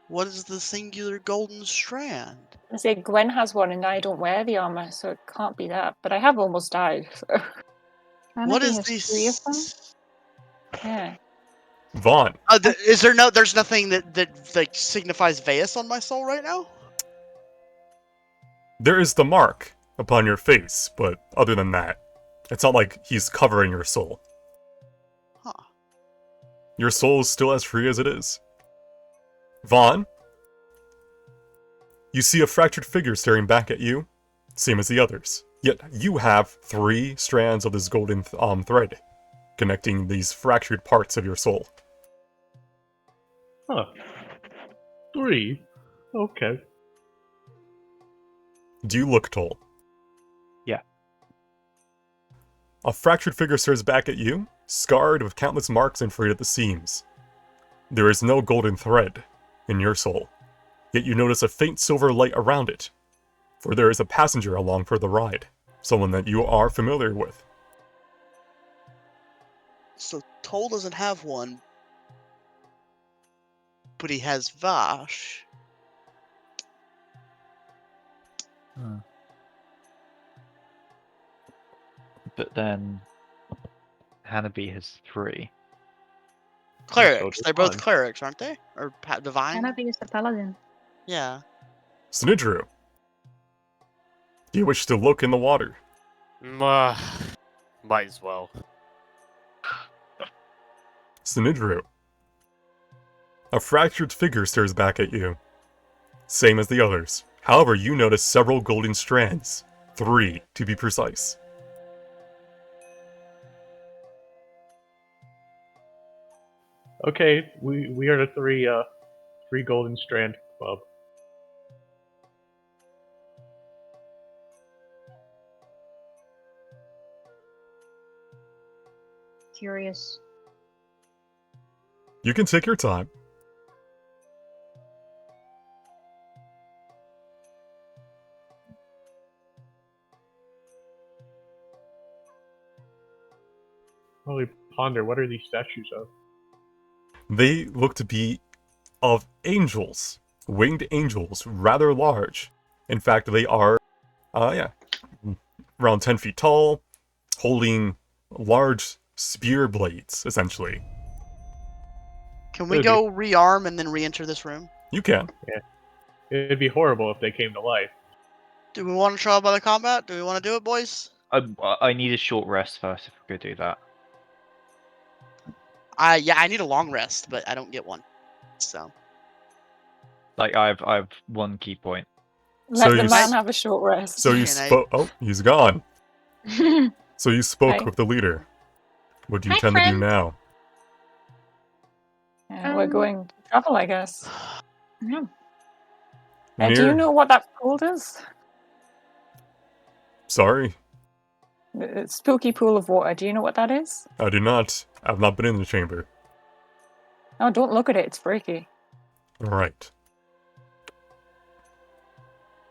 What is the singular golden strand? I say Gwen has one, and I don't wear the armor, so it can't be that. But I have almost died, so What Hanabi is has these? 3 of them? yeah. Vaughn, There's nothing that like signifies Veus on my soul right now? there is the mark upon your face, but other than that, it's not like he's covering your soul. Huh. Your soul is still as free as it is. Vaughn, you see a fractured figure staring back at you, same as the others. Yet you have 3 strands of this golden thread connecting these fractured parts of your soul. Huh. 3? Okay. Do you look tall? Yeah. A fractured figure stares back at you, scarred with countless marks and frayed at the seams. There is no golden thread in your soul, yet you notice a faint silver light around it, for there is a passenger along for the ride, someone that you are familiar with. So Toll doesn't have one, but he has Vash. But then Hanabi has 3. Clerics. So They're both fun. clerics, aren't they? Or divine? Hanabi is the paladin. Yeah. Snidru, do you wish to look in the water? Might as well. Snidru, a fractured figure stares back at you, same as the others. However, you notice several golden strands, 3 to be precise. Okay, we are the 3 Golden Strand Club. Curious. You can take your time. Holy ponder, what are these statues of? They look to be of angels, winged angels, rather large. In fact, they are, around 10 feet tall, holding large spear blades, essentially. Can we Okay. go rearm and then re-enter this room? You can. It'd be horrible if they came to life. Do we want to try by the combat? Do we want to do it, boys? I need a short rest first if we could do that. Yeah, I need a long rest, but I don't get one. So Like I've 1 key point. Let So the you man s- have a short rest. So you Can I- spoke. Oh, he's gone. So you spoke Hi. with the leader. What do you Hi, intend to do friend. now? We're going to travel, I guess. Yeah. Do you know what that pool is? Sorry, The spooky pool of water. Do you know what that is? I do not. I've not been in the chamber. Oh, don't look at it. It's freaky. Alright.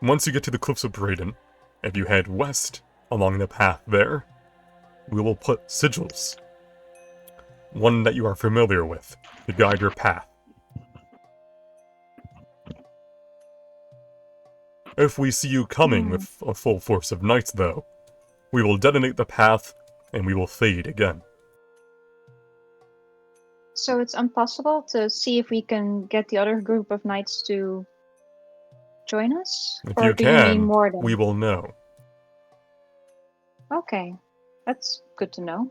Once you get to the Cliffs of Braden, if you head west along the path there, we will put sigils. One that you are familiar with, to guide your path. If we see you coming with a full force of knights, though, we will detonate the path, and we will fade again. So it's impossible to see if we can get the other group of knights to join us? If Or you do you mean can, more than? we will know. Okay, that's good to know.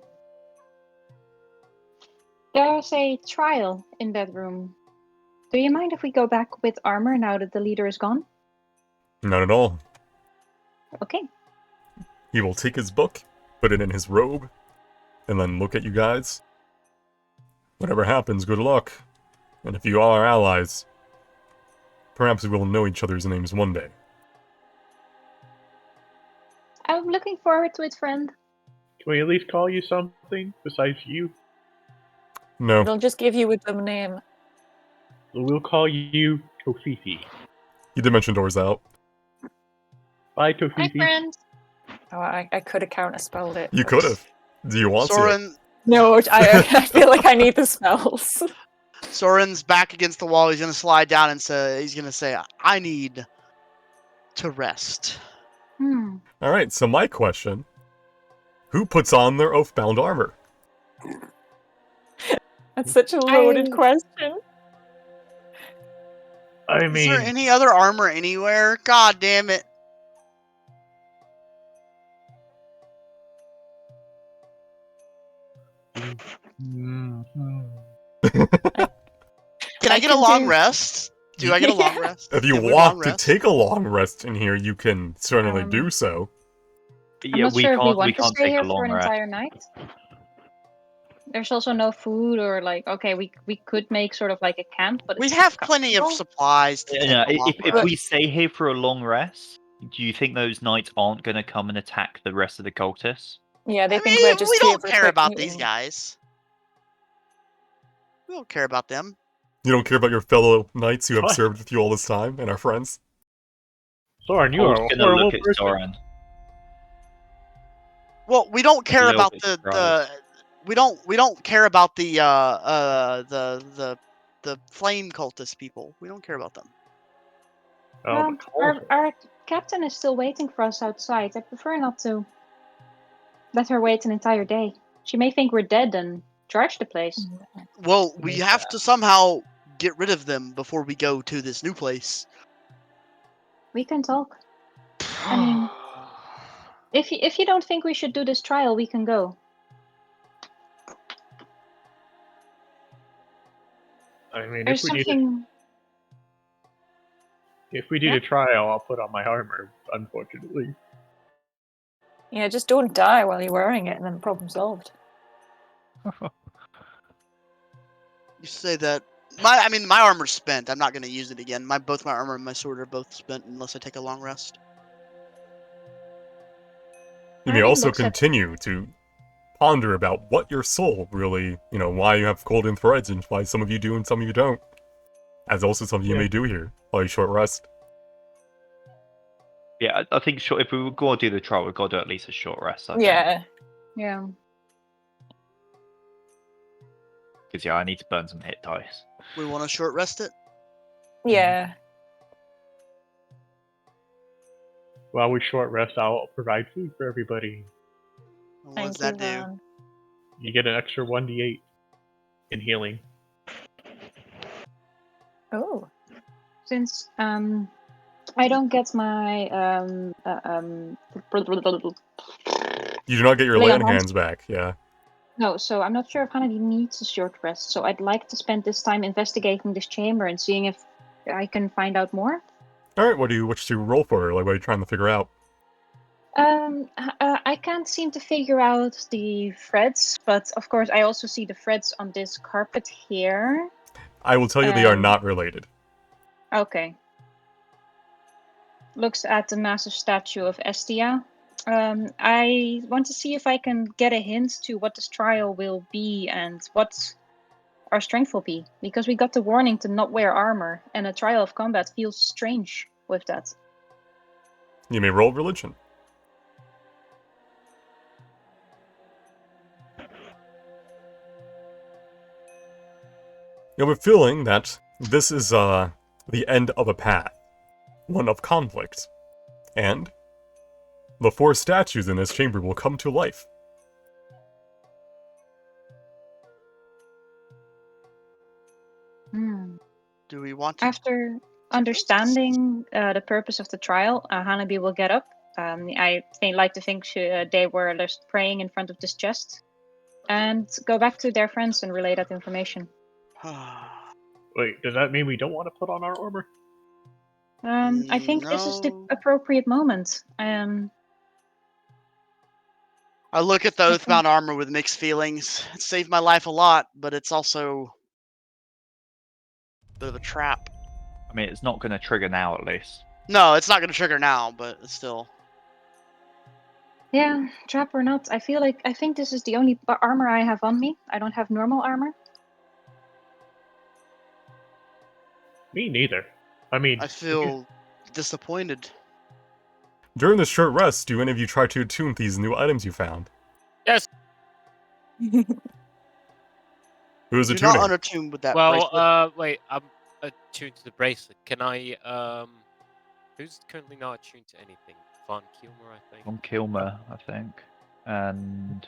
There's a trial in that room. Do you mind if we go back with armor now that the leader is gone? Not at all. Okay. He will take his book, put it in his robe, and then look at you guys. Whatever happens, good luck. And if you all are allies, perhaps we will know each other's names one day. I'm looking forward to it, friend. Can we at least call you something besides you? No. They'll just give you a dumb name. We'll call you Tofifi. You dimension doors out. Bye, Hi, Tofifi. friend. Oh, I could have counterspelled it. You but- could have. Do you want to? Soren, No, I feel like I need the spells. Soren's back against the wall. He's gonna slide down and he's gonna say, "I need to rest." Alright, so my question. Who puts on their oathbound armor? That's such a loaded question. I Is there mean, any other armor anywhere? God damn it! mhm. Can I get a can long do- rest? Do I get a long Yeah. rest? If you Can we want long to rest? take a long rest in here, you can certainly Um, do so. I'm not we sure if we can't. We want to can't stay take here a long for an rest. entire night. There's also no food or like, okay, we could make sort of like a camp, but We it's have not plenty of comfortable. supplies to You take know, a long if rest. we stay here for a long rest, do you think those knights aren't going to come and attack the rest of the cultists? Yeah, they I think we're mean, just we here don't for a care quick about these meeting. guys. We don't care about them. You don't care about your fellow knights who have What? served with you all this time and are friends? Soren, you Paul's are a gonna horrible look at person. Soren. Well, we don't care little about bit the surprised. we don't care about the flame cultist people. We don't care about them. Oh, but Our captain is still waiting for us outside. I prefer not to let her wait an entire day. She may think we're dead and charge the place. Well, we have to somehow get rid of them before we go to this new place. We can talk. I mean, if you don't think we should do this trial, we can go. I mean, There's something. if we need a trial, I'll put on my armor. Unfortunately, Yeah, just don't die while you're wearing it, and then problem solved. You say that my armor's spent. I'm not gonna use it again. Both my armor and my sword are both spent unless I take a long rest. You may Arnie also looks at- continue to ponder about what your soul really, why you have golden threads and why some of you do and some of you don't. As also some of you Yeah. may do here while you short rest. Yeah, I think if we were going to do the trial, we've got to do at least a short rest. Yeah. Yeah. Because I need to burn some hit dice. We want to short rest it. Yeah. while we short rest, I'll provide food for everybody. What Thank does that you, do? Van. You get an extra 1d8 in healing. Oh. Since I don't get my You do not get your Lay lay on on hands. hands back, yeah. No, so I'm not sure if Hannity needs a short rest. So I'd like to spend this time investigating this chamber and seeing if I can find out more. Alright, what do you wish to roll for? Like, what are you trying to figure out? I can't seem to figure out the threads, but of course I also see the threads on this carpet here. I will tell you they are not related. Okay. Looks at the massive statue of Estia. I want to see if I can get a hint to what this trial will be and what our strength will be. Because we got the warning to not wear armor, and a trial of combat feels strange with that. You may roll religion. You have a feeling that this is the end of a path, one of conflict, and the 4 statues in this chamber will come to life. Do we want to? After understanding the purpose of the trial, Hanabi will get up. I like to think they were just praying in front of this chest, and go back to their friends and relay that information. Wait, does that mean we don't want to put on our armor? I think this is the No. appropriate moment. I look at the Oathbound armor with mixed feelings. It saved my life a lot, but it's also a bit of a trap. I mean, it's not going to trigger now, at least. No, it's not going to trigger now, but it's still. Yeah, trap or not, I think this is the only armor I have on me. I don't have normal armor. Me neither. I mean, I feel disappointed. During this short rest, do any of you try to attune these new items you found? Yes. Who is Do attuning? not unattune with that Well, bracelet. wait. I'm attuned to the bracelet. Can I? Who's currently not attuned to anything? Von Kilmer, I think. On Kilmer, I think. And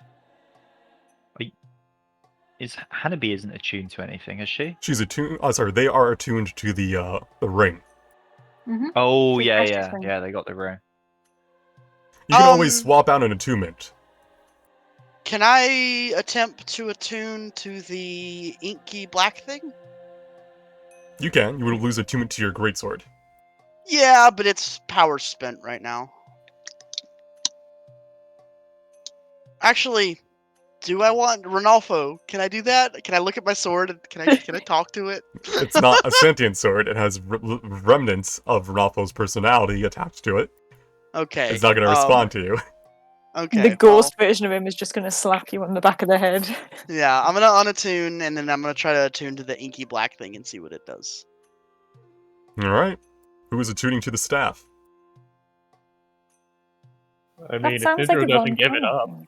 Hanabi isn't attuned to anything, is she? She's attuned. Oh, sorry, they are attuned to the ring. Mm-hmm. Oh, The yeah, Justice Ring. yeah, they got the ring. You can always swap out an attunement. Can I attempt to attune to the inky black thing? You can. You would lose attunement to your greatsword. Yeah, but it's power spent right now. Actually, do I want Ronalfo? Can I do that? Can I look at my sword and can I talk to it? It's not a sentient sword. It has remnants of Rodolfo's personality attached to it. Okay. It's not going to respond to you. Okay. The ghost version of him is just going to slap you on the back of the head. Yeah, I'm gonna unattune and then I'm gonna try to attune to the inky black thing and see what it does. Alright. Who is attuning to the staff? I That mean, if sounds like Nidro a doesn't Von give it up. Kilmer.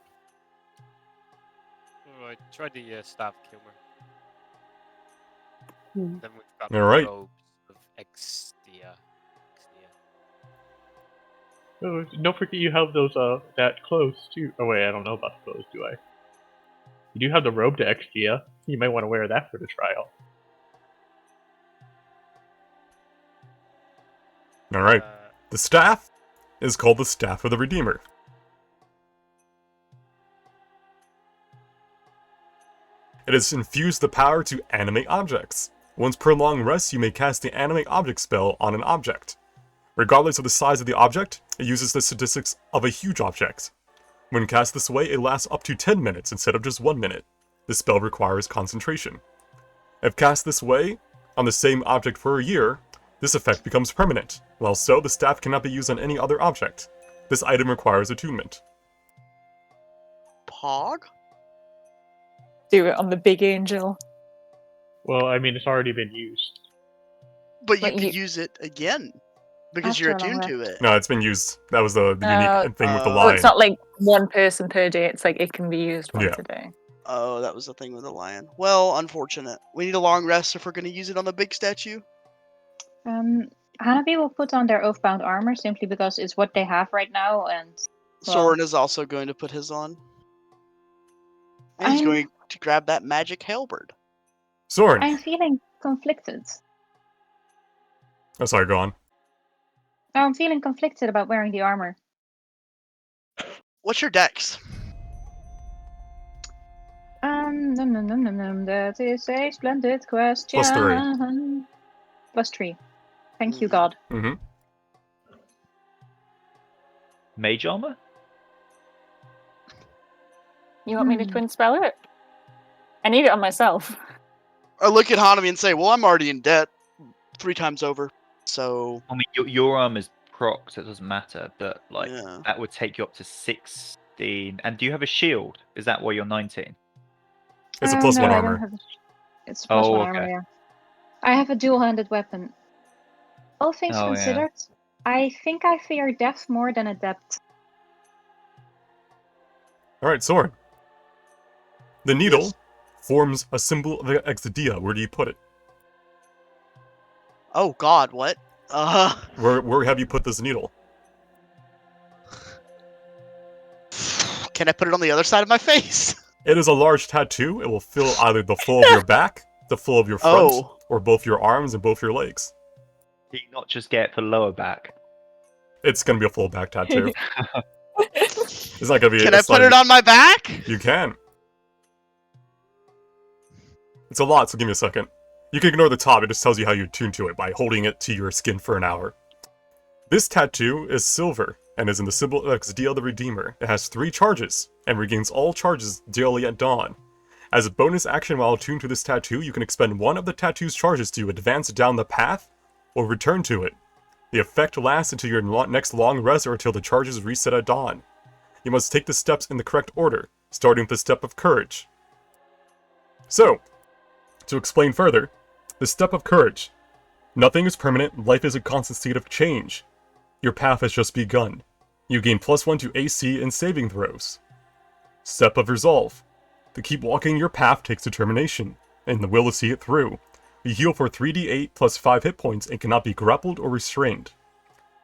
Alright, try the staff Kilmer. Hmm. Then we've got Alright. the robes of Exdia. Oh, don't forget you have those that clothes too. Oh wait, I don't know about the clothes, do I? You do have the robe to Extia. You might want to wear that for the trial. Alright. The staff is called the Staff of the Redeemer. It has infused the power to animate objects. Once per long rest, you may cast the Animate Object spell on an object. Regardless of the size of the object, it uses the statistics of a huge object. When cast this way, it lasts up to 10 minutes instead of just 1 minute. This spell requires concentration. If cast this way, on the same object for a year, this effect becomes permanent. While so, the staff cannot be used on any other object. This item requires attunement. Pog? Do it on the big angel. Well, I mean, it's already been used. But you But could you- use it again. Because After you're a long attuned to it. No, it's been used. That was the unique thing with the Oh, Oh, lion. it's not like one person per day. It's like it can be used once Yeah. a day. Oh, that was the thing with the lion. Well, unfortunate. We need a long rest if we're gonna use it on the big statue. Hanabi will put on their oathbound armor simply because it's what they have right now, and well, Soren is also going to put his on. And he's I'm- going to grab that magic halberd. Soren! I'm feeling conflicted. Oh, sorry, go on. I'm feeling conflicted about wearing the armor. What's your dex? That is a splendid question. +3. +3. Thank you, God. Mm-hmm. Mage armor? You want me to Hmm. twin spell it? I need it on myself. I look at Hanami and say, well, I'm already in debt 3 times over. So, I mean, your armor's proc, so it doesn't matter. But like yeah. that would take you up to 16. And do you have a shield? Is that why you're 19? It's a Oh, plus no, one I armor. don't have. It's plus Oh, one armor. okay. Yeah. I have a dual-handed weapon. All things Oh, yeah. considered, I think I fear death more than adept. Alright, Soren. The needle Yes. forms a symbol of the Exodia. Where do you put it? Oh God, what? Where have you put this needle? Can I put it on the other side of my face? It is a large tattoo. It will fill either the full of your back, the full of your front, Oh. or both your arms and both your legs. Do you not just get it for lower back? It's gonna be a full back tattoo. It's not gonna be. Can I it's put not- it on my back? You can. It's a lot, so give me a second. You can ignore the top. It just tells you how you tune to it by holding it to your skin for an hour. This tattoo is silver and is in the symbol of Exodia the Redeemer. It has 3 charges and regains all charges daily at dawn. As a bonus action while attuned to this tattoo, you can expend one of the tattoo's charges to advance down the path or return to it. The effect lasts until your next long rest or until the charges reset at dawn. You must take the steps in the correct order, starting with the step of courage. So, to explain further, the step of courage. Nothing is permanent, life is a constant state of change. Your path has just begun. You gain +1 to AC and saving throws. Step of resolve. To keep walking your path takes determination, and the will to see it through. You heal for 3d8 plus 5 hit points and cannot be grappled or restrained.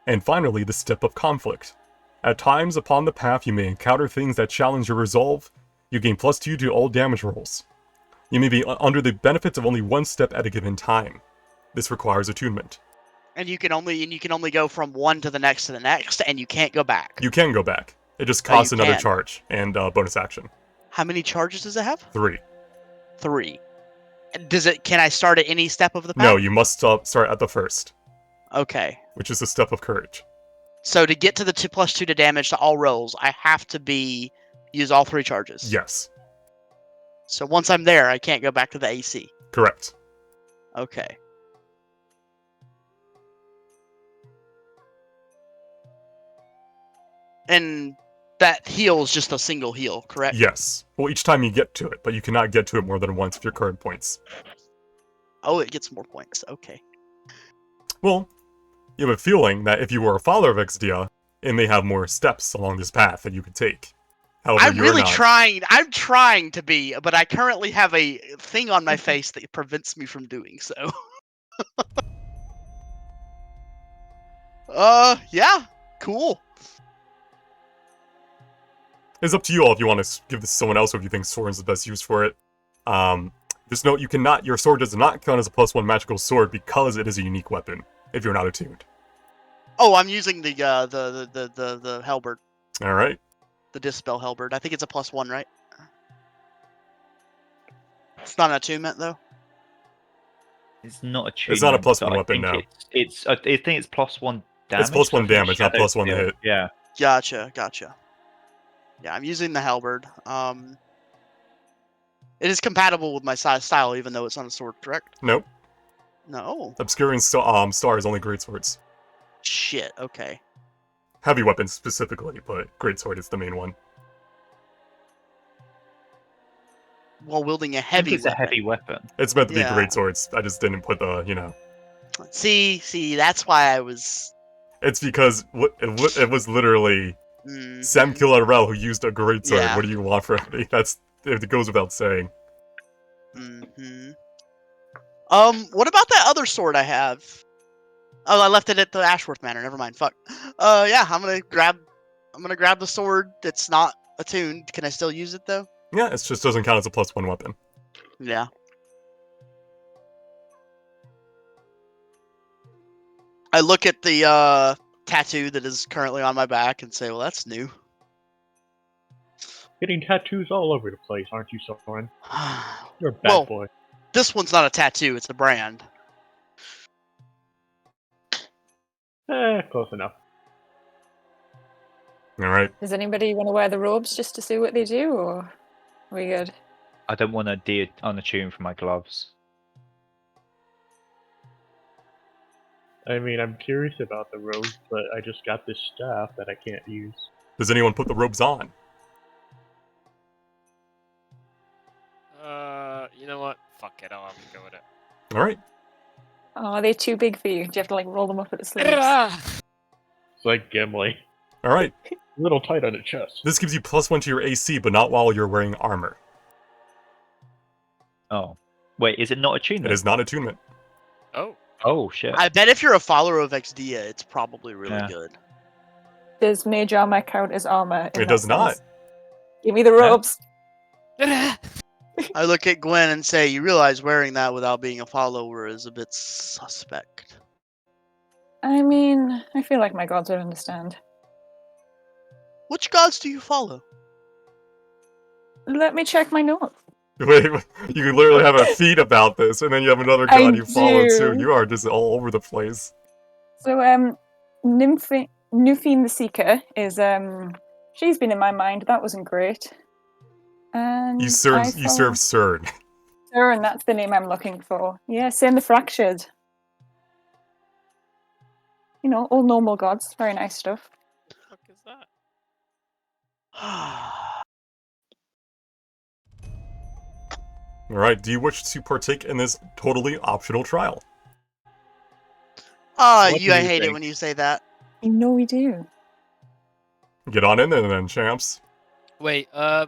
And finally, the step of conflict. At times upon the path you may encounter things that challenge your resolve. You gain +2 to all damage rolls. You may be under the benefits of only one step at a given time. This requires attunement. And you can only go from one to the next, and you can't go back. You can go back. It just Oh, you costs another can. charge and bonus action. How many charges does it have? 3. 3. Can I start at any step of the path? No, you must start at the first, Okay. which is the step of courage. So to get to the +2 to damage to all rolls, I have to use all 3 charges. Yes, So once I'm there, I can't go back to the AC. correct. Okay. And that heal is just a single heal, correct? Yes. Well, each time you get to it, but you cannot get to it more than once with your current points. Oh, it gets more points. Okay. Well, you have a feeling that if you were a follower of Exodia, it may have more steps along this path that you could take. However, I'm you're really not. trying. I'm trying to be, but I currently have a thing on my face that prevents me from doing so. Yeah. Cool. It's up to you all if you want to give this to someone else or if you think Soren's the best use for it. Just note your sword does not count as a +1 magical sword because it is a unique weapon if you're not attuned. Oh, I'm using the halberd, All right. the dispel halberd. I think it's a +1, right? It's not an attunement though. It's not a It's not a attunement, +1 but I weapon, think no. I think it's +1 damage. It's +1 so I think damage, not Shadow +1 to Steel. hit. Yeah. Gotcha. Yeah, I'm using the halberd. It is compatible with my style, even though it's not a sword, correct? Nope. No. Obscuring Star is only greatswords. Shit. Okay. Heavy weapons specifically, but greatsword is the main one. While wielding a I think heavy it's weapon. a heavy weapon. It's meant to be Yeah. greatswords. I just didn't put the. See, that's why I was. It's because it was literally Sam Killarell who used a greatsword. Yeah. What do you want from me? It goes without saying. What about that other sword I have? Oh, I left it at the Ashworth Manor. Never mind. Fuck. Yeah, I'm gonna grab the sword that's not attuned. Can I still use it though? Yeah, it just doesn't count as a +1 weapon. Yeah. I look at the tattoo that is currently on my back and say, well, that's new. Getting tattoos all over the place, aren't you, Soren? You're a bad Well, boy. this one's not a tattoo, it's a brand. Close enough. All right. Does anybody want to wear the robes just to see what they do, or are we good? I don't want to unattune from my gloves. I mean, I'm curious about the robes, but I just got this staff that I can't use. Does anyone put the robes on? You know what? Fuck it, I'll have to go with it. All right. Oh, are they too big for you? Do you have to like roll them up at the sleeves? It's like Gimli. All right. A little tight on the chest. This gives you +1 to your AC, but not while you're wearing armor. Oh. Wait, is it not It attunement? is not attunement. Oh. Oh, shit. I bet if you're a follower of Exdia, it's probably really Yeah. good. Does mage armor count as armor? in It that does not. sense? Give me the robes. I look at Gwen and say, you realize wearing that without being a follower is a bit suspect. I mean, I feel like my gods would understand. Which gods do you follow? Let me check my notes. Wait, you could literally have a feat about this, and then you have another I god you follow too. do. You are just all over the place. So, Nymphine the Seeker is she's been in my mind. That wasn't great. And You serve CERN. Sure, and that's the name I'm looking for. Yeah, same the Fractured. You know, all normal gods. Very nice stuff. What the fuck is that? Alright, do you wish to partake in this totally optional trial? Ah, What you, do I you hate it think? when you say that. You know we do. Get on in there then, champs. Wait, I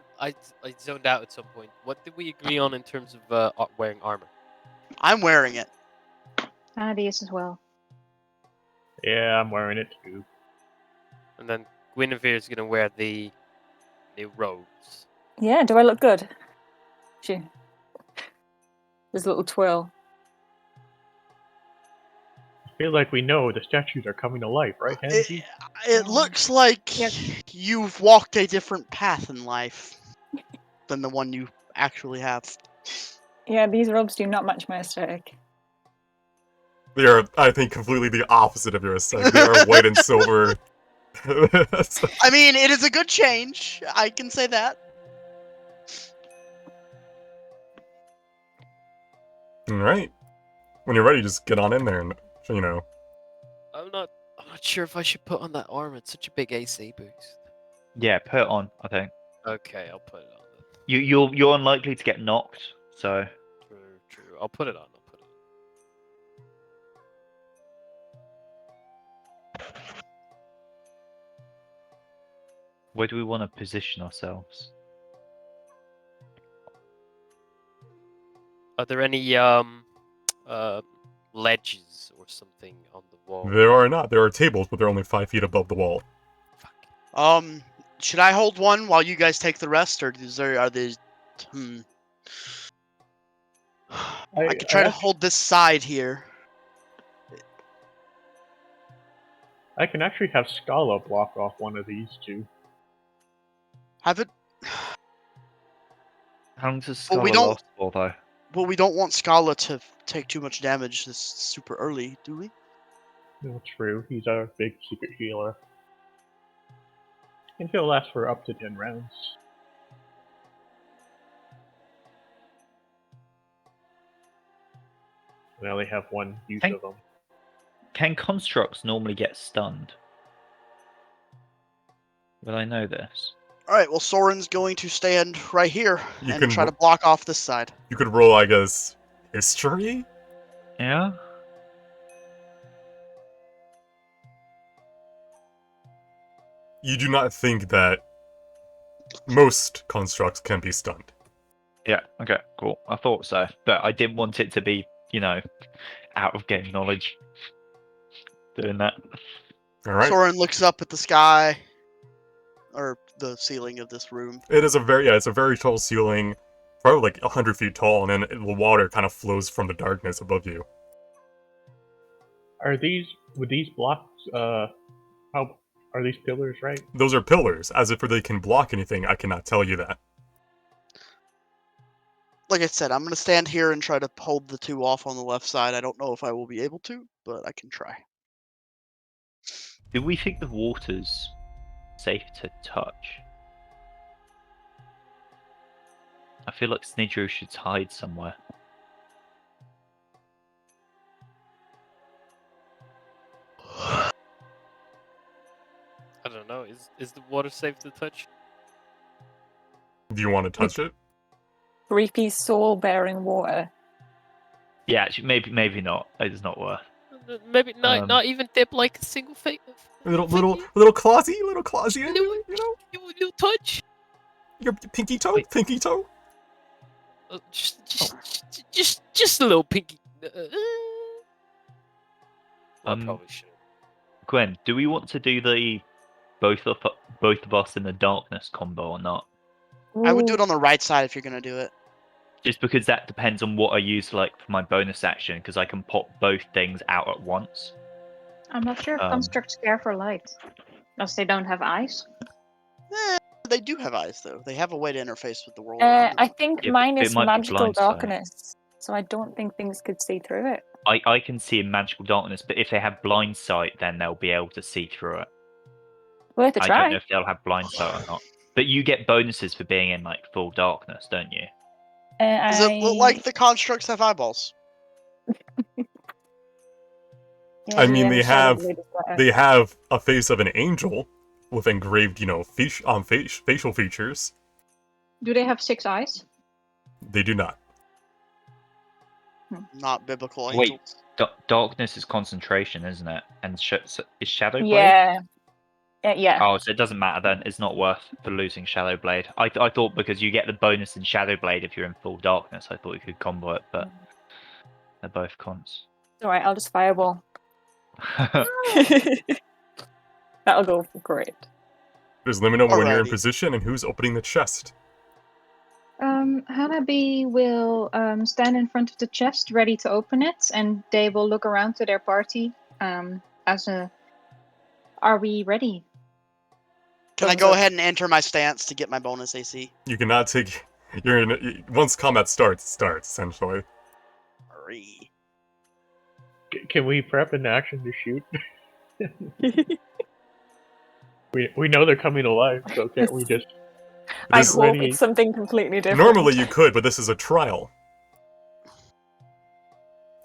zoned out at some point. What did we agree on in terms of wearing armor? I'm wearing it. These as well. Yeah, I'm wearing it too. And then Guinevere's gonna wear the robes. Yeah, do I look good? She. There's a little twirl. I feel like we know the statues are coming to life, right, Hanji? It looks like Yep. you've walked a different path in life than the one you actually have. Yeah, these robes do not match my aesthetic. They are, I think, completely the opposite of your aesthetic. They are white and silver. I mean, it is a good change. I can say that. Alright. When you're ready, just get on in there and, you know. I'm not sure if I should put on that armor. It's such a big AC boost. Yeah, put it on, I think. Okay, I'll put it on then. You're unlikely to get knocked, so True. I'll put it on. where do we want to position ourselves? Are there any ledges or something on the wall? There are not. There are tables, but they're only 5 feet above the wall. Fuck. Should I hold one while you guys take the rest, or are these? I could try to hold this side here. I can actually have Scala block off one of these two. Have it. How long does Well, Scholar we don't- last for, though? Well, we don't want Scala to take too much damage this super early, do we? No, true. He's our big secret healer. And he'll last for up to 10 rounds. We only have one use Thank- of them. Can constructs normally get stunned? Will I know this? Alright, well, Soren's going to stand right here You and can try to block off this side. You could roll, I guess, history? Yeah? You do not think that most constructs can be stunned. Yeah, okay, cool. I thought so. But I didn't want it to be, out of game knowledge. Doing that. Alright? Soren looks up at the sky, or the ceiling of this room. It is it's a very tall ceiling, probably like 100 feet tall, and then the water kind of flows from the darkness above you. With these blocks, how are these pillars, right? Those are pillars. As if they can block anything, I cannot tell you that. Like I said, I'm going to stand here and try to hold the two off on the left side. I don't know if I will be able to, but I can try. Do we think the water's safe to touch? I feel like Snidro should hide somewhere. I don't know. Is the water safe to touch? Do you want to touch it? 3-piece soul-bearing water. Yeah, actually, maybe not. It's not worth. Maybe not. Um, Not even dip like a single Little clausy, in little, you know? little touch. Your pinky toe, Wait. pinky toe. Just a little pinky. I Um, probably should. Gwen, do we want to do the both of us in the darkness combo or not? I would do Ooh. it on the right side if you're gonna do it. Just because that depends on what I use like for my bonus action, because I can pop both things out at once. I'm not sure if Um, constructs care for light. Unless they don't have eyes. They do have eyes though. They have a way to interface with the world around I them. think Yeah, mine but it is might be magical blind, so- darkness, so I don't think things could see through it. I can see in magical darkness, but if they have blind sight, then they'll be able to see through it. Worth a I try. don't know if they'll have blind sight or not. But you get bonuses for being in like full darkness, don't you? Does it look like the constructs have eyeballs? I mean, the shadow blade is better. they have a face of an angel with engraved, facial features. Do they have 6 eyes? They do not. Not biblical Wait. angels. Darkness is concentration, isn't it? And is Shadow Blade? Yeah. Yeah. Oh, so it doesn't matter then. It's not worth for losing Shadow Blade. I thought because you get the bonus in Shadow Blade if you're in full darkness, I thought you could combo it, but they're both cons. Alright, I'll just fireball. That'll go great. Just let me know when you're in Alrighty. position and who's opening the chest. Hanabi will stand in front of the chest, ready to open it, and they will look around to their party. Are we ready? Can I Thumbs go up. ahead and enter my stance to get my bonus AC? You cannot take. Once combat starts, it starts essentially. Hurry. Can we prep an action to shoot? we know they're coming alive, so can't we just? I This- hope ready- it's something completely different. Normally you could, but this is a trial.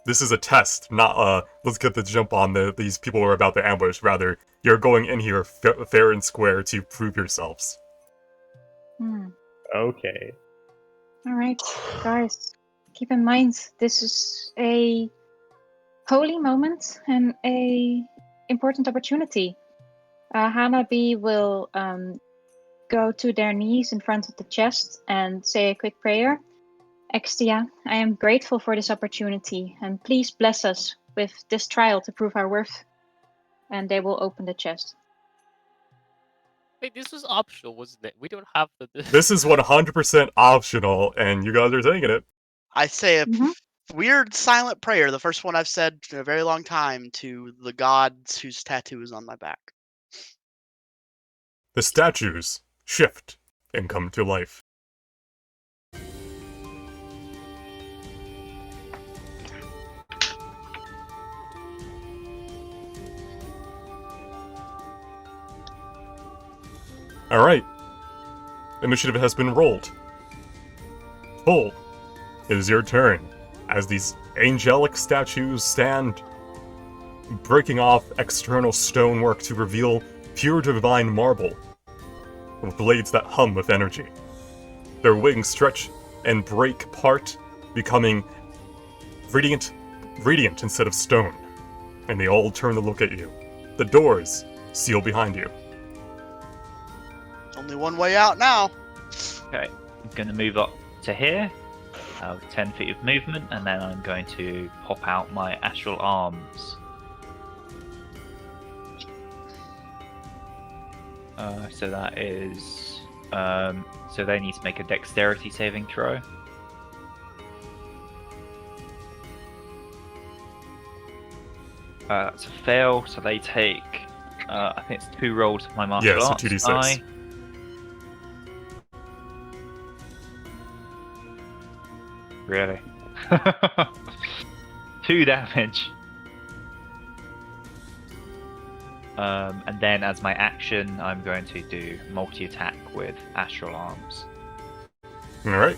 This is a test, not let's get the jump on these people who are about to ambush. Rather, you're going in here fair and square to prove yourselves. Okay. Alright, guys. Keep in mind, this is a holy moment and a important opportunity. Hanabi will go to their knees in front of the chest and say a quick prayer. Extia, I am grateful for this opportunity, and please bless us with this trial to prove our worth. And they will open the chest. Wait, this was optional, wasn't it? We don't have the. This is 100% optional, and you guys are taking it. I say a Mhm. weird silent prayer, the first one I've said in a very long time, to the gods whose tattoo is on my back. The statues shift and come to life. Alright. Initiative has been rolled. Full. It is your turn, as these angelic statues stand, breaking off external stonework to reveal pure divine marble, with blades that hum with energy. Their wings stretch and break apart, becoming radiant instead of stone, and they all turn to look at you. The doors seal behind you. Only one way out now. Okay, I'm going to move up to here with 10 feet of movement, and then I'm going to pop out my astral arms. So that is. So they need to make a dexterity saving throw. That's a fail, so they take. I think it's 2 rolls of my martial Yeah, so arts 2d6. die. Really? 2 damage. And then as my action, I'm going to do multi-attack with astral arms. Alright.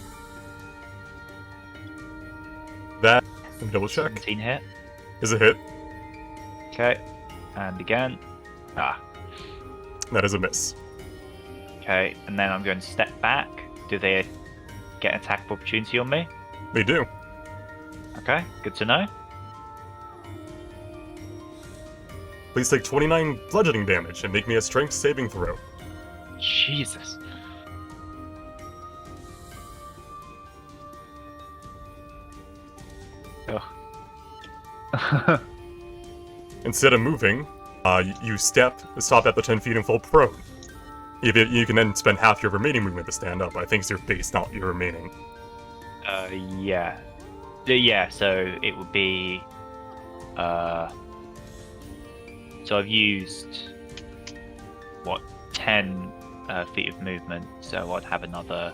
That, let me double check, 17 hit. is a hit. Okay. And again. Ah. That is a miss. Okay, and then I'm going to step back. Do they get an attack of opportunity on me? They do. Okay, good to know. Please take 29 bludgeoning damage and make me a strength saving throw. Jesus. Oh. Instead of moving, you stop at the 10 feet and fall prone. You can then spend half your remaining movement to stand up. I think it's your base, not your remaining. Yeah. Yeah, so it would be... So I've used... 10 feet of movement, so I'd have another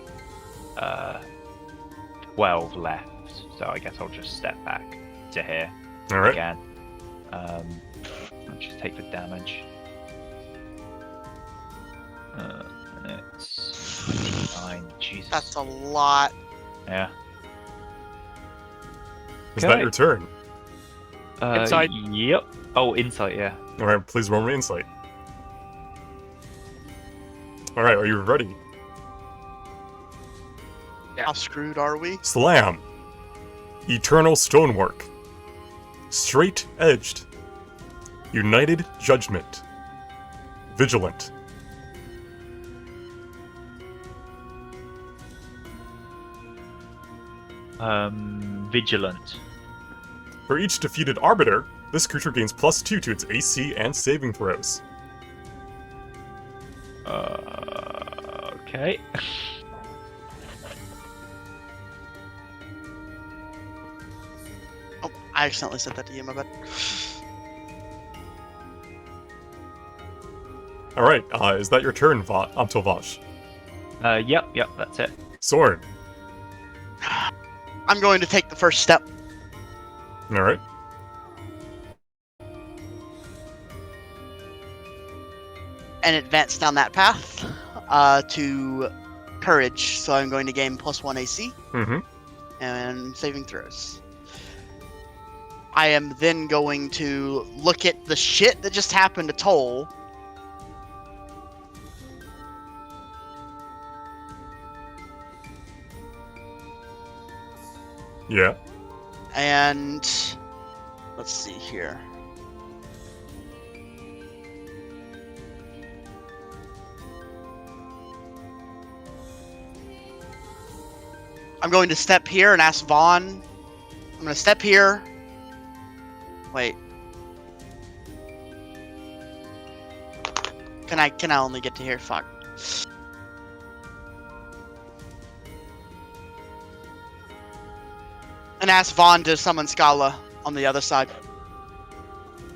12 left. So I guess I'll just step back to here Alright. again. I'll just take the damage. And it's 29. Jesus. That's a lot. Yeah. Is that your turn? Insight. Yep. Oh, insight, yeah. Alright, please roll me insight. Alright, are you ready? Yeah. How screwed are we? Slam! Eternal Stonework. Straight Edged. United Judgment. Vigilant. Vigilant. For each defeated Arbiter, this creature gains +2 to its AC and saving throws. Okay. Oh, I accidentally said that to you, my bad. Alright, is that your turn, Vosh? Yep, that's it. Soren. I'm going to take the first step. Alright. And advance down that path to courage. So I'm going to gain +1 AC Mm-hmm. and saving throws. I am then going to look at the shit that just happened to Toll. Yeah. And let's see here. I'm going to step here and ask Vaughn. I'm going to step here. Wait. Can I only get to here? Fuck. And ask Vaughn to summon Scala on the other side.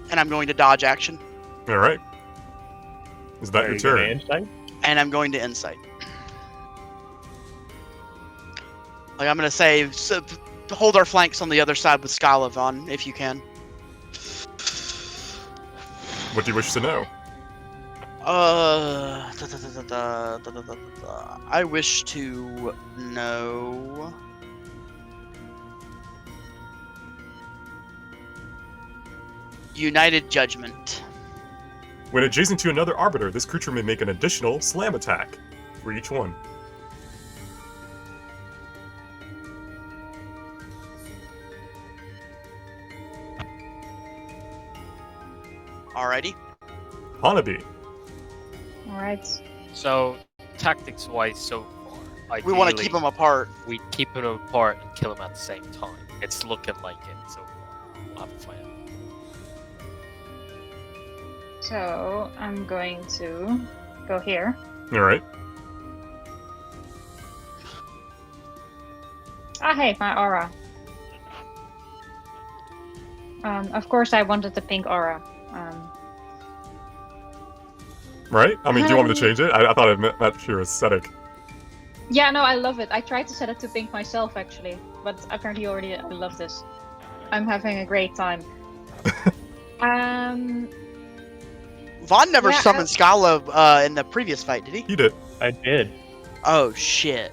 And I'm going to dodge action. Alright. Is that Are your you gonna turn? insight? And I'm going to insight. Like, I'm going to say, hold our flanks on the other side with Scala, Vaughn, if you can. What do you wish to know? I wish to know... United Judgment. When adjacent to another Arbiter, this creature may make an additional slam attack for each one. Alrighty. Hanabi. Alright. So, tactics-wise, so far, We want to ideally, keep them apart. we keep them apart and kill them at the same time. It's looking like it so far. We'll have to find out. So I'm going to go here. Alright. Ah, hey, my aura. Of course I wanted the pink aura. Right? I mean, do you want me to change it? I thought it meant your aesthetic. Yeah, no, I love it. I tried to set it to pink myself, actually. But apparently you already love this. I'm having a great time. Vaughn never Yeah, summoned Scala in the previous fight, did he? He did. I did. Oh, shit.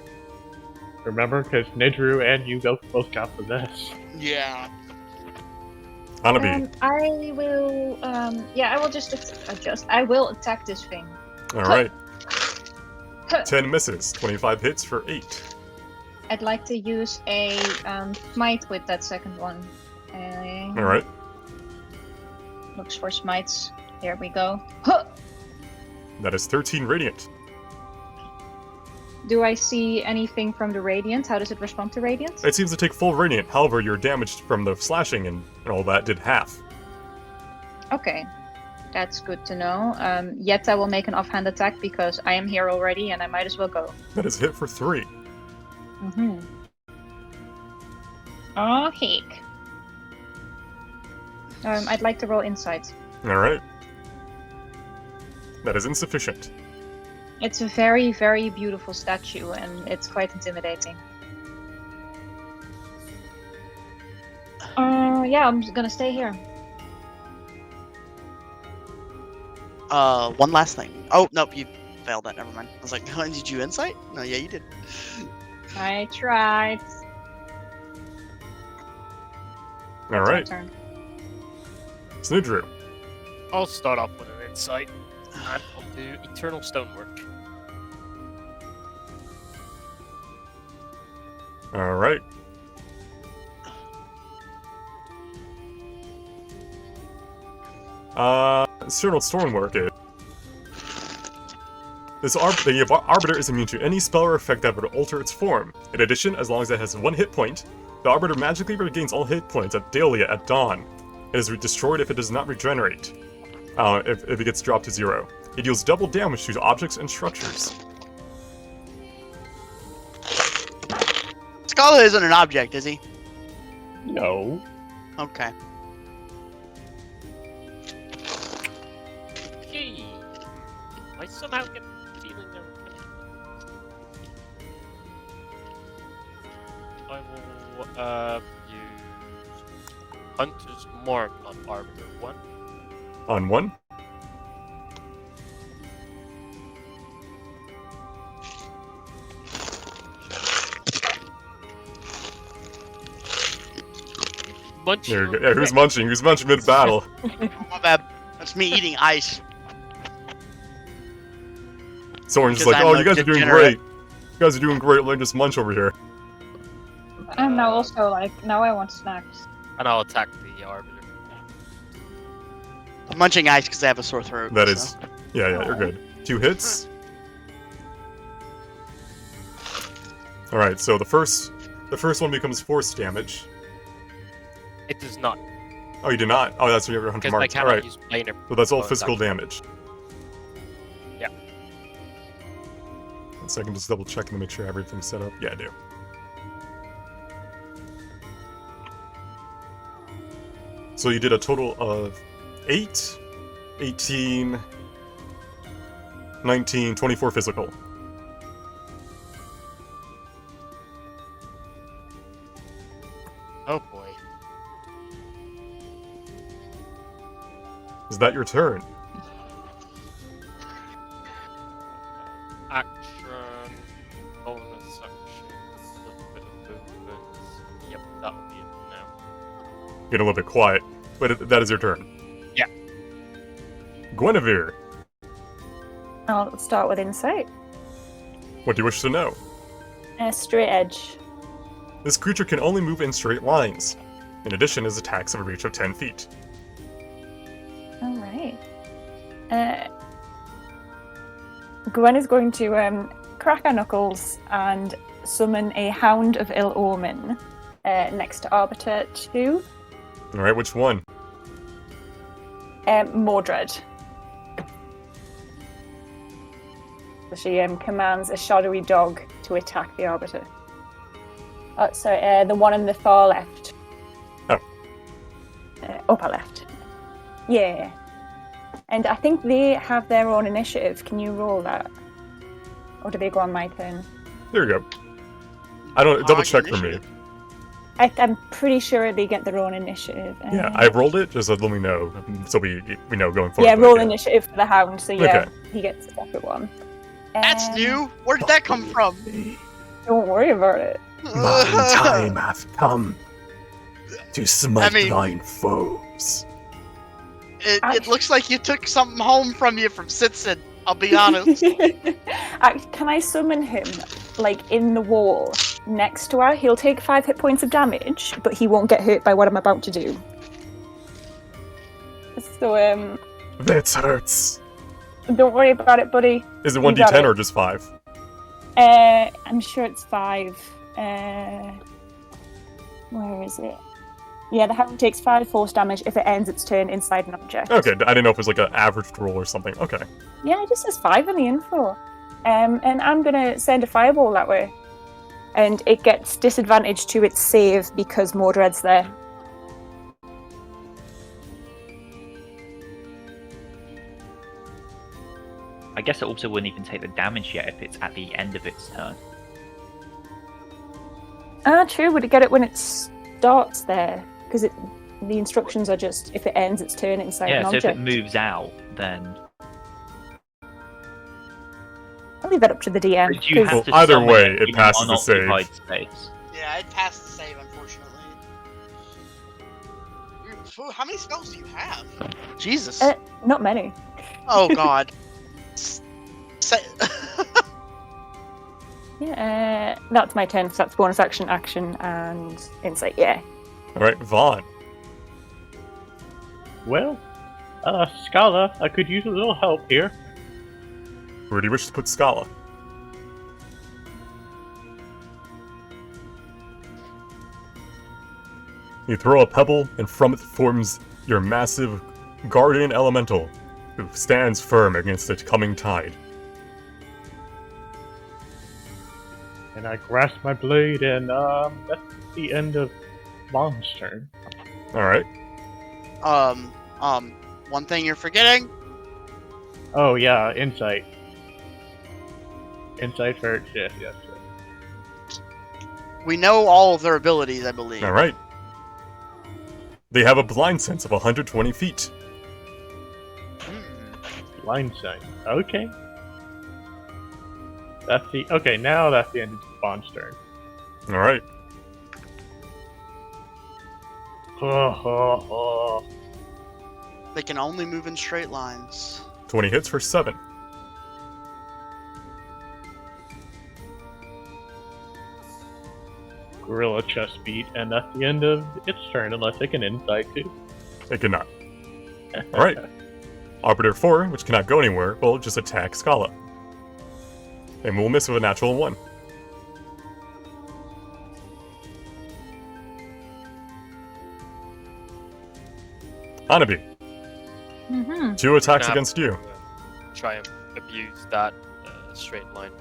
Remember? Because Nidru and you both got possessed. Yeah. Hanabi. I will, yeah, I will just adjust. I will attack this thing. Alright. 10 misses, 25 hits for 8. I'd like to use a smite with that second one. Alright. Looks for smites. Here we go. Huh! That is 13 radiant. Do I see anything from the radiant? How does it respond to radiant? It seems to take full radiant, however, your damage from the slashing and all that did half. Okay. That's good to know. Yet I will make an offhand attack because I am here already and I might as well go. That is hit for 3. Mm-hmm. Oh, heck. I'd like to roll insight. Alright. That is insufficient. It's a very, very beautiful statue and it's quite intimidating. Yeah, I'm just gonna stay here. One last thing. Oh, nope, you failed that. Never mind. I was like, did you insight? No, yeah, you did. I tried. Alright. Turn. Snidrew. I'll start off with an insight, and I'll do Eternal Stonework. Alright. Eternal Stonework is... The Arbiter is immune to any spell or effect that would alter its form. In addition, as long as it has 1 hit point, the Arbiter magically regains all hit points at daily at dawn. It is destroyed if it does not regenerate, if it gets dropped to 0. It deals double damage to objects and structures. Scala isn't an object, is he? No. Okay. Okay. I somehow get the feeling there. I will use Hunter's Mark on Arbiter 1. On 1? Munching. There you go. Yeah, who's munching? Who's munching mid-battle? My bad. That's me eating ice. Someone's just Because like, I'm oh, a you guys are doing degenerate. great. You guys are doing great, let me just munch over here. And now also, now I want snacks. And I'll attack the Arbiter. I'm munching ice because I have a sore throat. That so. is... Yeah, you're good. 2 hits. Alright, so the first one becomes force damage. It does not, Oh, you did not? Oh, that's when you have your Hunter because I Mark. cannot Alright, use planar. so that's all bonus physical action. damage. Yeah. 1 second, just double checking to make sure everything's set up. Yeah, I do. So you did a total of 8, 18, 19, 24 physical. Oh boy. Is that your turn? Action, bonus actions, a bit of movement. Yep, that'll be it now. Get a little bit quiet, but that is your turn. Yeah. Guinevere, I'll start with insight. what do you wish to know? Straight edge. This creature can only move in straight lines. In addition, his attacks have a reach of 10 feet. All right. Gwen is going to crack her knuckles and summon a Hound of Ill Omen next to Arbiter 2. Alright, which one? Mordred. So she commands a shadowy dog to attack the Arbiter. The one in the far left. Oh. Upper left. Yeah. And I think they have their own initiative. Can you roll that? Or do they go on my turn? There you go. I don't double check for me. initiative. I'm pretty sure they get their own initiative. Yeah, I rolled it. Just let me know, so we know going forward. Yeah, roll initiative for the Hound. So yeah, Okay. he gets a separate one. That's new. Where did that come from? Don't worry about it. My time hath come to smite I mean- thine foes. It looks like you took something home from you from Sitson. I'll be honest. Can I summon him, like, in the wall next to her? He'll take 5 hit points of damage, but he won't get hurt by what I'm about to do. So, This hurts. don't worry about it, buddy. Is it You got 1d10 it. or just 5? I'm sure it's 5. Where is it? Yeah, the hammer takes 5 force damage if it ends its turn inside an object. Okay, I didn't know if it was like an average roll or something. Okay. Yeah, it just says 5 in the info. And I'm gonna send a fireball that way. And it gets disadvantage to its save because Mordred's there. I guess it also wouldn't even take the damage yet if it's at the end of its turn. Ah, true. Would it get it when it starts there? Because the instructions are just if it ends its turn inside an Yeah, so object. if it moves out, then I'll leave that up to the DM. but you 'cause- have to Well, either summon way, it it in passes an the save. unoccupied space. Yeah, I'd pass the save, unfortunately. How many spells do you have? Jesus. Not many. Oh god. Yeah, that's my turn. So that's bonus action, and insight. Yeah. Alright, Vaughn. Well, Scala, I could use a little help here. Where do you wish to put Scala? You throw a pebble, and from it forms your massive guardian elemental, who stands firm against the coming tide. And I grasp my blade, and that's the end of Vaughn's turn. Alright. One thing you're forgetting. Oh yeah, insight. Insight hurts. Yes. We know all of their abilities, I believe. Alright. They have a blind sense of 120 feet. Line sight. Okay. Now that's the end of Vaughn's turn. Alright. They can only move in straight lines. 20 hits for 7. Gorilla chest beat, and that's the end of its turn, unless they can insight too. It cannot. Alright. Arbiter 4, which cannot go anywhere, will just attack Scala. And will miss with a natural 1. Hanabi, Mm-hmm. 2 attacks Now, against you. Try and abuse that straight line move.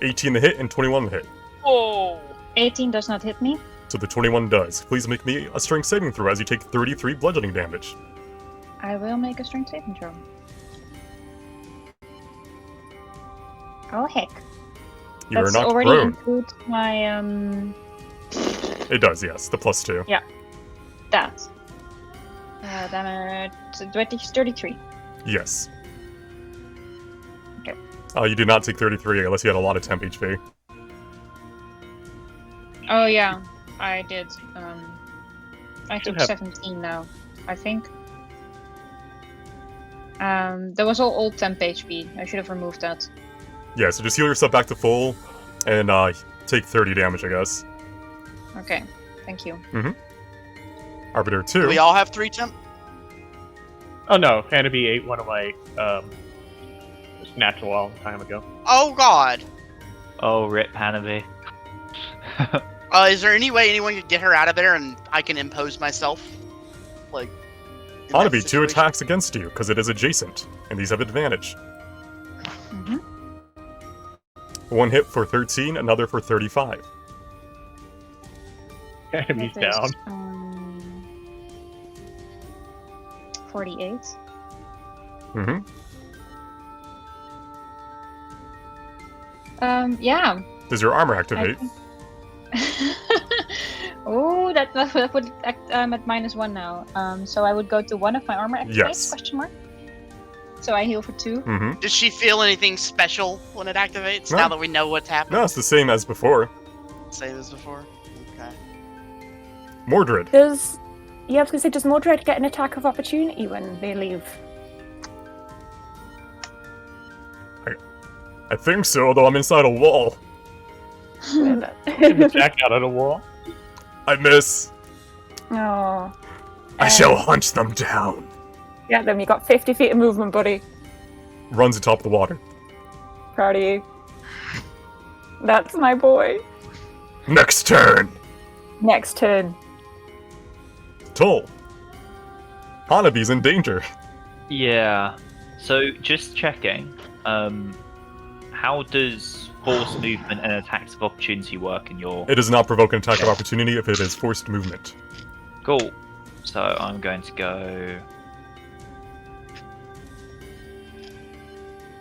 18 the hit and 21 the hit. Oh! 18 does not hit me. So the 21 does. Please make me a strength saving throw as you take 33 bludgeoning damage. I will make a strength saving throw. Oh heck. You are That's not already prone. includes my It does, yes. The +2. that. Damage 33. Yes. Okay. You did not take 33 unless you had a lot of temp HP. Oh yeah, I did. I Should took have- 17 now, I think. That was all old temp HP. I should have removed that. Yeah, so just heal yourself back to full and take 30 damage, I guess. Okay, thank you. Arbiter Do 2. we all have 3 temp? Oh no, Hanabi ate one of my just natural a long time ago. Oh god. Oh, rip Hanabi. Is there any way anyone could get her out of there and I can impose myself? Like. in that Hanabi, 2 situation? attacks against you because it is adjacent, and these have advantage. Mm-hmm. 1 hit for 13, another for 35. Hanabi's down. 48. Mm-hmm. Yeah. Does your armor I activate? think- Oh, that would act, I'm at -1 now. So I would go to 1 of my armor activates? Yes. Question mark. So I heal for 2. Mm-hmm. Does she feel anything special when it activates? No. Now that we know what's happening? No, it's the same as before. Same as before? Okay. Mordred. I was gonna say, does Mordred get an attack of opportunity when they leave? I think so, although I'm inside a wall. Get the jack out of the wall. I miss. Oh. I shall hunt them down. Yeah, then you got 50 feet of movement, buddy. Runs atop the water. Proud of you. That's my boy. Next turn. Next turn. Toll. Hanabi's in danger. Yeah. So just checking. How does forced movement and attacks of opportunity work in your? It does not provoke an attack of opportunity if it is forced movement. Cool. So I'm going to go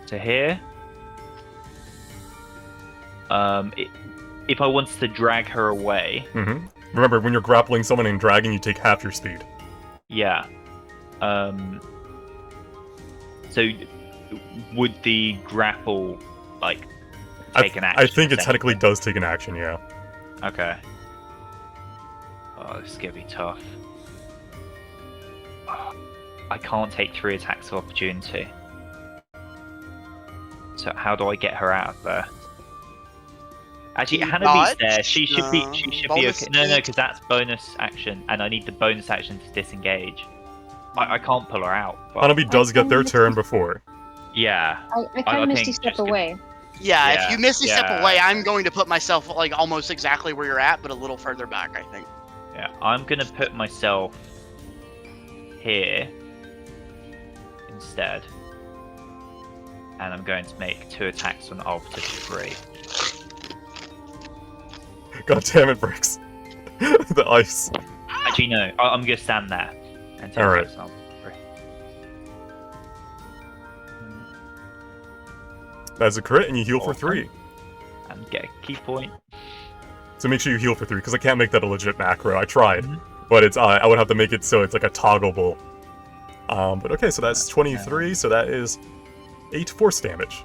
to here. If I wanted to drag her away, Mm-hmm. Remember, when you're grappling someone and dragging, you take half your speed. yeah. So would the grapple like take an action? I think it technically does take an action, yeah. Okay. Oh, this is gonna be tough. Oh, I can't take 3 attacks of opportunity. So how do I get her out of there? Actually, You Hanabi's dodge? there. She should be. She should be Bonus okay. No, speed? because that's bonus action, and I need the bonus action to disengage. I can't pull her out. But Hanabi does get their turn before. yeah. I can Misty think step just gonna- away. Yeah, Yeah, if you misty step yeah. away, I'm going to put myself like almost exactly where you're at, but a little further back, I think. Yeah, I'm gonna put myself here instead, and I'm going to make 2 attacks on Arbiter 3. God damn it, Bricks. The ice. Actually, no, I'm gonna stand there and take Alright. attacks on Arbiter 3. That's a crit, and you heal for Awesome. 3. And get a key point. So make sure you heal for 3, because I can't make that a legit macro. I tried. Mhm. But it's I would have to make it so it's like a toggleable. But okay, so that's 23, so that is 8 force damage.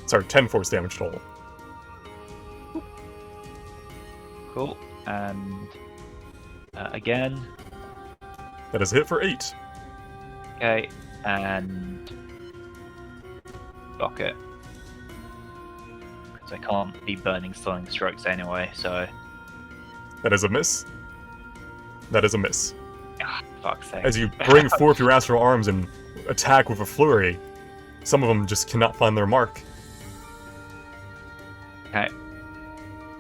Sorry, 10 force damage total. Cool. And again, That is a hit for 8. okay, and block it. Because I can't be burning stunning strokes anyway, so That is a miss. That is a miss. fuck's sake. As you bring forth your astral arms and attack with a flurry, some of them just cannot find their mark. Okay.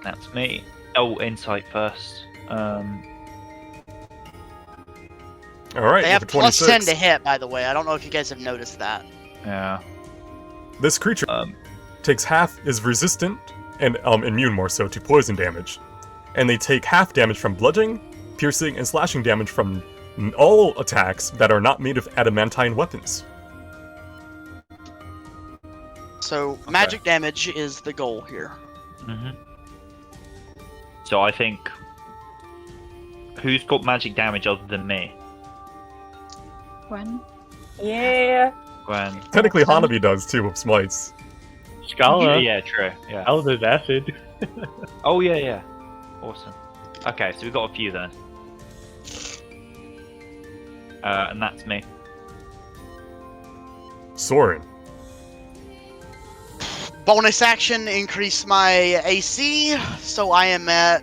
That's me. Oh, insight first. Alright, They have with a plus 10 26. to hit, by the way. I don't know if you guys have noticed that. Yeah. This creature Um, takes half, is resistant, and immune more so, to poison damage. And they take half damage from bludgeoning, piercing, and slashing damage from all attacks that are not made of adamantine weapons. So magic damage is the goal here. mhm. So I think who's got magic damage other than me? When? Yeah. Gwen. Technically, Hanabi does too with smites. Scala. Yeah, true. Yeah. Scala's acid. Oh yeah, yeah. Awesome. Okay, so we've got a few then. And that's me. Soren. Bonus action, increase my AC, so I am at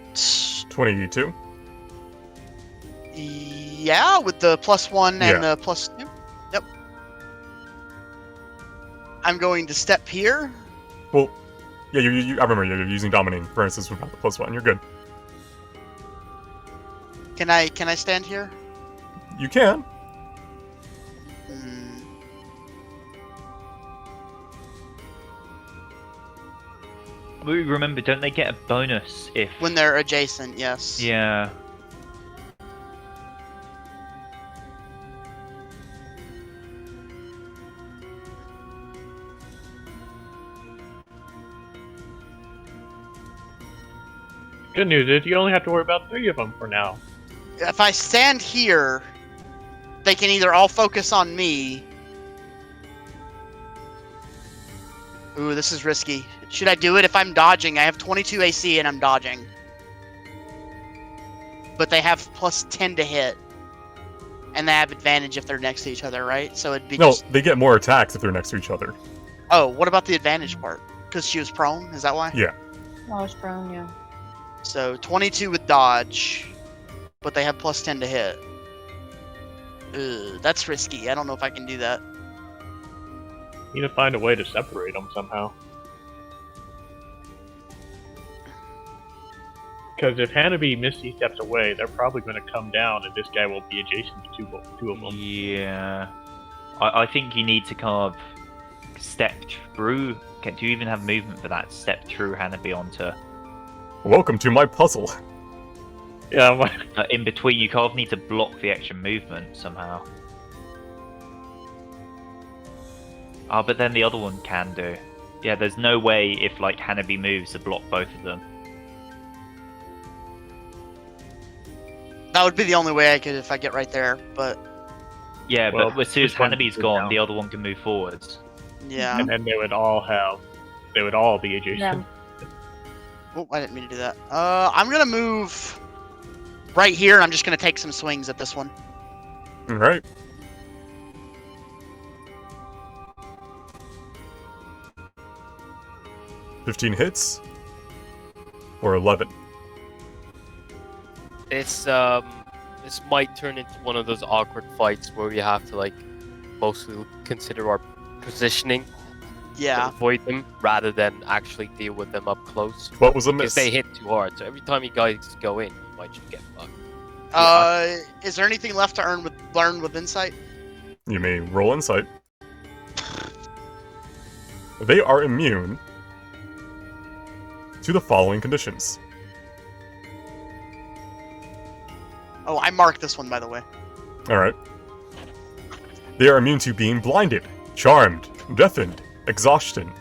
22. yeah, with the +1 and Yeah. the +2. Yep. I'm going to step here. Well, yeah, I remember you're using Dominating, for instance, without the +1. You're good. Can I stand here? You can. Hmm. Remember, don't they get a bonus if? When they're adjacent, yes. Yeah. Good news is you only have to worry about 3 of them for now. If I stand here, they can either all focus on me. Ooh, this is risky. Should I do it if I'm dodging? I have 22 AC and I'm dodging. But they have +10 to hit. And they have advantage if they're next to each other, right? So it'd be No, just... they get more attacks if they're next to each other. Oh, what about the advantage part? Because she was prone, is that why? Yeah. I was prone, yeah. So 22 with dodge, but they have plus 10 to hit. Ugh, that's risky. I don't know if I can do that. You need to find a way to separate them somehow. Because if Hanabi Misty steps away, they're probably going to come down, and this guy will be adjacent to two of them. Yeah. I think you need to kind of step through. Do you even have movement for that? Step through Hanabi onto. Welcome to my puzzle. Yeah, I'm like, In between, you kind of need to block the extra movement somehow. Oh, but then the other one can do. Yeah, there's no way if like Hanabi moves to block both of them. That would be the only way I could if I get right there, but Yeah, Well, but as soon as this one Hanabi's can gone, down. the other one can move forwards. yeah. and then they would all be adjacent. Yeah. Oh, I didn't mean to do that. I'm gonna move right here, and I'm just gonna take some swings at this one. Alright. "15 hits? Or 11? This might turn into one of those awkward fights where we have to like mostly consider our positioning to Yeah. avoid them rather than actually deal with them up close. What was a Because miss? they hit too hard, so every time you guys go in, you might just get fucked. Is there anything left to learn with insight? You may roll insight. They are immune to the following conditions. Oh, I marked this one, by the way. Alright. They are immune to being blinded, charmed, deafened, exhaustion,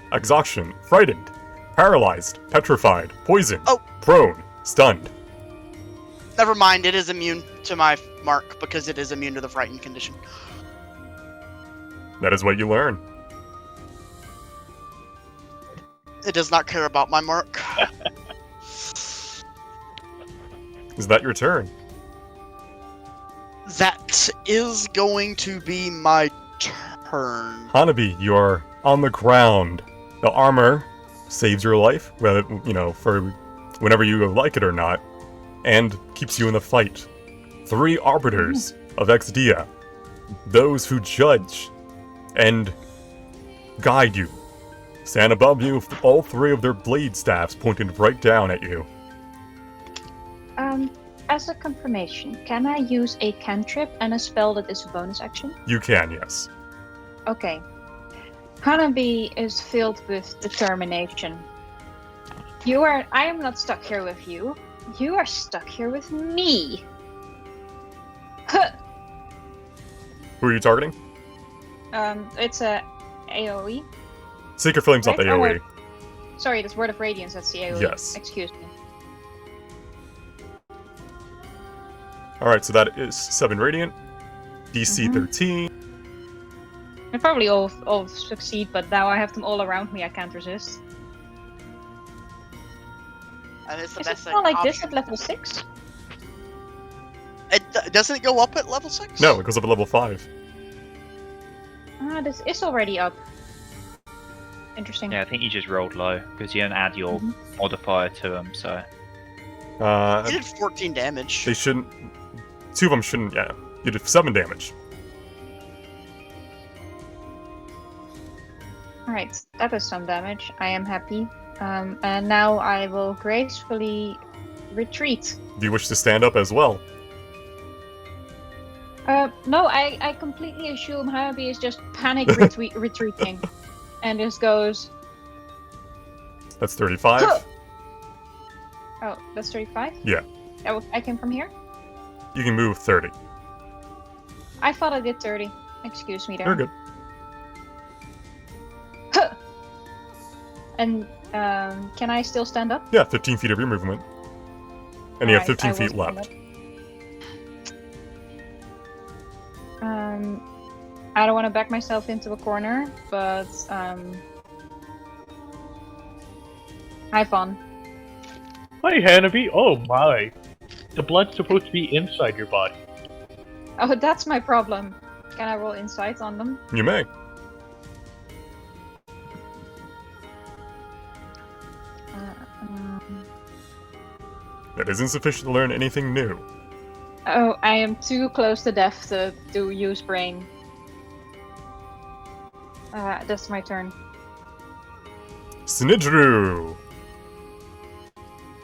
frightened, paralyzed, petrified, poisoned, Oh. prone, stunned. Never mind, it is immune to my mark because it is immune to the frightened condition. That is what you learn. It does not care about my mark. Is that your turn? That is going to be my turn. Hanabi, you are on the ground. The armor saves your life, whether for whenever you like it or not, and keeps you in the fight. 3 arbiters of Exdia, those who judge and guide you, stand above you with all 3 of their blade staffs pointed right down at you. As a confirmation, can I use a cantrip and a spell that is a bonus action? You can, yes. Okay. Hanabi is filled with determination. I am not stuck here with you. You are stuck here with me. Huh. Who are you targeting? It's a AoE. Seeker Flame's not the Right, AoE. Sorry, that's Word of Radiance, that's the AoE. Yes. Excuse me. Alright, so that is 7 Radiant. DC Mhm. 13. I probably all succeed, but now I have them all around me, I can't resist. And it's the Is it best not like this option. at level 6? Doesn't it go up at level 6? No, it goes up at level 5. Ah, this is already up. Interesting. Yeah, I think you just rolled low because you don't add your modifier to them. So You did 14 damage. They shouldn't. 2 of them shouldn't, yeah. You did 7 damage. Alright, that is some damage. I am happy. And now I will gracefully retreat. Do you wish to stand up as well? No, I completely assume Hanabi is just panic retreating. And just goes, That's 35. oh, that's 35? Yeah. I came from here? You can move 30. I thought I did 30. Excuse me there. You're good. And can I still stand up? Yeah, 15 feet of your movement. And you have Alright, 15 I will feet stand left. up. I don't want to back myself into a corner, but have fun. Hi, Hanabi. Oh my. The blood's supposed to be inside your body. Oh, that's my problem. Can I roll insight on them? You may. That is insufficient to learn anything new. Oh, I am too close to death to use brain. That's my turn. Snidru!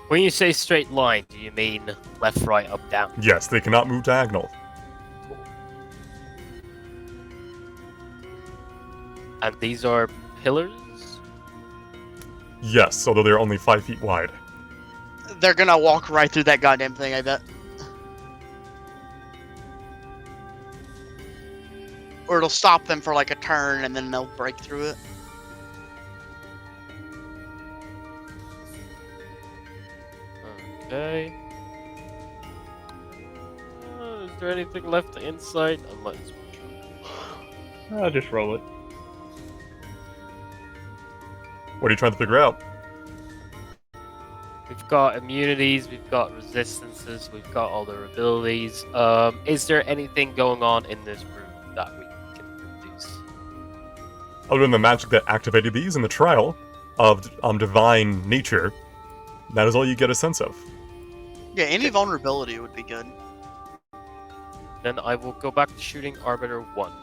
When you say straight line, do you mean left, right, up, down? Yes, they cannot move diagonal. And these are pillars? Yes, although they're only 5 feet wide. They're gonna walk right through that goddamn thing, I bet. Or it'll stop them for like a turn and then they'll break through it. Okay. Is there anything left to insight? I might as well. I'll just roll it. What are you trying to figure out? We've got immunities, we've got resistances, we've got all their abilities. Is there anything going on in this room that we can reduce? Other than the magic that activated these in the trial of divine nature, that is all you get a sense of. Yeah, any vulnerability would be good. Then I will go back to shooting Arbiter 1.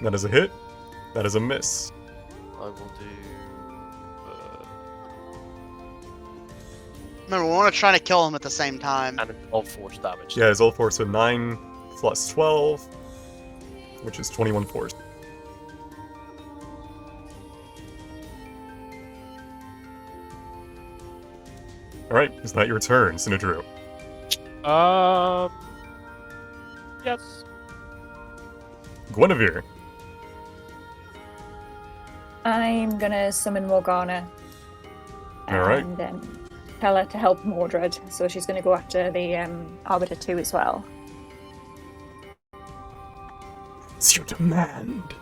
That is a hit. That is a miss. I will do... Remember, we want to try to kill him at the same time. and all force damage. Yeah, his all force, so 9 plus 12, which is 21 force. Alright, is that your turn, Sinidru? Yes. Guinevere. I'm gonna summon Morgana. Alright. And tell her to help Mordred, so she's gonna go after the Arbiter 2 as well. It's your demand.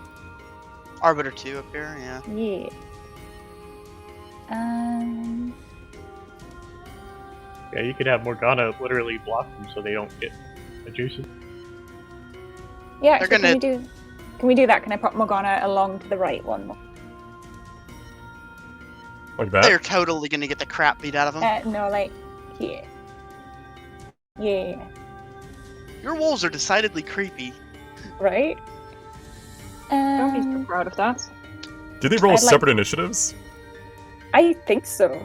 Arbiter 2 up here, yeah. Yeah. Yeah, you could have Morgana literally block them so they don't get the juices. Yeah, They're actually, gonna- can we do that? Can I pop Morgana along to the right one more? Like that? They're totally gonna get the crap beat out of them. No, like here. Yeah. Your wolves are decidedly creepy. Right? Don't be so proud of that. Did they roll I'd like- separate initiatives? I think so.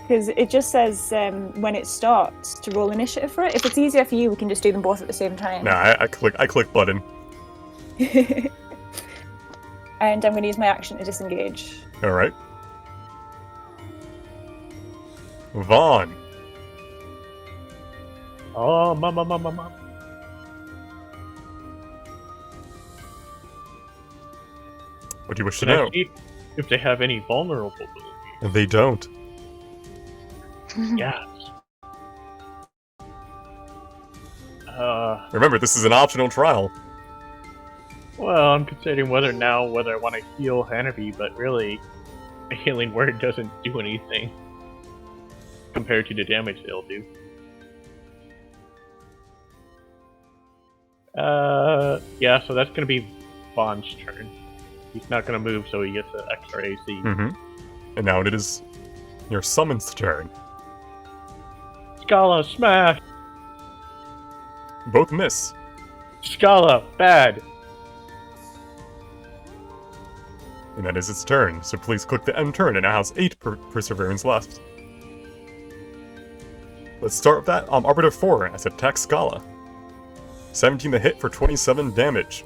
Because it just says when it starts to roll initiative for it. If it's easier for you, we can just do them both at the same time. Nah, I click button. And I'm going to use my action to disengage. Alright. Vaughn. Oh, mama. What do you wish to Can I know? see if they have any vulnerable ability? They don't. Yes. Remember, this is an optional trial. Well, I'm considering whether I want to heal Hanabi, but really, a healing word doesn't do anything compared to the damage they'll do. Yeah, so that's gonna be Vaughn's turn. He's not gonna move, so he gets an extra AC. Mm-hmm. And now it is your summon's turn. Scala, smash! Both miss. Scala, bad! And that is its turn, so please click the end turn. It now has 8 perseverance left. Let's start with that. Arbiter 4 as attack Scala. 17 to hit for 27 damage.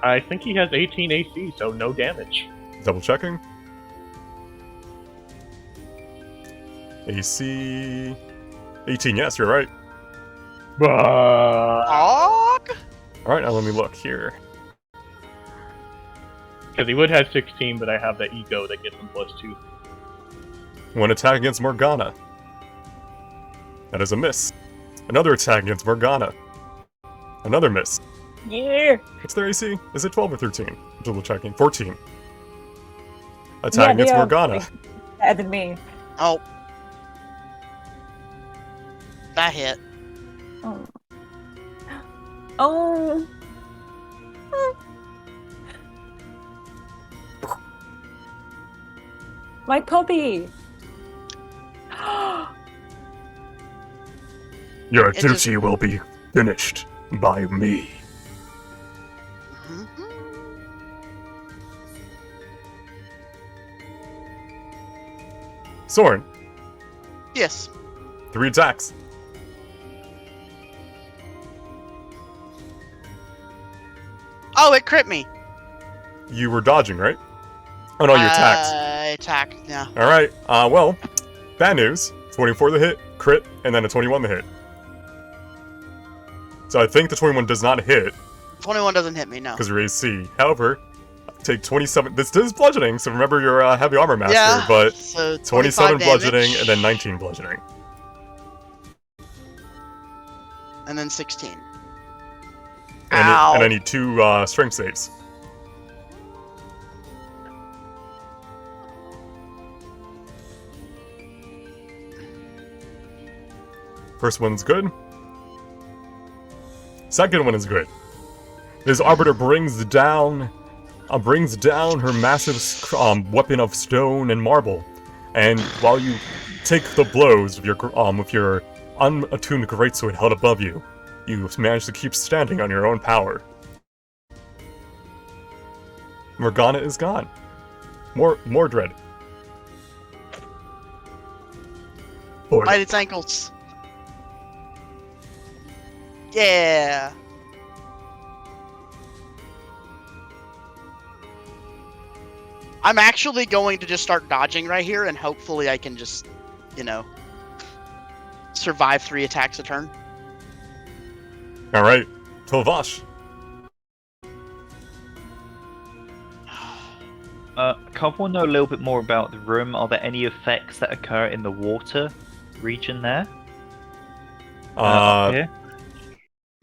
I think he has 18 AC, so no damage. Double checking. AC 18, yes, you're right. Og? Alright, now let me look here. Because he would have 16, but I have that ego that gets him +2. One attack against Morgana. That is a miss. Another attack against Morgana. Another miss. Yeah! What's their AC? Is it 12 or 13? Double checking. 14. Attack against they are Morgana. better than me. Oh. That hit. Oh. Oh. My puppy. Your It just- duty will be finished by me. Mhm. Soren, Yes. 3 attacks. Oh, it crit me. You were dodging, right? Oh no, you attacked. I attacked, yeah. Alright, well, bad news. 24 the hit, crit, and then a 21 the hit. So I think the 21 does not hit, 21 doesn't hit me, no. because you're AC. However, take 27. This is bludgeoning, so remember your heavy armor master, Yeah, but so 27 25 bludgeoning damage, and then 19 bludgeoning. and then 16. And, Ow. and I need 2 strength saves. First one's good. Second one is good. This arbiter brings down her massive weapon of stone and marble, and while you take the blows with your unattuned greatsword held above you, you manage to keep standing on your own power. Morgana is gone. Mordred. Bite its ankles. Yeah. I'm actually going to just start dodging right here, and hopefully I can just, survive 3 attacks a turn. Alright, Tolvash. Can't we know a little bit more about the room? Are there any effects that occur in the water region there? Up here?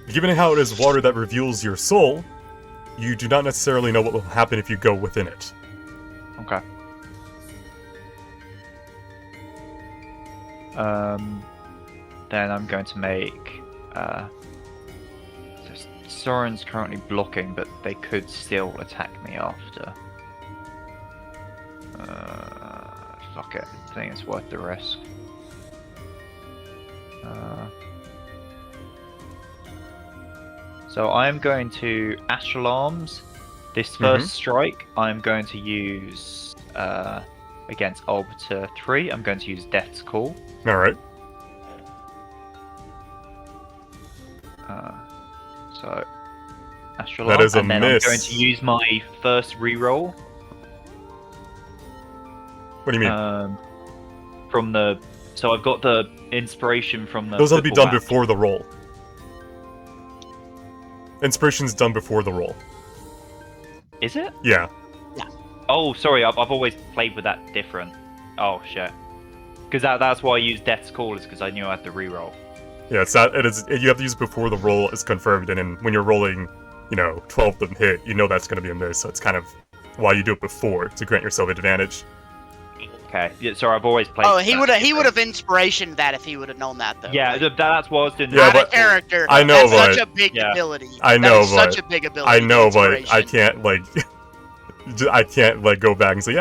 Given how it is water that reveals your soul, you do not necessarily know what will happen if you go within it. Okay. Then I'm going to make. So Soren's currently blocking, but they could still attack me after. Fuck it. I think it's worth the risk. So I'm going to Astral Arms. This first strike, I'm going to use against Arbiter 3. I'm going to use Death's Call. Alright. So Astral That Arm, is a and then miss. I'm going to use my first reroll. What do you mean? From the so I've got the inspiration from the. Those have to be football done match. before the roll. Inspiration's done before the roll. Is it? Yeah. Oh, sorry. I've always played with that different. Oh shit. Because that's why I used Death's Call, is because I knew I had to reroll. Yeah, it's that. You have to use it before the roll is confirmed, and then when you're rolling, 12 to hit, you know that's going to be a miss. So it's kind of why you do it before to grant yourself advantage. Okay. Yeah, sorry. I've always played. Oh, he that would have different. inspiration that if he would have known that, though. Yeah, Like, that's what I was doing. Yeah, out but of character. I know, that's but- such a big Yeah. ability. I know, that is but- such a big ability. I know, but I inspiration. can't I can't go back and say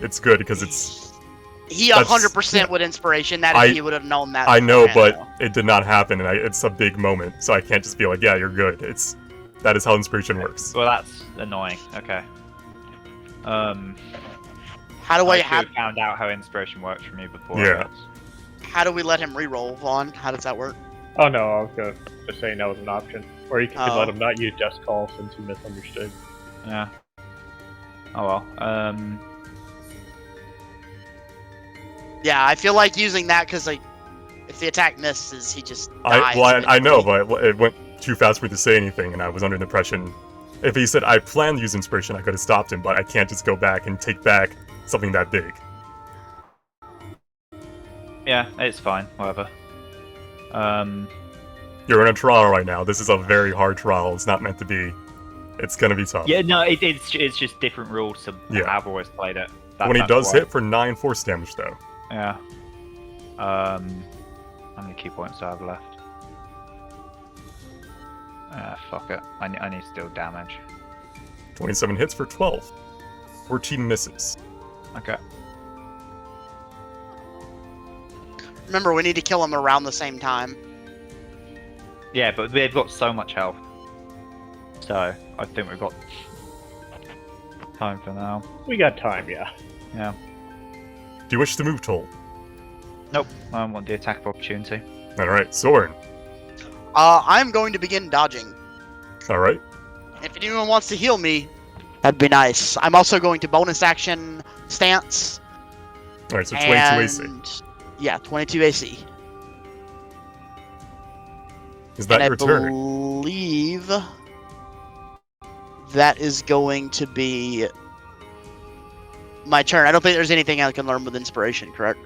it's good because it's. He That's- 100% would inspiration that if he would have known that. I know, beforehand, but it did not happen, and it's a big moment, so I can't just be like, yeah, you're good. That is how inspiration works. Well, that's annoying. Okay. How do I I should have? have found out how inspiration works from you before. Yeah. I guess. How do we let him reroll, Vaughn? How does that work? Oh no, I was just saying that was an option. Or you could Oh. let him not use Death's Call since he misunderstood. Yeah. Oh well. Yeah, I feel like using that because if the attack misses, he just dies. I know, but it went too fast for me to say anything, and I was under the impression if he said I plan to use inspiration, I could have stopped him, but I can't just go back and take back something that big. Yeah, it's fine. Whatever. You're in a trial right now. This is a very hard trial. It's not meant to be. It's gonna be tough. Yeah, no, it's just different rules to Yeah. how I've always played it. When he That's does why. hit for 9 force damage, though. Yeah. How many key points do I have left? Fuck it. I need still damage. 27 hits for 12. 14 misses. Okay. Remember, we need to kill him around the same time. Yeah, but they've got so much health. So I think we've got time for now. We got time, yeah. Yeah. Do you wish to move, Toll? Nope. I want the attack of opportunity. Alright, Soren. I'm going to begin dodging. Alright. If anyone wants to heal me, that'd be nice. I'm also going to bonus action stance. Alright, so 22 AC. Yeah, 22 AC. Is that your I turn? believe that is going to be my turn. I don't think there's anything I can learn with inspiration, correct?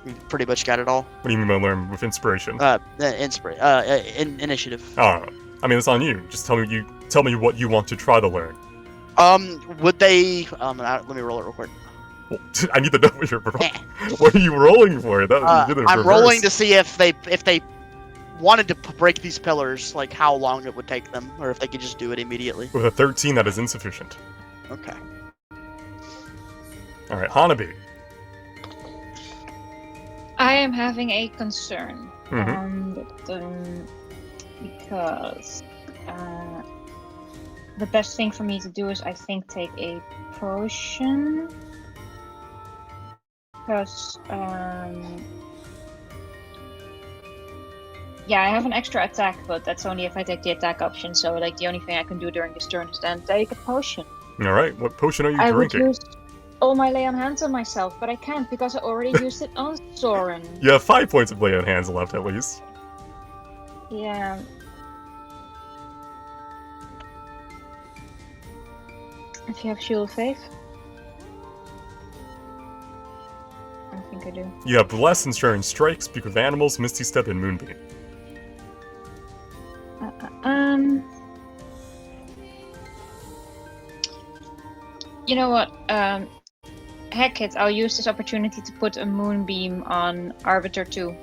We've pretty much got it all. What do you mean by learn with inspiration? Initiative. Oh, I mean, it's on you. Just tell me what you want to try to learn. Would they? Let me roll it real quick. Well, I need to know what you're rolling. What are you rolling for? I'm rolling to see if they wanted to break these pillars, like how long it would take them, or if they could just do it immediately. With a 13, that is insufficient. Okay. All right, Hanabi. I am having a concern. Mhm. Because the best thing for me to do is, I think, take a potion. Because, yeah, I have an extra attack, but that's only if I take the attack option, so, like, the only thing I can do during this turn is then take a potion. All right, what potion are you I would drinking? use all my lay on hands on myself, but I can't because I already used it on Soren. You have 5 points of lay on hands left, at least. Yeah. If you have Shield of Faith? I think I do. You have Bless, Ensuring Strike, Speak with Animals, Misty Step, and Moonbeam. You know what? Heck it, I'll use this opportunity to put a Moonbeam on Arbiter 2.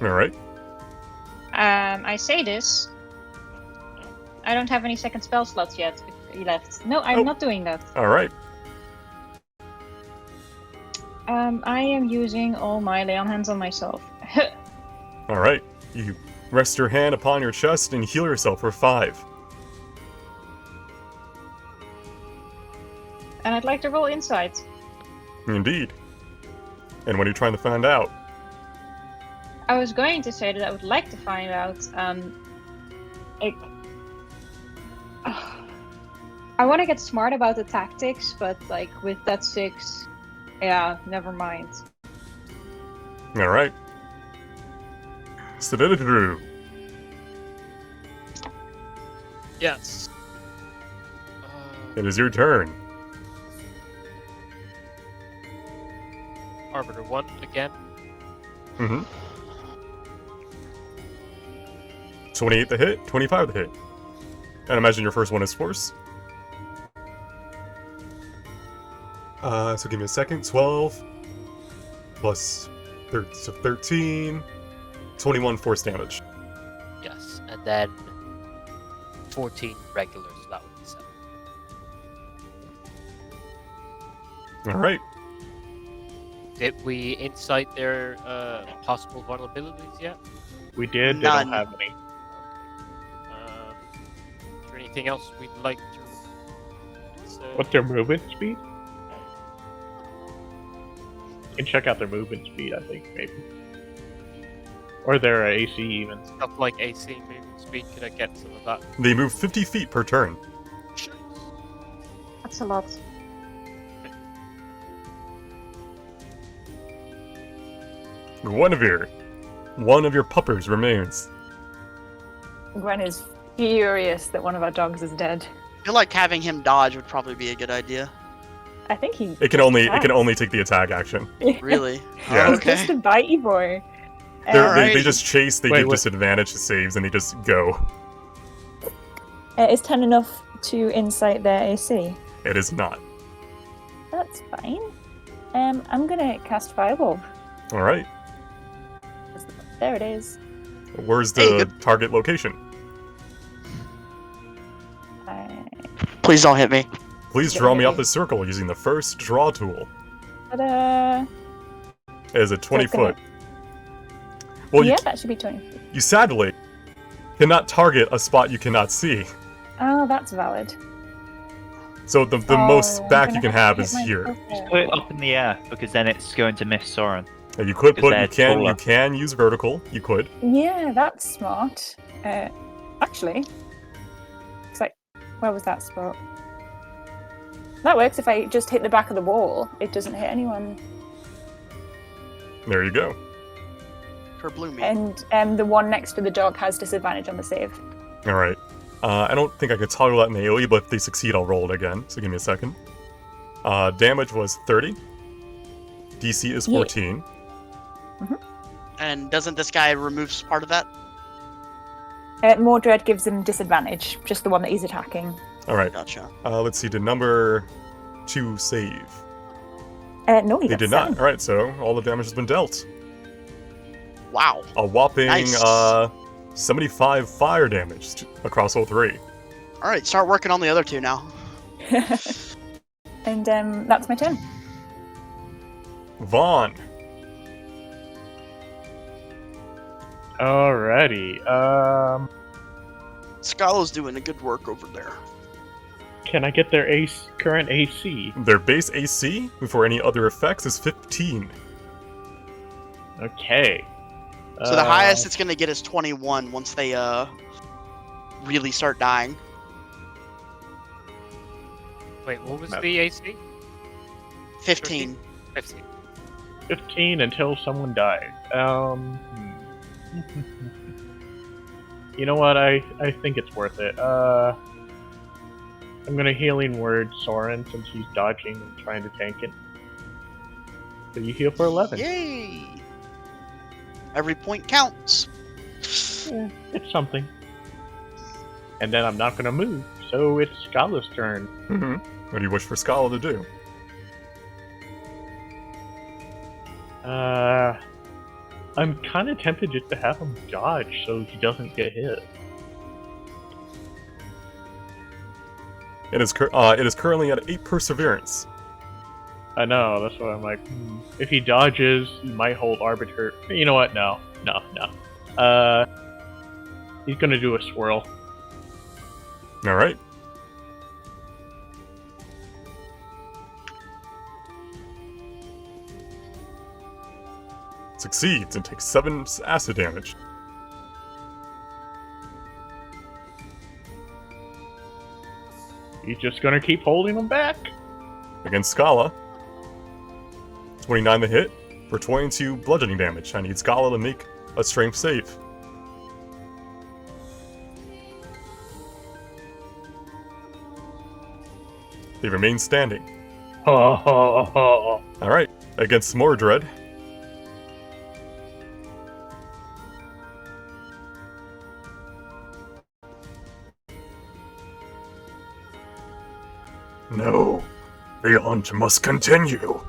Alright. I say this. I don't have any second spell slots yet left. No, I'm not doing that. Alright. I am using all my lay on hands on myself. Alright. You rest your hand upon your chest and heal yourself for 5. And I'd like to roll insight. Indeed. And what are you trying to find out? I was going to say that I would like to find out, like, I want to get smart about the tactics, but, like, with that 6, yeah, never mind. Alright. Stability. Yes. It is your turn. Arbiter 1 again. Mm-hmm. 28 to hit, 25 to hit. And imagine your first one is Force. So give me a second. 12 plus 13. 21 force damage. Yes, and then 14 regular, so that would be 7. Alright. Did we insight their possible vulnerabilities yet? We did. They None. don't have any. Is there anything else we'd like to say? What's their movement speed? You can check out their movement speed, I think, maybe. Or their AC, even. Stuff like AC movement speed, could I get some of that? They move 50 feet per turn. That's a lot. One of your puppers remains. Gwen is furious that one of our dogs is dead. I feel like having him dodge would probably be a good idea. I think he. It can only take the attack action. Really? Yeah. Oh, He's just a bitey boy. They Alright. just chase, they Wait, give what- disadvantage to saves, and they just go. Is 10 enough to insight their AC? It is not. That's fine. I'm gonna cast Fireball. Alright. There it is. Where's Hey, the good. target location? Please don't hit me. Please draw me off a circle using the first draw tool. Ta-da! It is a 20 it's gonna- foot. Well, yeah, that should be 20. you sadly cannot target a spot you cannot see. Oh, that's valid. So the Oh, most I'm back gonna you can have have to is hit my here. poker. Put it up in the air because then it's going to miss Soren. And you could Because put, they're you taller. can use vertical. You could. Yeah, that's smart. Actually, it's like, where was that spot? That works if I just hit the back of the wall. It doesn't hit anyone. There you go. For blue meat. And the one next to the dog has disadvantage on the save. All right. I don't think I could toggle that in the AoE, but if they succeed, I'll roll it again. So give me a second. Damage was 30. DC is 14. And doesn't this guy remove part of that? Mordred gives him disadvantage, just the one that he's attacking. All right. Gotcha. Let's see. Did number 2 save? No, he They got did 7. not. All right. So all the damage has been dealt. Wow. A whopping Nice. 75 fire damage across all 3. All right, start working on the other 2 now. And that's my turn. Vaughn. Alrighty. Scala's doing a good work over there. Can I get their current AC? Their base AC before any other effects is 15. Okay. So the highest it's gonna get is 21 once they really start dying. Wait, what was No. the AC? 15. 15. 15 until someone dies. You know what? I think it's worth it. I'm gonna healing word Soren since he's dodging and trying to tank it. So you heal for 11. Yay! Every point counts. Yeah, it's something. And then I'm not gonna move, so it's Scala's turn. Mm-hmm. What do you wish for Scala to do? I'm kind of tempted just to have him dodge so he doesn't get hit. It is currently at 8 perseverance. I know, that's why I'm like, if he dodges, he might hold Arbiter. You know what? No. He's gonna do a swirl. All right. Succeeds and takes 7 acid damage. He's just gonna keep holding him back. Against Scala. 29 to hit for 22 bludgeoning damage. I need Scala to make a strength save. They remain standing. Alright, against Mordred. No, the hunt must continue.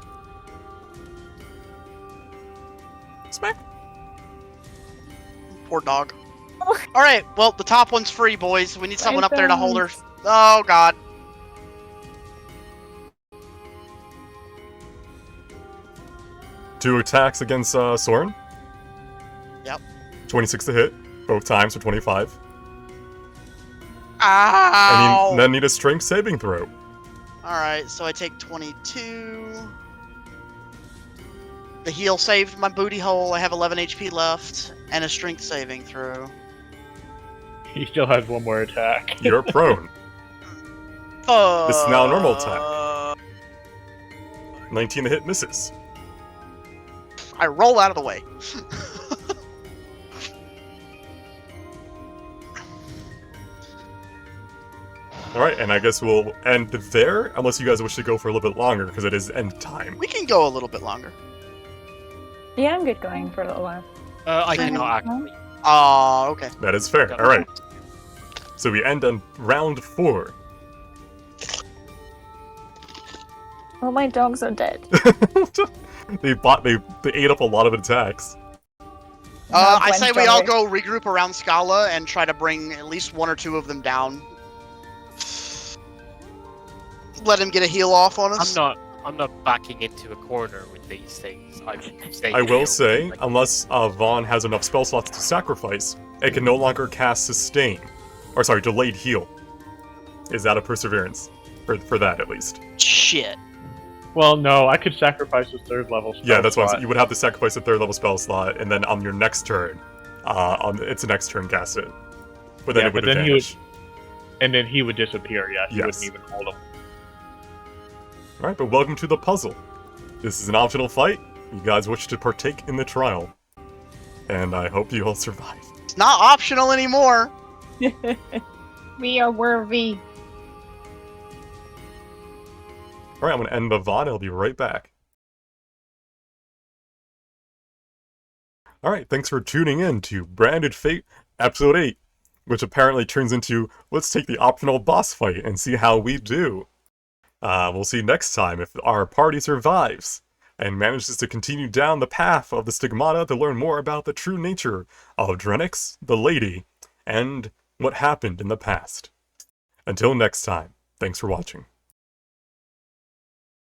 Smack. Poor dog. Alright, well, the top one's free, boys. We need someone up there to hold her. Thanks. Oh, God. Two attacks against Soren. Yep. 26 to hit, both times for 25. Ow! And you then need a strength saving throw. Alright, so I take 22. The heal saved my booty hole. I have 11 HP left. And a strength saving throw. He still has one more attack. You're prone. This is now a normal attack. 19 to hit misses. I roll out of the way. Alright, and I guess we'll end there, unless you guys wish to go for a little bit longer, because it is end time. We can go a little bit longer. Yeah, I'm good going for a little while. I Fine. cannot actually. Okay. That is fair. Alright. So we end on round 4. All my dogs are dead. they ate up a lot of attacks. I Gwen's say we all dog. go regroup around Scala and try to bring at least 1 or 2 of them down. Let him get a heal off on us. I'm not backing into a corner with these things. I'm staying I will here say, like, unless Vaughn has enough spell slots to sacrifice, it can no longer cast Sustain. Or sorry, Delayed Heal. Is that a perseverance? For that, at least. Shit. Well, no, I could sacrifice a third level spell Yeah, that's what I'm slot. saying. You would have to sacrifice a 3rd level spell slot, and then on your next turn, on its next turn, cast it. But then Yeah, it would but then he vanish. And then he would disappear, yeah. He Yes. wouldn't even hold him. Alright, but welcome to the puzzle. This is an optional fight. You guys wish to partake in the trial. And I hope you all survive. It's not optional anymore. We are worthy. Alright, I'm gonna end the VOD. I'll be right back. Alright, thanks for tuning in to Branded Fate Episode 8, which apparently turns into let's take the optional boss fight and see how we do. We'll see next time if our party survives and manages to continue down the path of the Stigmata to learn more about the true nature of Drenix, the lady, and what happened in the past. Until next time, thanks for watching.